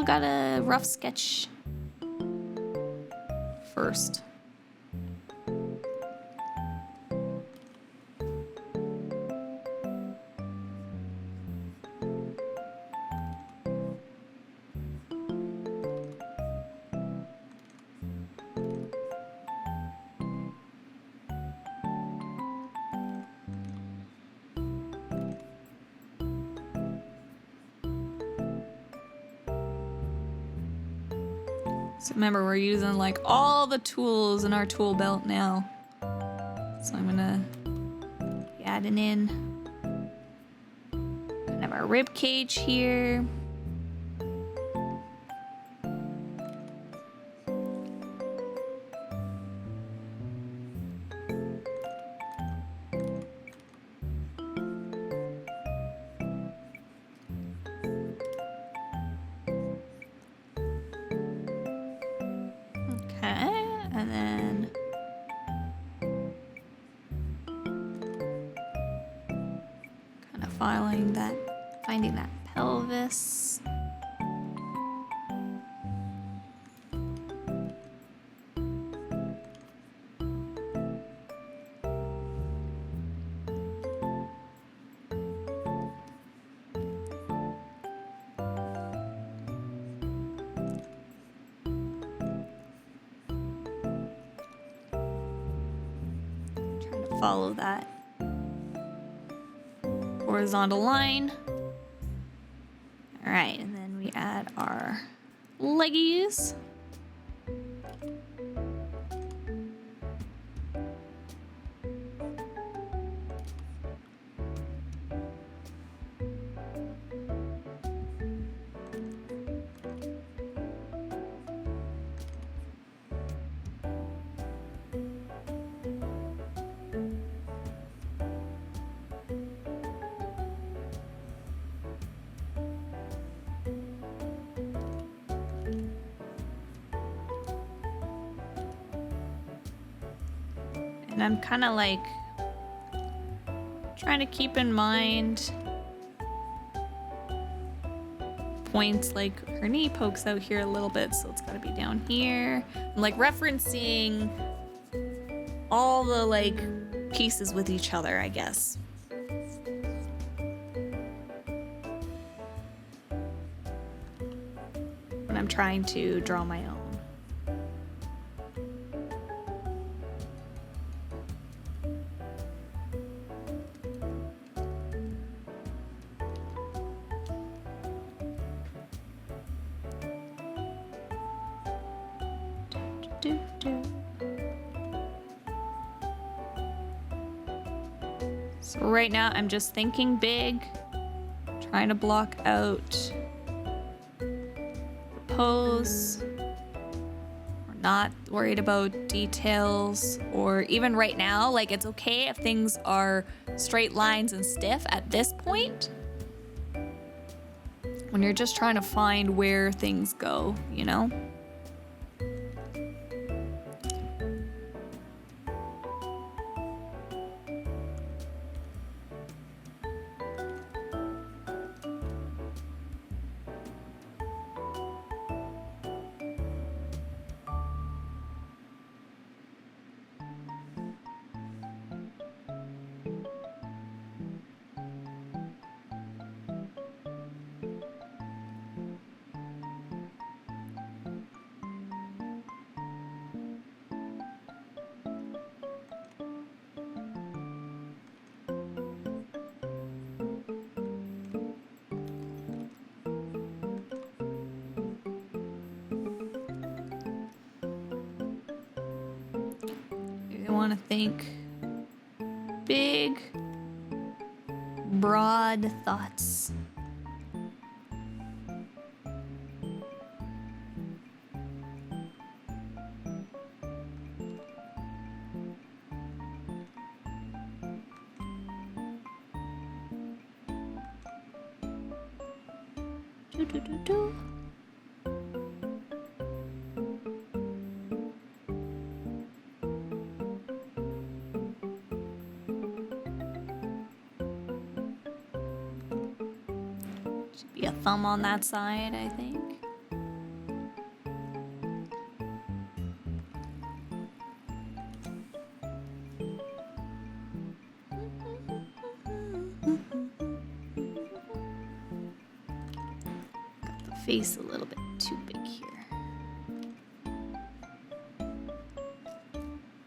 got a rough sketch first. So remember, we're using like all the tools in our tool belt now. So I'm gonna be adding in kind of our rib cage here. And then kind of finding that pelvis. Follow that horizontal line. All right, and then we add our leggies. And I'm kind of like trying to keep in mind points, like her knee pokes out here a little bit, so it's gotta be down here. I'm like referencing all the like pieces with each other, I guess. When I'm trying to draw my own. So right now I'm just thinking big, trying to block out the pose. We're not worried about details, or even right now, like it's okay if things are straight lines and stiff at this point. When you're just trying to find where things go, you know? Want to think big, broad thoughts. Do, do, do, do. Be a thumb on that side, I think. Got the face a little bit too big here.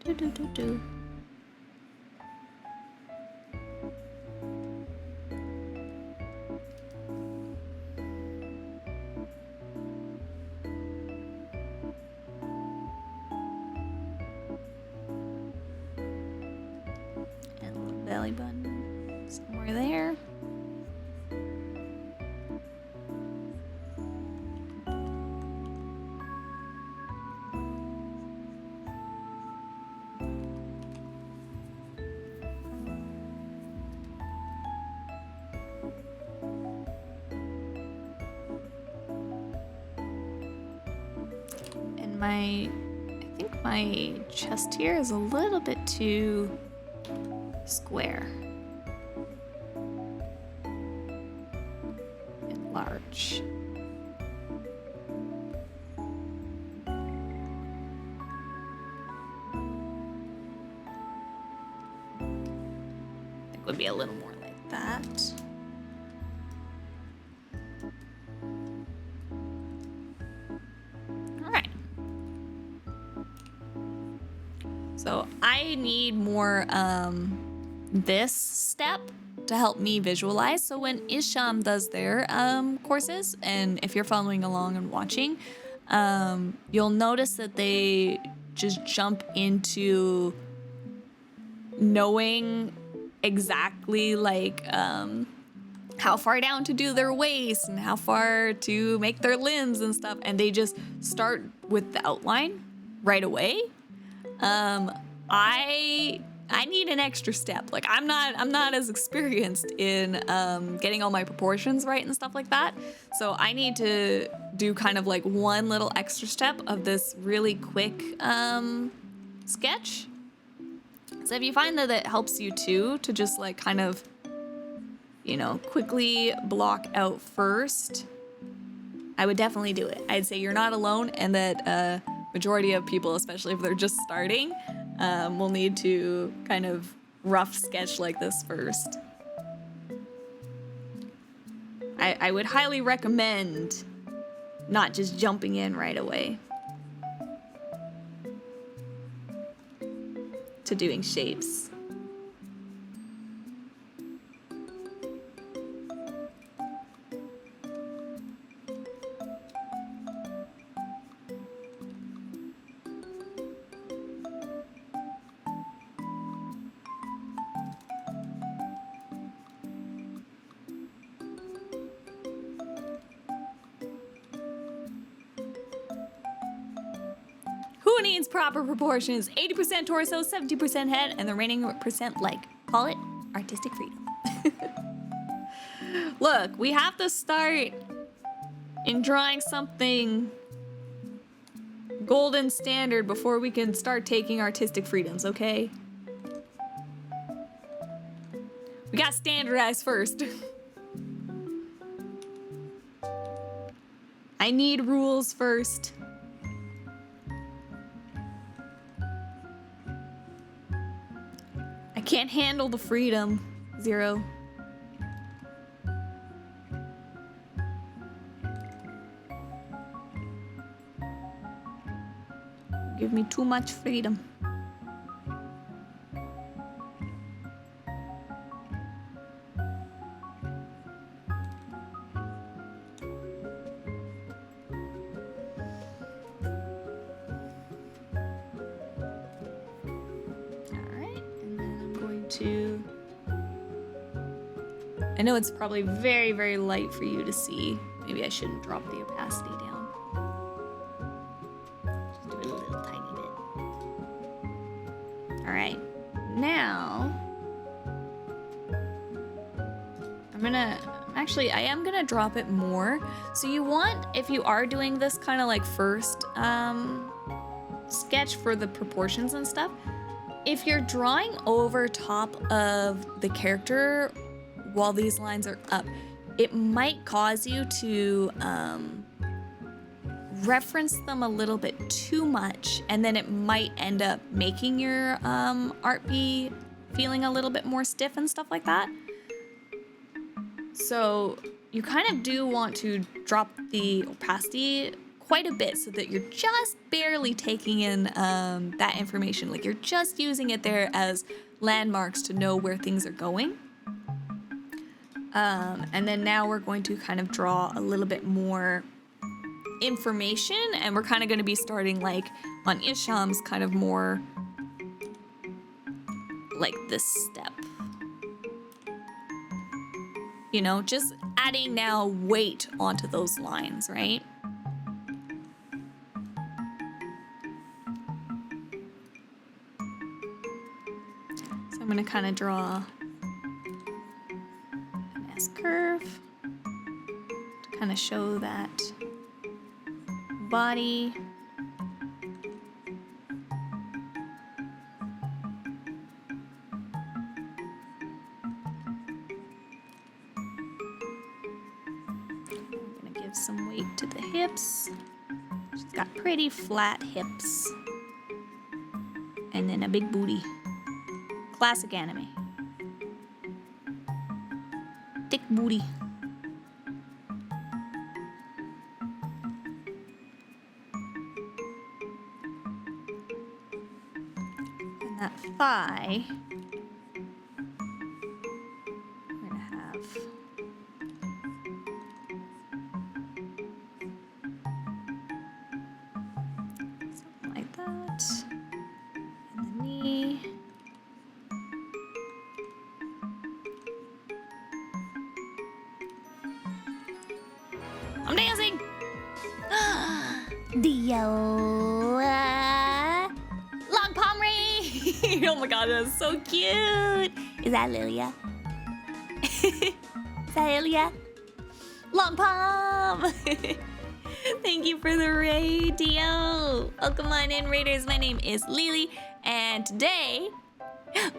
Do do do do. Belly button somewhere there. And I think my chest here is a little bit too square and large. I think would be a little more like that. All right. So I need more this step to help me visualize. So when Isham does their courses, and if you're following along and watching, you'll notice that they just jump into knowing exactly like how far down to do their waist and how far to make their limbs and stuff, and they just start with the outline right away. I need an extra step. Like I'm not as experienced in getting all my proportions right and stuff like that. So I need to do kind of like one little extra step of this really quick sketch. So if you find that it helps you too to just like kind of, you know, quickly block out first I would definitely do it. I'd say you're not alone, and that majority of people, especially if they're just starting, will need to kind of rough sketch like this first. I would highly recommend not just jumping in right away to doing shapes. Who needs proper proportions? 80% torso, 70% head, and the remaining percent leg. Call it artistic freedom. Look, we have to start in drawing something golden standard before we can start taking artistic freedoms, okay? We gotta standardize first. I need rules first. I can't handle the freedom. 0. Give me too much freedom. I know it's probably very, very light for you to see. Maybe I shouldn't drop the opacity down. Just do it a little tiny bit. All right, now I am gonna drop it more. So you want, if you are doing this kind of like first sketch for the proportions and stuff, if you're drawing over top of the character while these lines are up, it might cause you to reference them a little bit too much, and then it might end up making your art be feeling a little bit more stiff and stuff like that. So you kind of do want to drop the opacity quite a bit so that you're just barely taking in that information. Like you're just using it there as landmarks to know where things are going. And then now we're going to kind of draw a little bit more information, and we're kind of going to be starting like on Isham's kind of more like this step. You know, just adding now weight onto those lines, right? So I'm going to kind of draw curve to kind of show that body. I'm gonna give some weight to the hips. She's got pretty flat hips. And then a big booty. Classic anime. Thick booty. And that thigh, we're gonna have something like that. And the knee. I'm dancing! Dio! Long palm ring! Oh my god, that's so cute! Is that Lilia? Is that Lilia? Long palm! Thank you for the raid, Dio! Welcome on in, raiders. My name is LiLi, and today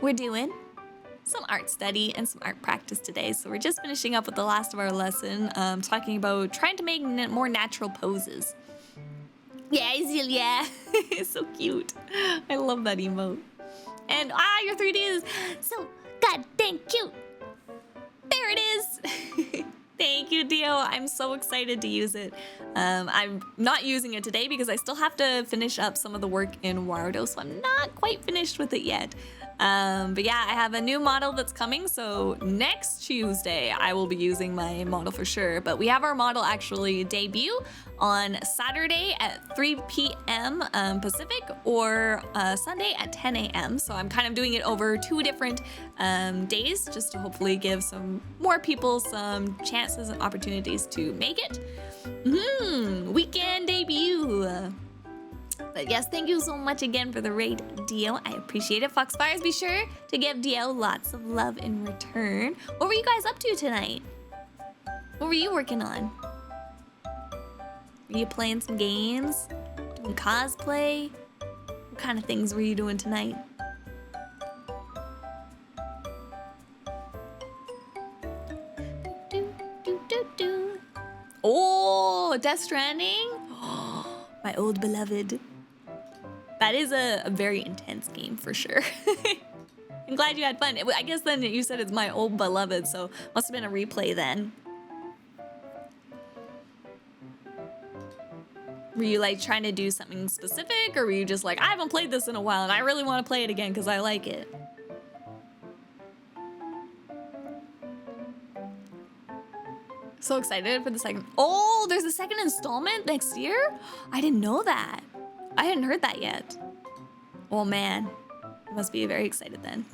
we're doing some art study and some art practice today. So we're just finishing up with the last of our lesson, talking about trying to make more natural poses. Yeah, Zelia. It's so cute. I love that emote. And your 3D is so goddamn cute. There it is. Thank you, Dio. I'm so excited to use it. I'm not using it today because I still have to finish up some of the work in Wardo, so I'm not quite finished with it yet. But yeah, I have a new model that's coming, so next Tuesday I will be using my model for sure. But we have our model actually debut on Saturday at 3 p.m. Pacific or Sunday at 10 a.m. So I'm kind of doing it over 2 different days just to hopefully give some more people some chances and opportunities to make it. Weekend debut. But yes, thank you so much again for the raid, Dio. I appreciate it. Foxfires, be sure to give Dio lots of love in return. What were you guys up to tonight? What were you working on? Were you playing some games? Doing cosplay? What kind of things were you doing tonight? Oh, Death Stranding? My old beloved. That is a very intense game for sure. I'm glad you had fun. I guess then you said it's my old beloved, so must have been a replay then. Were you like trying to do something specific, or were you just like, I haven't played this in a while and I really want to play it again because I like it? So excited for the second. Oh, there's a second installment next year? I didn't know that. I hadn't heard that yet. Oh man, I must be very excited then.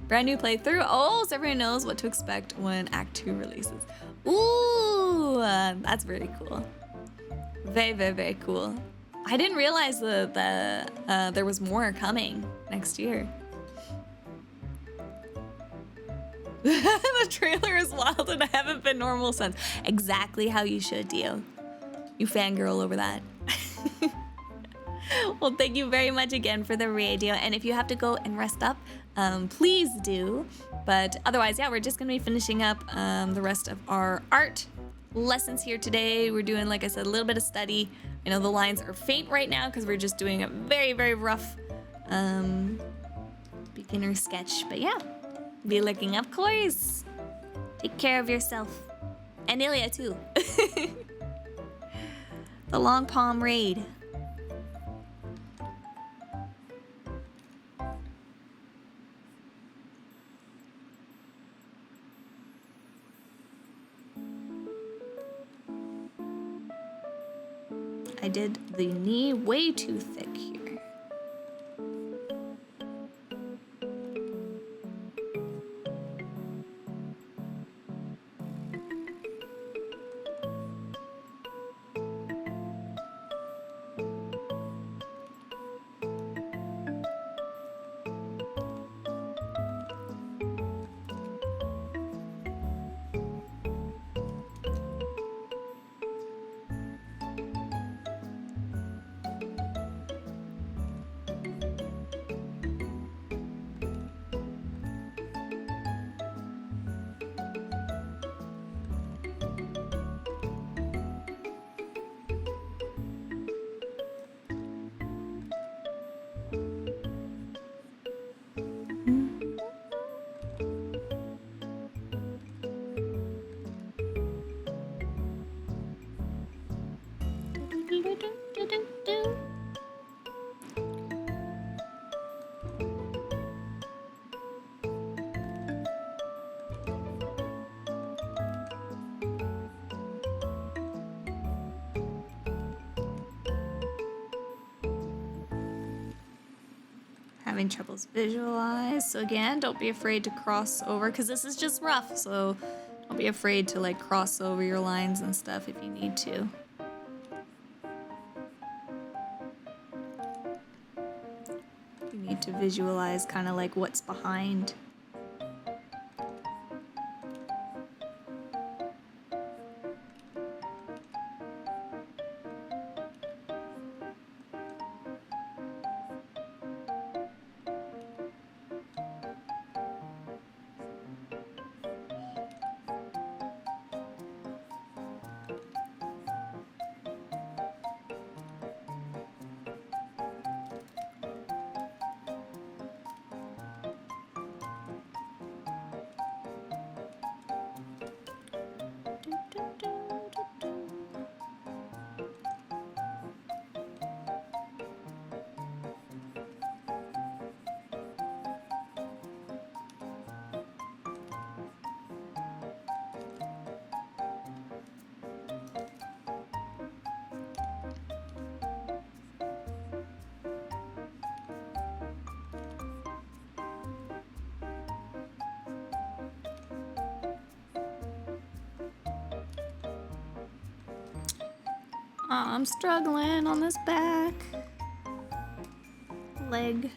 Brand new playthrough. Oh, so everyone knows what to expect when Act 2 releases. Ooh, that's very cool. Very, very, very cool. I didn't realize that there was more coming next year. The trailer is wild and I haven't been normal since. Exactly how you should, Dio. You fangirl over that. Well, thank you very much again for the radio. And if you have to go and rest up, please do. But otherwise, yeah, we're just going to be finishing up the rest of our art lessons here today. We're doing, like I said, a little bit of study. I know the lines are faint right now because we're just doing a very, very rough beginner sketch. But yeah, be looking up, course. Take care of yourself. And Ilya, too. The Long Palm Raid. I did the knee way too thick here. Having troubles visualize. So again, don't be afraid to cross over because this is just rough. So don't be afraid to like cross over your lines and stuff if you need to. You need to visualize kind of like what's behind. I'm struggling on this back leg.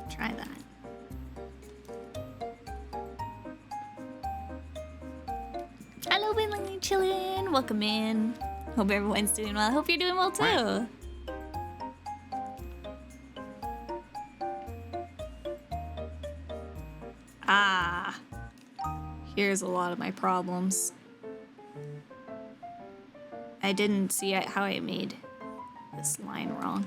Try that. Hello, Binley, chillin'. Welcome in. Hope everyone's doing well. Hope you're doing well too. Ah, here's a lot of my problems. I didn't see how I made this line wrong.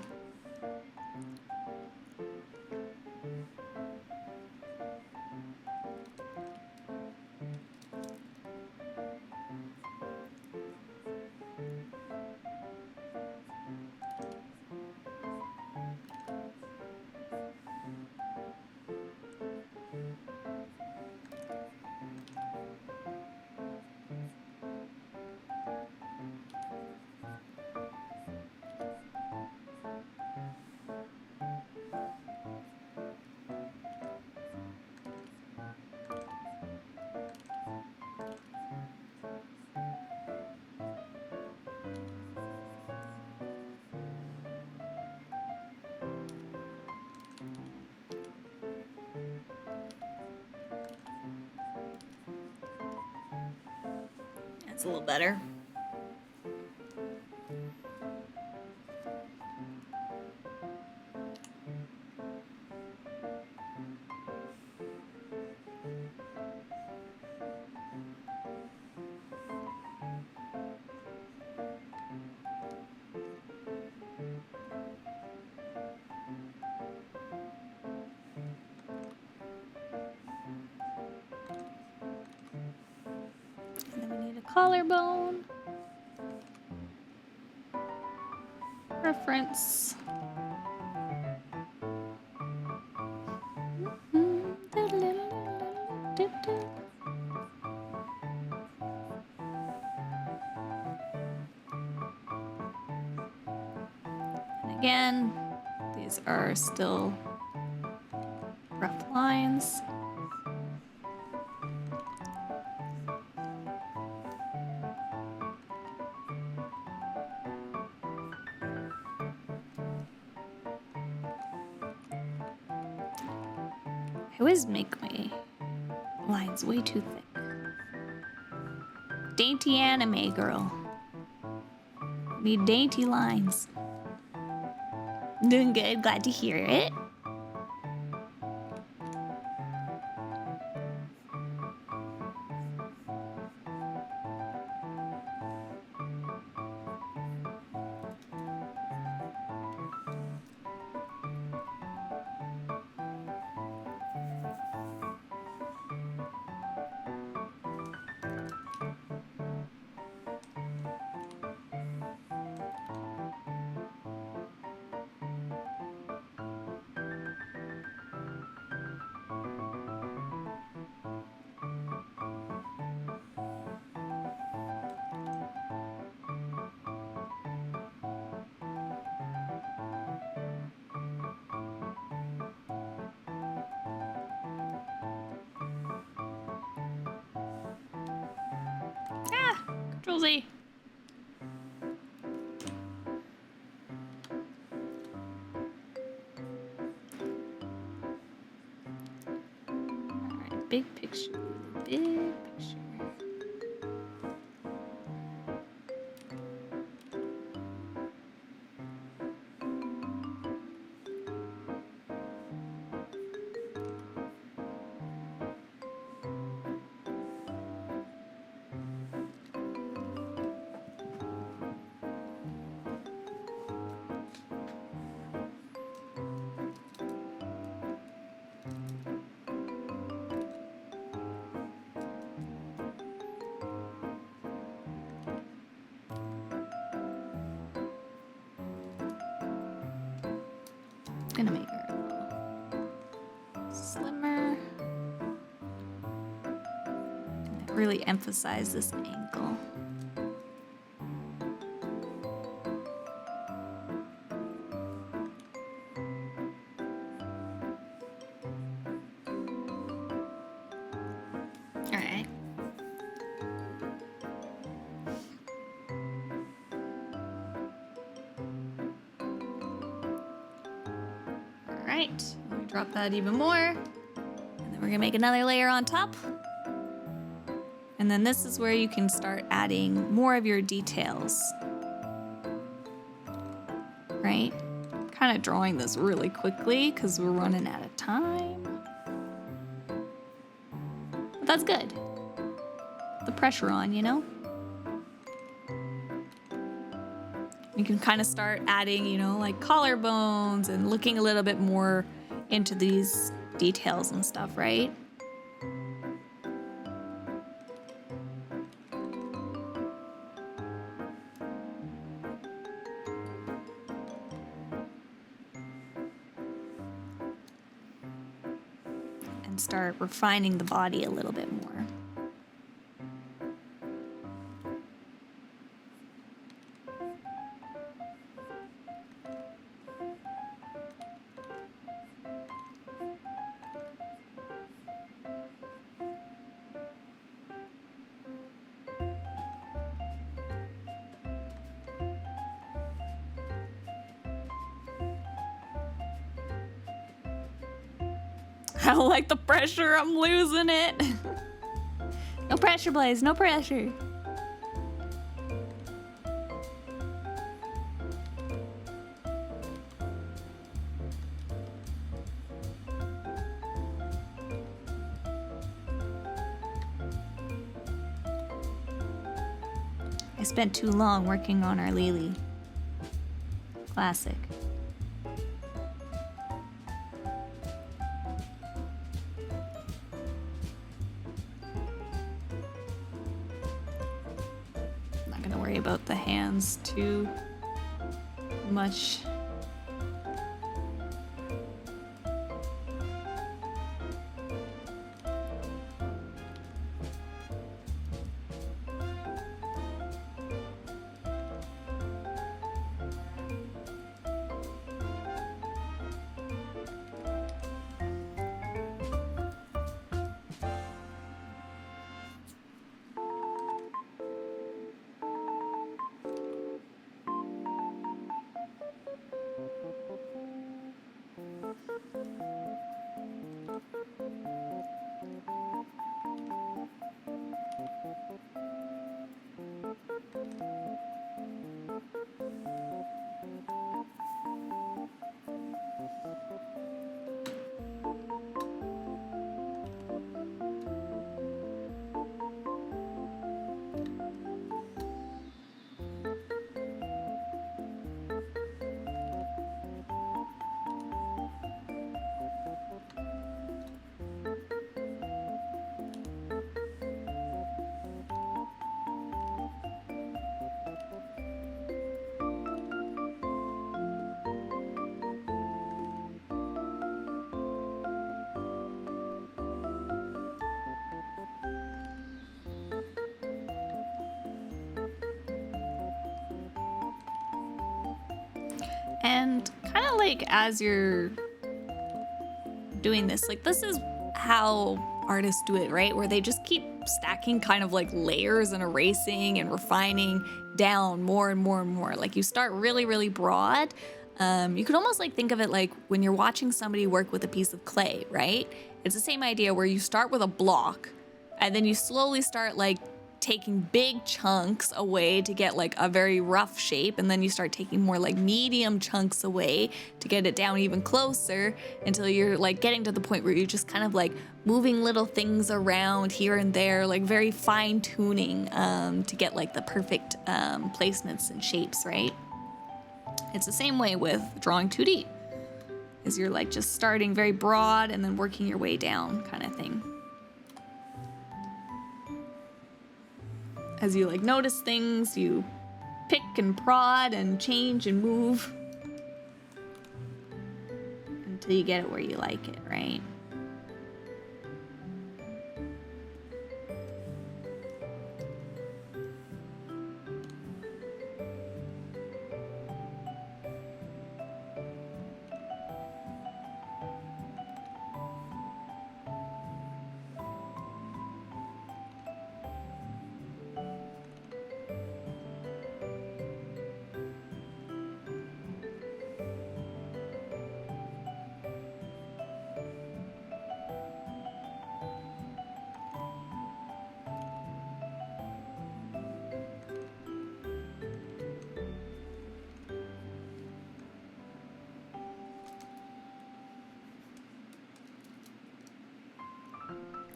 That's a little better. And then we need a collarbone. Reference. And again, these are still rough lines. I always make my lines way too thick. Dainty anime girl. Need dainty lines. Doing good, glad to hear it. Control Z. Alright, big picture. Big picture. Gonna make her really emphasize this ankle. All right. All right. Let me drop that even more. And then we're gonna make another layer on top. And then this is where you can start adding more of your details. Right? Kind of drawing this really quickly because we're running out of time. But that's good. The pressure on, you know? You can kind of start adding, you know, like collarbones and looking a little bit more into these details and stuff, right? And start refining the body a little bit more. I don't like the pressure. I'm losing it. No pressure, Blaze. No pressure. I spent too long working on our LiLi. Classic. Not gonna worry about the hands too much. And kind of like as you're doing this, like this is how artists do it, right? Where they just keep stacking kind of like layers and erasing and refining down more and more and more. Like you start really, really broad. You could almost like think of it like when you're watching somebody work with a piece of clay, right? It's the same idea where you start with a block and then you slowly start like taking big chunks away to get like a very rough shape, and then you start taking more like medium chunks away to get it down even closer until you're like getting to the point where you're just kind of like moving little things around here and there, like very fine tuning to get like the perfect placements and shapes, right? It's the same way with drawing 2D, is you're like just starting very broad and then working your way down kind of thing. As you like notice things, you pick and prod and change and move until you get it where you like it, right?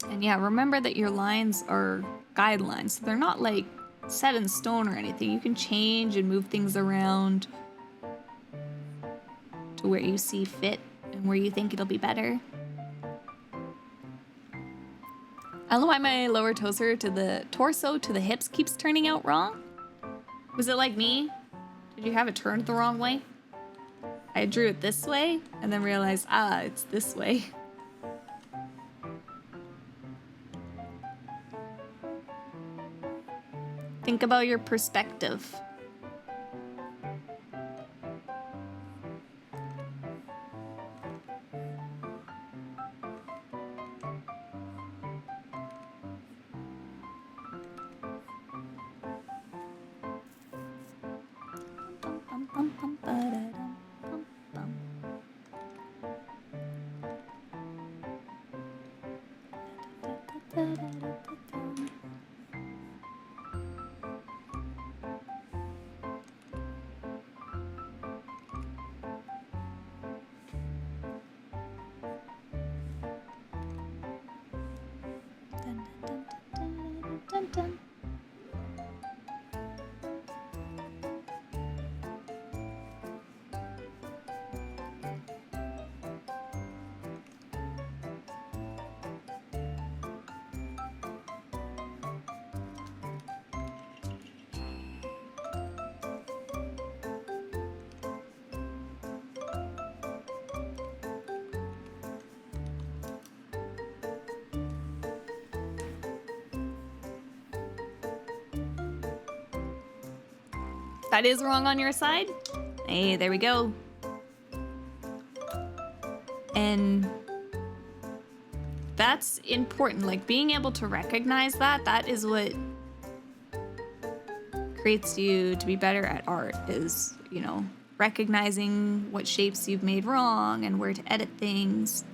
And yeah, remember that your lines are guidelines. So they're not like set in stone or anything. You can change and move things around to where you see fit and where you think it'll be better. I don't know why my lower torso to the hips keeps turning out wrong. Was it like me? Did you have it turned the wrong way? I drew it this way and then realized, it's this way. Think about your perspective. That is wrong on your side. Hey, there we go. And that's important. Like being able to recognize that is what creates you to be better at art is, you know, recognizing what shapes you've made wrong and where to edit things.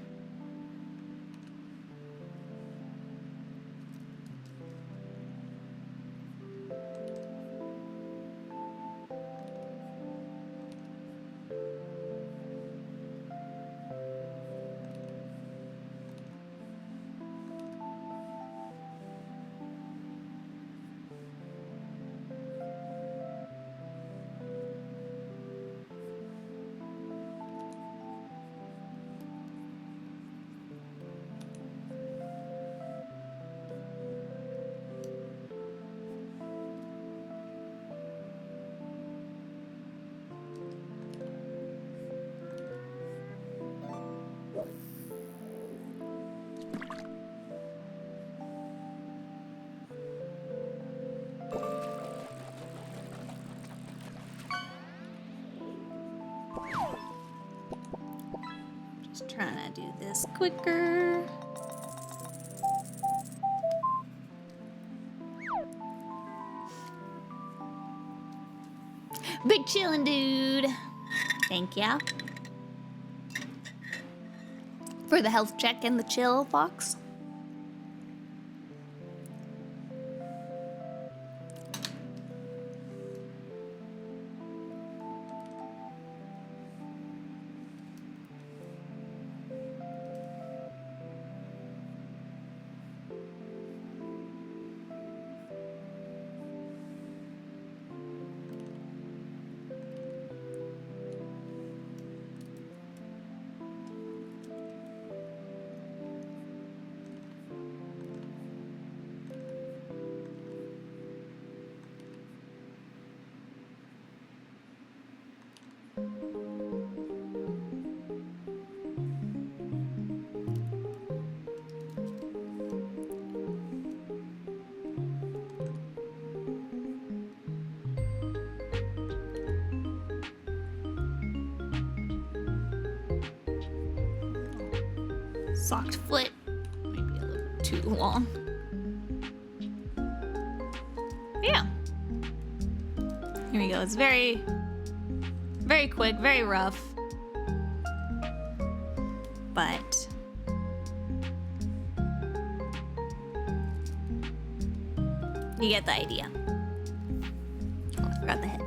Just trying to do this quicker. Big chillin', dude. Thank ya. For the health check and the chill, Fox. Socked foot. Maybe a little too long. Yeah. Here we go. It's very, very quick, very rough. But you get the idea. Oh, I forgot the head.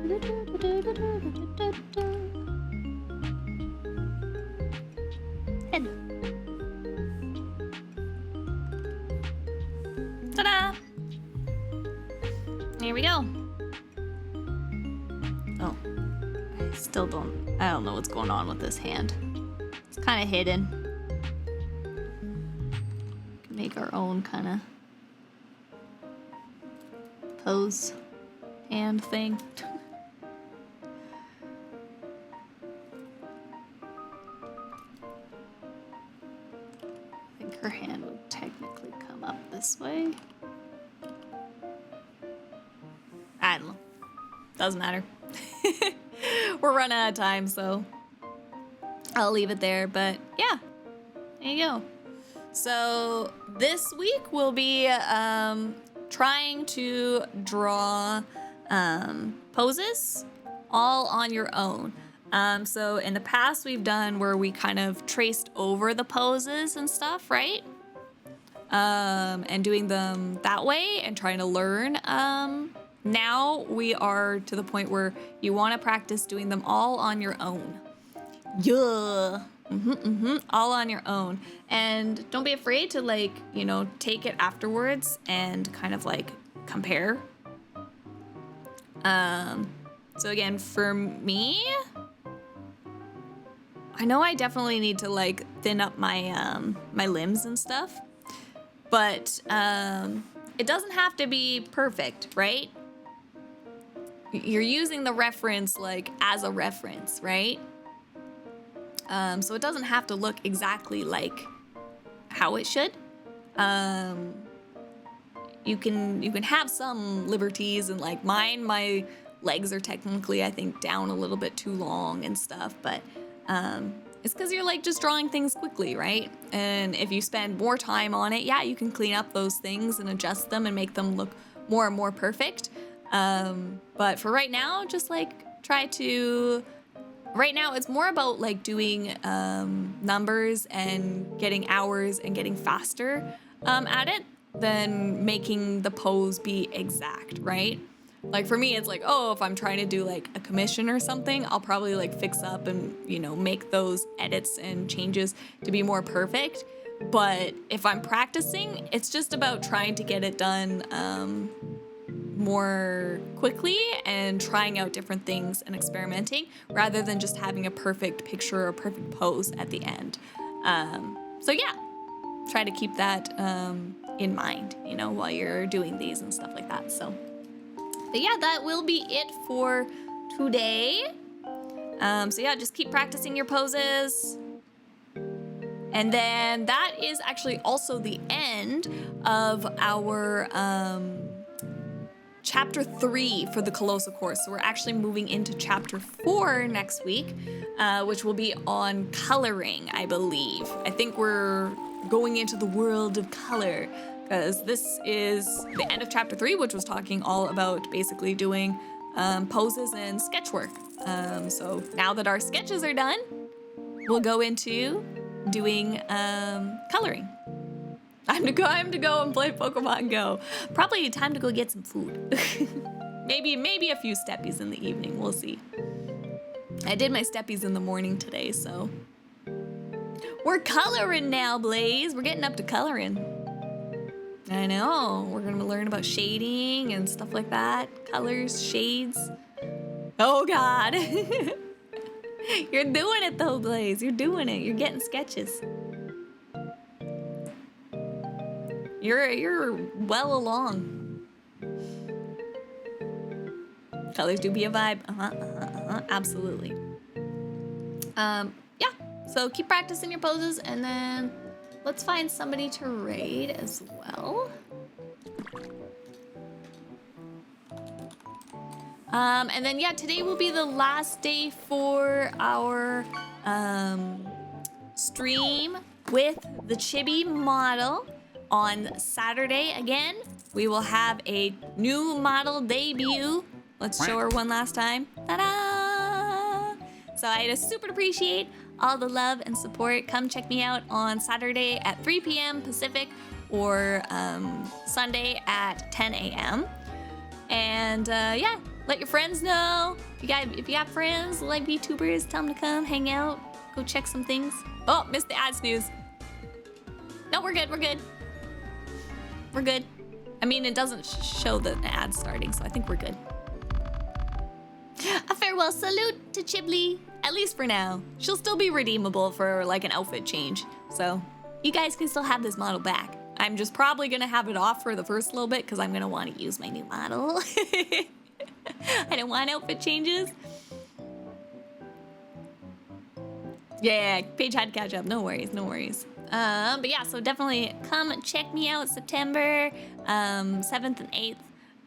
Head. Ta-da! Here we go. Oh, I don't know what's going on with this hand. It's kind of hidden. Can make our own kind of pose hand thing. I think her hand would technically come up this way. I don't know. Doesn't matter. We're running out of time, so I'll leave it there. But yeah, there you go. So this week we'll be trying to draw poses all on your own. So in the past we've done where we kind of traced over the poses and stuff, right? And doing them that way and trying to learn. Now we are to the point where you want to practice doing them all on your own. Yeah. All on your own. And don't be afraid to, like, you know, take it afterwards and kind of like compare. So again, for me, I know I definitely need to like thin up my my limbs and stuff, but it doesn't have to be perfect, right? You're using the reference like as a reference, right? So it doesn't have to look exactly like how it should. You can have some liberties, and like my legs are technically, I think, down a little bit too long and stuff, but it's because you're like just drawing things quickly, right? And if you spend more time on it, yeah, you can clean up those things and adjust them and make them look more and more perfect. But for right now, just like try to, right now it's more about like doing numbers and getting hours and getting faster at it than making the pose be exact, right? Like for me, it's like, oh, if I'm trying to do like a commission or something, I'll probably like fix up and, you know, make those edits and changes to be more perfect. But if I'm practicing, it's just about trying to get it done more quickly and trying out different things and experimenting rather than just having a perfect picture or a perfect pose at the end. So yeah, try to keep that in mind, you know, while you're doing these and stuff like that. So, but yeah, that will be it for today. So yeah, just keep practicing your poses. And then that is actually also the end of our Chapter 3 for the Coloso course. So we're actually moving into Chapter 4 next week, which will be on coloring, I believe. I think we're going into the world of color because this is the end of Chapter 3, which was talking all about basically doing poses and sketch work. So now that our sketches are done, we'll go into doing coloring. Time to go and play Pokemon Go. Probably time to go get some food. maybe a few steppies in the evening. We'll see. I did my steppies in the morning today, so we're coloring now, Blaze. We're getting up to coloring. I know. We're gonna learn about shading and stuff like that. Colors, shades. Oh God. You're doing it though, Blaze. You're doing it. You're getting sketches. You're well along. Colors do be a vibe. Absolutely. Yeah. So keep practicing your poses, and then let's find somebody to raid as well. And then yeah, today will be the last day for our stream with the Chibi model. On Saturday, again, we will have a new model debut. Let's show her one last time. Ta-da! So I just super appreciate all the love and support. Come check me out on Saturday at 3 p.m. Pacific or Sunday at 10 a.m. And yeah, Let your friends know. If you got friends like VTubers, tell them to come hang out. Go check some things. Oh, missed the ad snooze. No, we're good. We're good. We're good. I mean, it doesn't show the ad starting, so I think we're good. A farewell salute to Chibli, at least for now. She'll still be redeemable for like an outfit change, so you guys can still have this model back. I'm just probably gonna have it off for the first little bit because I'm gonna want to use my new model. I don't want outfit changes. Yeah, Paige had to catch up. No worries, no worries. But yeah, so definitely come check me out September 7th and 8th.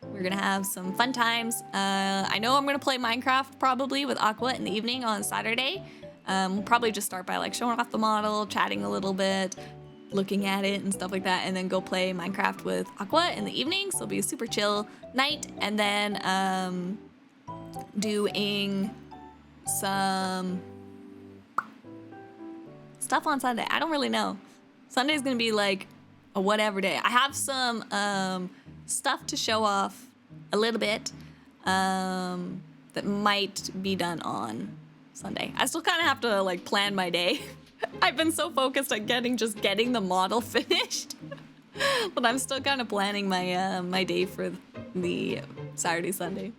We're gonna have some fun times. I know I'm gonna play Minecraft probably with Aqua in the evening on Saturday. We'll probably just start by like showing off the model, chatting a little bit, looking at it and stuff like that, and then go play Minecraft with Aqua in the evening. So it'll be a super chill night, and then doing some stuff on Sunday. I don't really know. Sunday's gonna be like a whatever day. I have some stuff to show off a little bit that might be done on Sunday. I still kind of have to like plan my day. I've been so focused on getting the model finished, but I'm still kind of planning my my day for the Saturday, Sunday.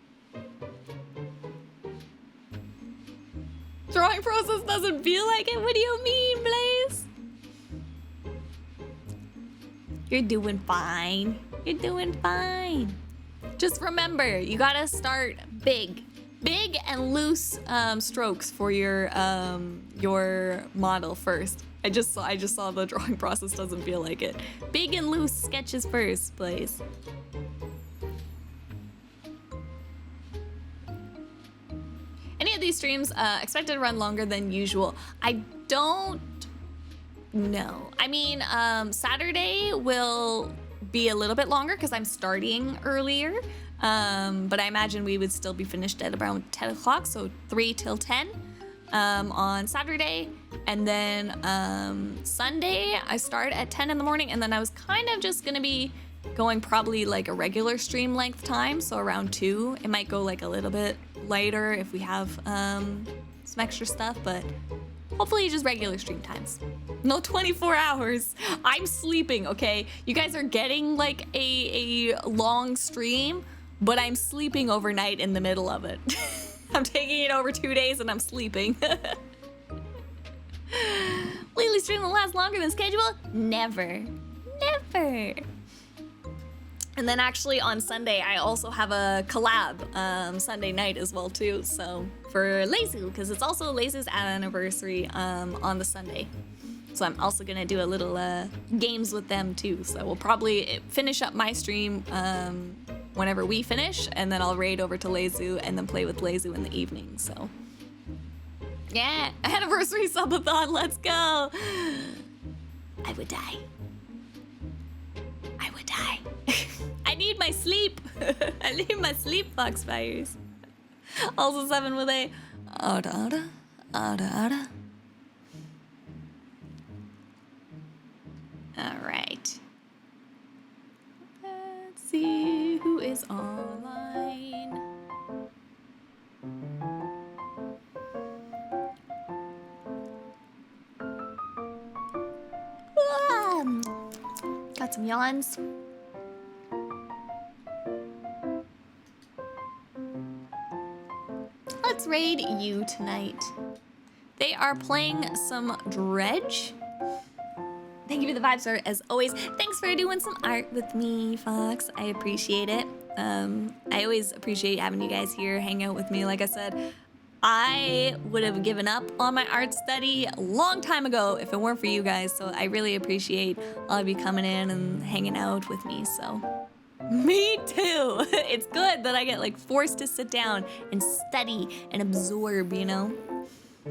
Drawing process doesn't feel like it. What do you mean, Blaze? You're doing fine. You're doing fine. Just remember, you gotta start big. Big and loose strokes for your model first. I just saw the drawing process doesn't feel like it. Big and loose sketches first, please. Any of these streams expected to run longer than usual? I don't know. I mean, Saturday will be a little bit longer because I'm starting earlier. But I imagine we would still be finished at around 10 o'clock, so 3 till 10 on Saturday. And then Sunday, I start at 10 in the morning, and then I was kind of just gonna be going probably like a regular stream length time, so around 2. It might go like a little bit later if we have some extra stuff, but hopefully just regular stream times. No 24 hours. I'm sleeping, okay? You guys are getting like a long stream, but I'm sleeping overnight in the middle of it. I'm taking it over 2 days and I'm sleeping. LiLi stream will last longer than schedule? Never. Never. And then actually on Sunday, I also have a collab Sunday night as well too. So for Lezu, because it's also Lezu's anniversary on the Sunday. So I'm also gonna do a little games with them too. So we'll probably finish up my stream whenever we finish, and then I'll raid over to Lezu and then play with Lezu in the evening. So yeah, anniversary subathon, let's go. I would die. I would die. I need my sleep. I need my sleep, Foxfires. Also 7 with a Ada. All right. Let's see who is online. Got some yawns. Let's raid you tonight. They are playing some Dredge. Thank you for the vibes, sir, as always. Thanks for doing some art with me, Fox. I appreciate it. I always appreciate having you guys here, hang out with me. Like I said, I would have given up on my art study a long time ago if it weren't for you guys. So I really appreciate all of you coming in and hanging out with me. So me too. It's good that I get like forced to sit down and study and absorb, you know?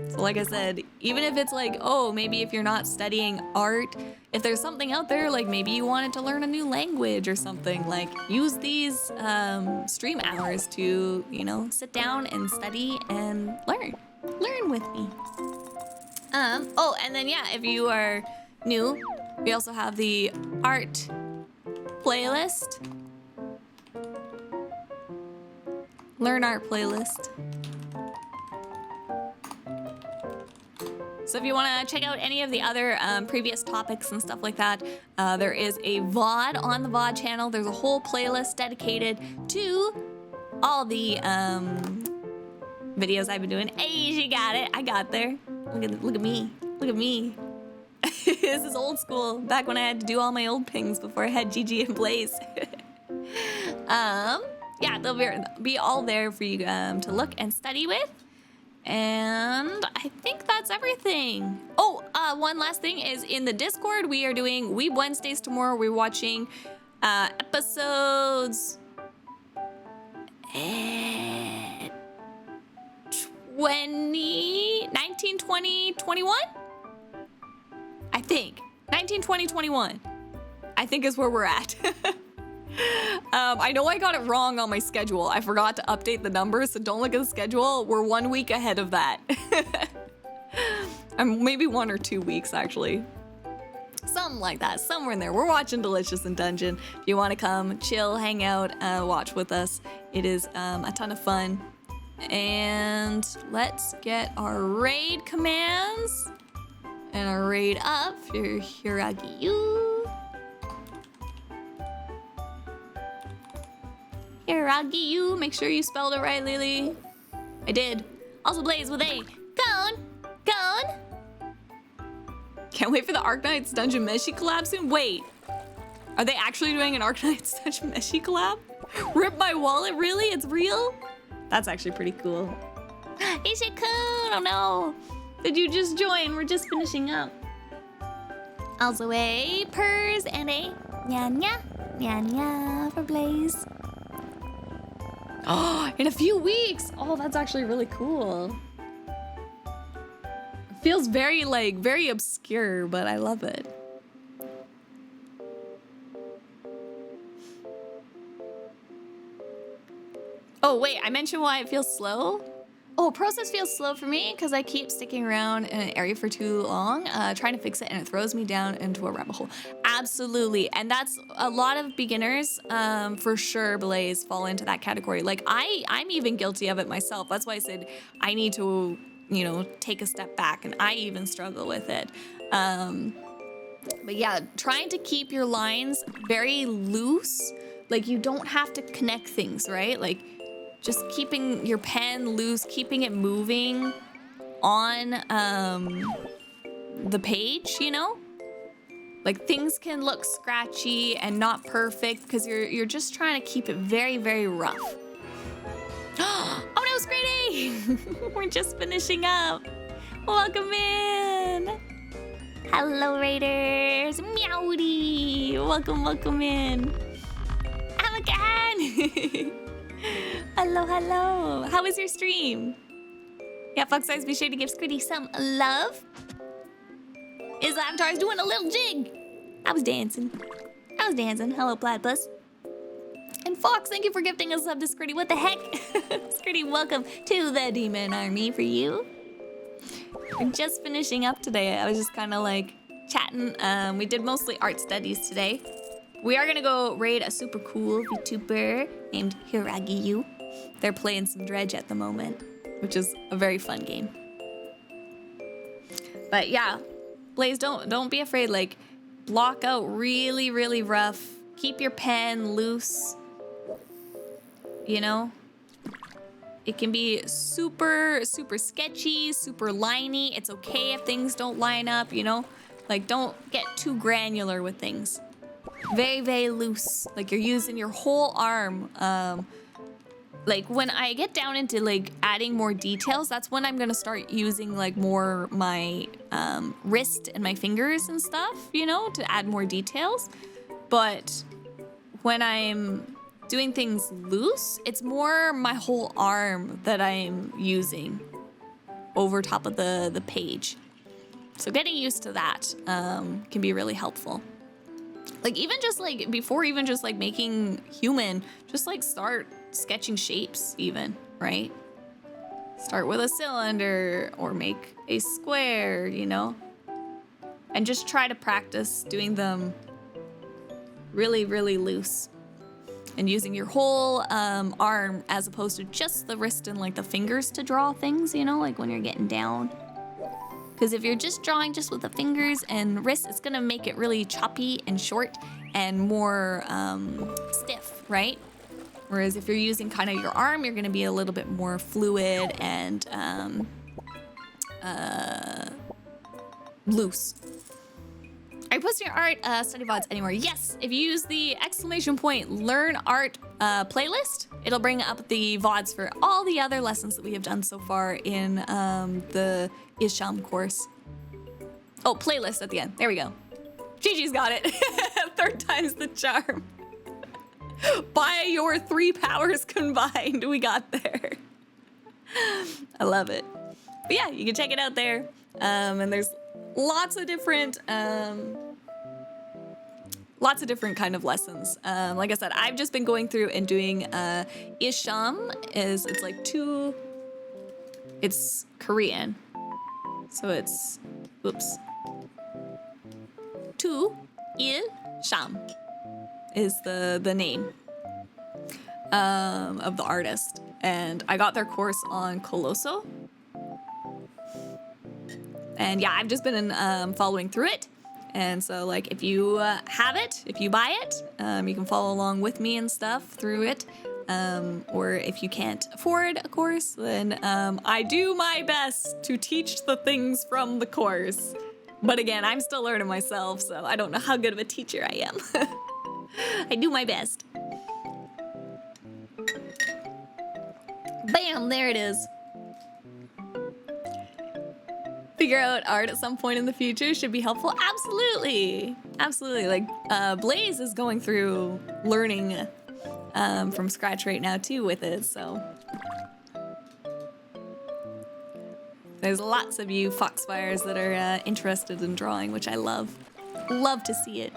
So like I said, even if it's like, oh, maybe if you're not studying art, if there's something out there, like maybe you wanted to learn a new language or something, like use these stream hours to, you know, sit down and study and learn with me. Oh, and then yeah, if you are new, we also have the art playlist. Learn art playlist. So if you want to check out any of the other previous topics and stuff like that, there is a VOD on the VOD channel. There's a whole playlist dedicated to all the videos I've been doing. Hey, she got it. I got there. Look at me. Look at me. This is old school. Back when I had to do all my old pings before I had Gigi and Blaze. Yeah, they'll be all there for you to look and study with. And I think that's everything. Oh, one last thing is in the Discord, we are doing Weeb Wednesdays tomorrow. We're watching episodes 19, 20, 21? I think. 19, 20, 21. I think is where we're at. I know I got it wrong on my schedule. I forgot to update the numbers, so don't look at the schedule. We're 1 week ahead of that. Maybe 1 or 2 weeks, actually. Something like that, somewhere in there. We're watching Delicious in Dungeon. If you want to come, chill, hang out, watch with us. It is a ton of fun. And let's get our raid commands. And our raid up for Hiragiyu. Hiragiyu, make sure you spelled it right, LiLi. I did. Also Blaze with a Gone. Can't wait for the Arknights Dungeon Meshi collab soon. Wait, are they actually doing an Arknights Dungeon Meshi collab? Rip my wallet, really? It's real? That's actually pretty cool. Ishikun, oh no. Did you just join? We're just finishing up. Also a Purrs and a Nya for Blaze. Oh, in a few weeks. Oh, that's actually really cool. Feels very very obscure, but I love it. Oh, wait, I mentioned why it feels slow. Oh, process feels slow for me because I keep sticking around in an area for too long, trying to fix it, and it throws me down into a rabbit hole. Absolutely, and that's a lot of beginners, for sure, Blaze, fall into that category. Like, I'm even guilty of it myself. That's why I said I need to, you know, take a step back, and I even struggle with it. But yeah, trying to keep your lines very loose, like you don't have to connect things, right? Like, just keeping your pen loose, keeping it moving on the page, you know? Like things can look scratchy and not perfect because you're just trying to keep it very, very rough. Oh no, Scrady! We're just finishing up. Welcome in. Hello, Raiders. Meowdy. Welcome in. Amakan. Hello. How was your stream? Yeah, Fox Eyes, be sure to give Squiddy some love. Is Avatar's doing a little jig? I was dancing. Hello, Platypus. And Fox, thank you for gifting a sub to Squiddy. What the heck? Squiddy, welcome to the Demon Army for you. We're just finishing up today. I was just kind of like chatting. We did mostly art studies today. We are gonna go raid a super cool VTuber named Hiragiyu. They're playing some Dredge at the moment, which is a very fun game. But yeah, Blaze, don't be afraid. Like, block out really, really rough. Keep your pen loose. You know, it can be super, super sketchy, super liney. It's okay if things don't line up. You know, like don't get too granular with things. Very, very loose, like you're using your whole arm. Like when I get down into like adding more details, that's when I'm gonna start using like more my wrist and my fingers and stuff, you know, to add more details. But when I'm doing things loose, it's more my whole arm that I'm using over top of the page. So getting used to that can be really helpful. Like even just like before even just like making human, just like start sketching shapes even, right? Start with a cylinder or make a square, you know? And just try to practice doing them really, really loose. and using your whole arm as opposed to just the wrist and like the fingers to draw things, you know, like when you're getting down. Because if you're just drawing just with the fingers and wrists, it's gonna make it really choppy and short and more stiff, right? Whereas if you're using kind of your arm, you're gonna be a little bit more fluid and loose. Are you posting your art study VODs anymore? Yes, if you use the !learn art playlist, it'll bring up the VODs for all the other lessons that we have done so far in the Isham course. Oh, playlist at the end. There we go. Gigi's got it. 3rd time's the charm. By your 3 powers combined, we got there. I love it. But yeah, you can check it out there. And there's lots of different kind of lessons. Like I said, I've just been going through and doing Isham it's like it's Korean. So it's Tu Il Sham is the name of the artist. And I got their course on Coloso. And yeah, I've just been following through it. And so like if you have it, if you buy it, you can follow along with me and stuff through it. Or if you can't afford a course, then I do my best to teach the things from the course. But again, I'm still learning myself, so I don't know how good of a teacher I am. I do my best. Bam, there it is. Figure out art at some point in the future should be helpful. Absolutely. Absolutely. Like Blaze is going through learning from scratch right now too with it, so. There's lots of you Foxfires that are interested in drawing, which I love. Love to see it.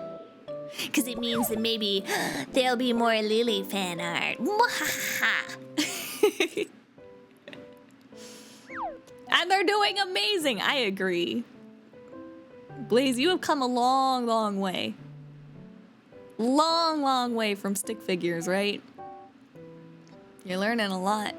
Because it means that maybe there'll be more LiLi fan art. And they're doing amazing, I agree. Blaze, you have come a long, long way. Long, long way from stick figures, right? You're learning a lot.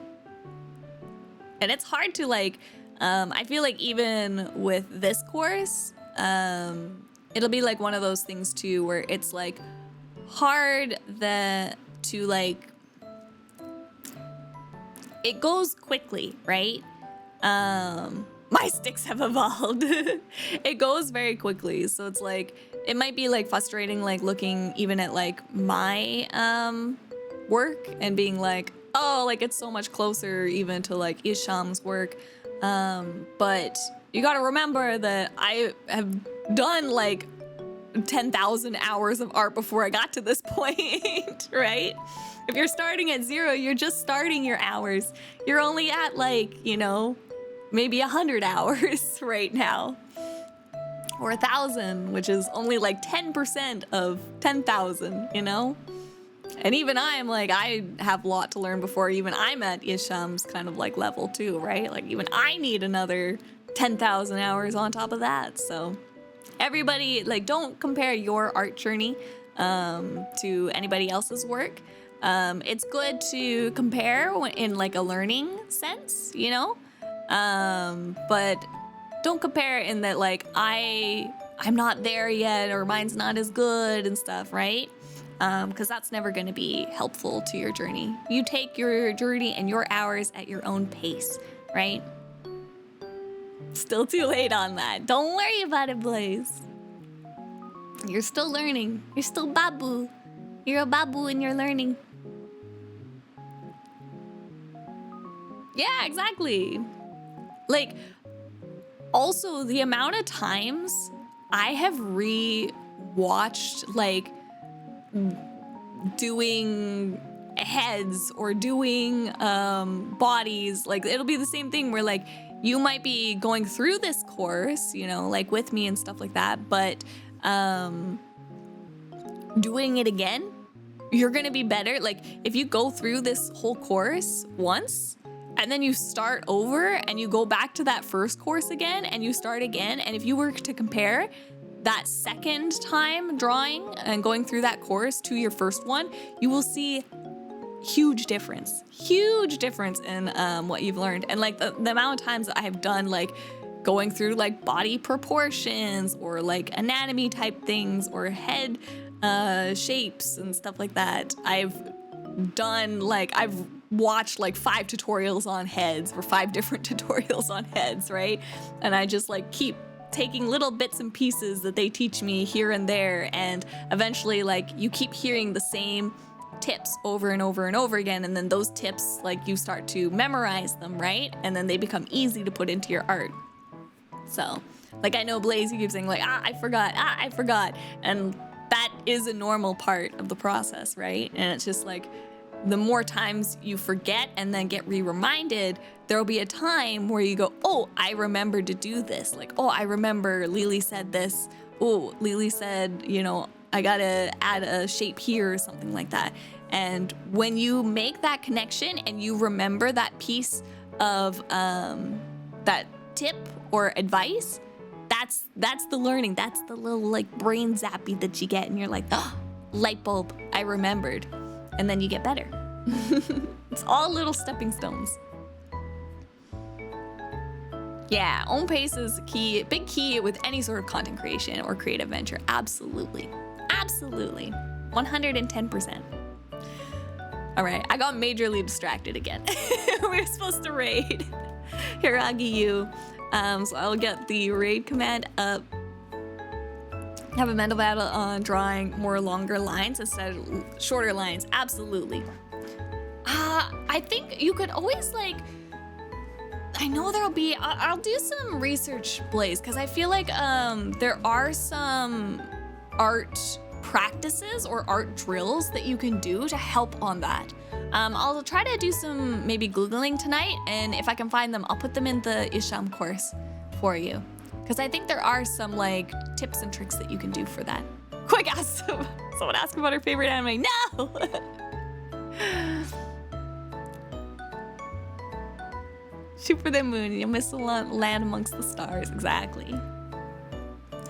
And it's hard to like, I feel like even with this course, it'll be like one of those things too, where it's like hard to like, it goes quickly, right? My sticks have evolved. It goes very quickly, so it's like it might be like frustrating, like looking even at like my work and being like, oh, like it's so much closer even to like Isham's work. But you got to remember that I have done like 10,000 hours of art before I got to this point, right? If you're starting at 0, you're just starting your hours. You're only at like, you know, maybe 100 hours right now. Or 1,000, which is only like 10% of 10,000, you know? And even I'm like, I have a lot to learn before even I'm at Isham's kind of like level too, right? Like even I need another 10,000 hours on top of that. So everybody, like, don't compare your art journey to anybody else's work. It's good to compare in like a learning sense, you know? But don't compare in that like I'm not there yet or mine's not as good and stuff, right? Because that's never going to be helpful to your journey. You take your journey and your hours at your own pace, right? Still too late on that. Don't worry about it, Blaze. You're still learning. You're still babu. You're a babu and you're learning. Yeah, exactly. Like, also the amount of times I have re-watched, like, doing heads or doing bodies, like it'll be the same thing where like you might be going through this course, you know, like with me and stuff like that, but doing it again, you're gonna be better. Like if you go through this whole course once and then you start over and you go back to that first course again and you start again, and if you were to compare, that second time drawing and going through that course to your first one, you will see huge difference in what you've learned. And like the amount of times that I have done like going through like body proportions or like anatomy type things or head shapes and stuff like that. I've watched like 5 tutorials on heads or 5 different tutorials on heads, right? And I just like keep taking little bits and pieces that they teach me here and there, and eventually like you keep hearing the same tips over and over and over again, and then those tips like you start to memorize them, right? And then they become easy to put into your art. So like I know Blaze, you keep saying like I forgot, and that is a normal part of the process, right? And it's just like the more times you forget and then get re-reminded, there'll be a time where you go, oh, I remember to do this. Like, oh, I remember LiLi said this. Oh, LiLi said, you know, I gotta add a shape here or something like that. And when you make that connection and you remember that piece of that tip or advice, that's the learning. That's the little like brain zappy that you get, and you're like, oh, light bulb, I remembered. And then you get better. It's all little stepping stones. Yeah, own pace is a key, big key with any sort of content creation or creative venture. Absolutely. Absolutely. 110%. All right, I got majorly distracted again. We were supposed to raid Hiragi-yu. So I'll get the raid command up. Have a mental battle on drawing more longer lines instead of shorter lines. Absolutely. I think you could always like, I know there'll be, I'll do some research, Blaze, because I feel like there are some art practices or art drills that you can do to help on that. I'll try to do some maybe Googling tonight, and if I can find them, I'll put them in the Isham course for you. Because I think there are some like tips and tricks that you can do for that. Quick, ask someone ask about her favorite anime. No! Shoot for the moon, you'll miss the land amongst the stars. Exactly.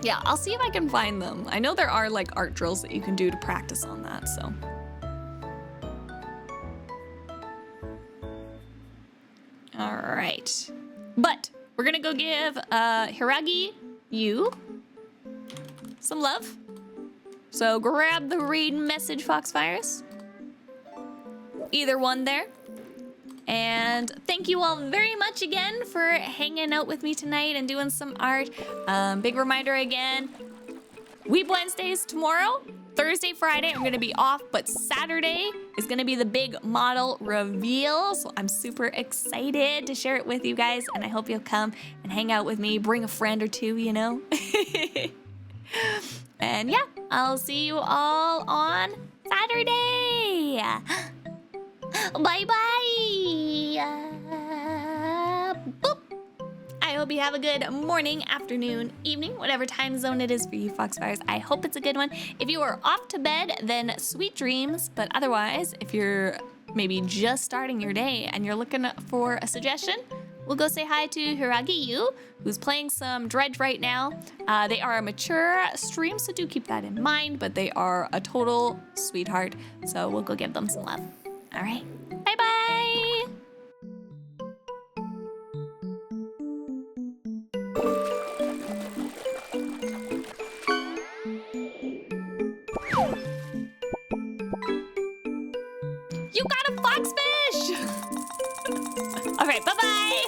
Yeah, I'll see if I can find them. I know there are like art drills that you can do to practice on that, so. All right. But we're gonna go give Hiragi-yu some love. So grab the raid message, Foxfires. Either one there. And thank you all very much again for hanging out with me tonight and doing some art. Big reminder again, Weeb Wednesdays tomorrow. Thursday, Friday, I'm gonna be off, but Saturday is gonna be the big model reveal. So I'm super excited to share it with you guys, and I hope you'll come and hang out with me. Bring a friend or two, you know? And yeah, I'll see you all on Saturday. Bye-bye. Boop. I hope you have a good morning, afternoon, evening, whatever time zone it is for you, Foxfires. I hope it's a good one. If you are off to bed, then sweet dreams. But otherwise, if you're maybe just starting your day and you're looking for a suggestion, we'll go say hi to Hiragi-yu, who's playing some Dredge right now. They are a mature stream, so do keep that in mind, but they are a total sweetheart. So we'll go give them some love. All right, bye-bye. You got a foxfish! All right, bye-bye!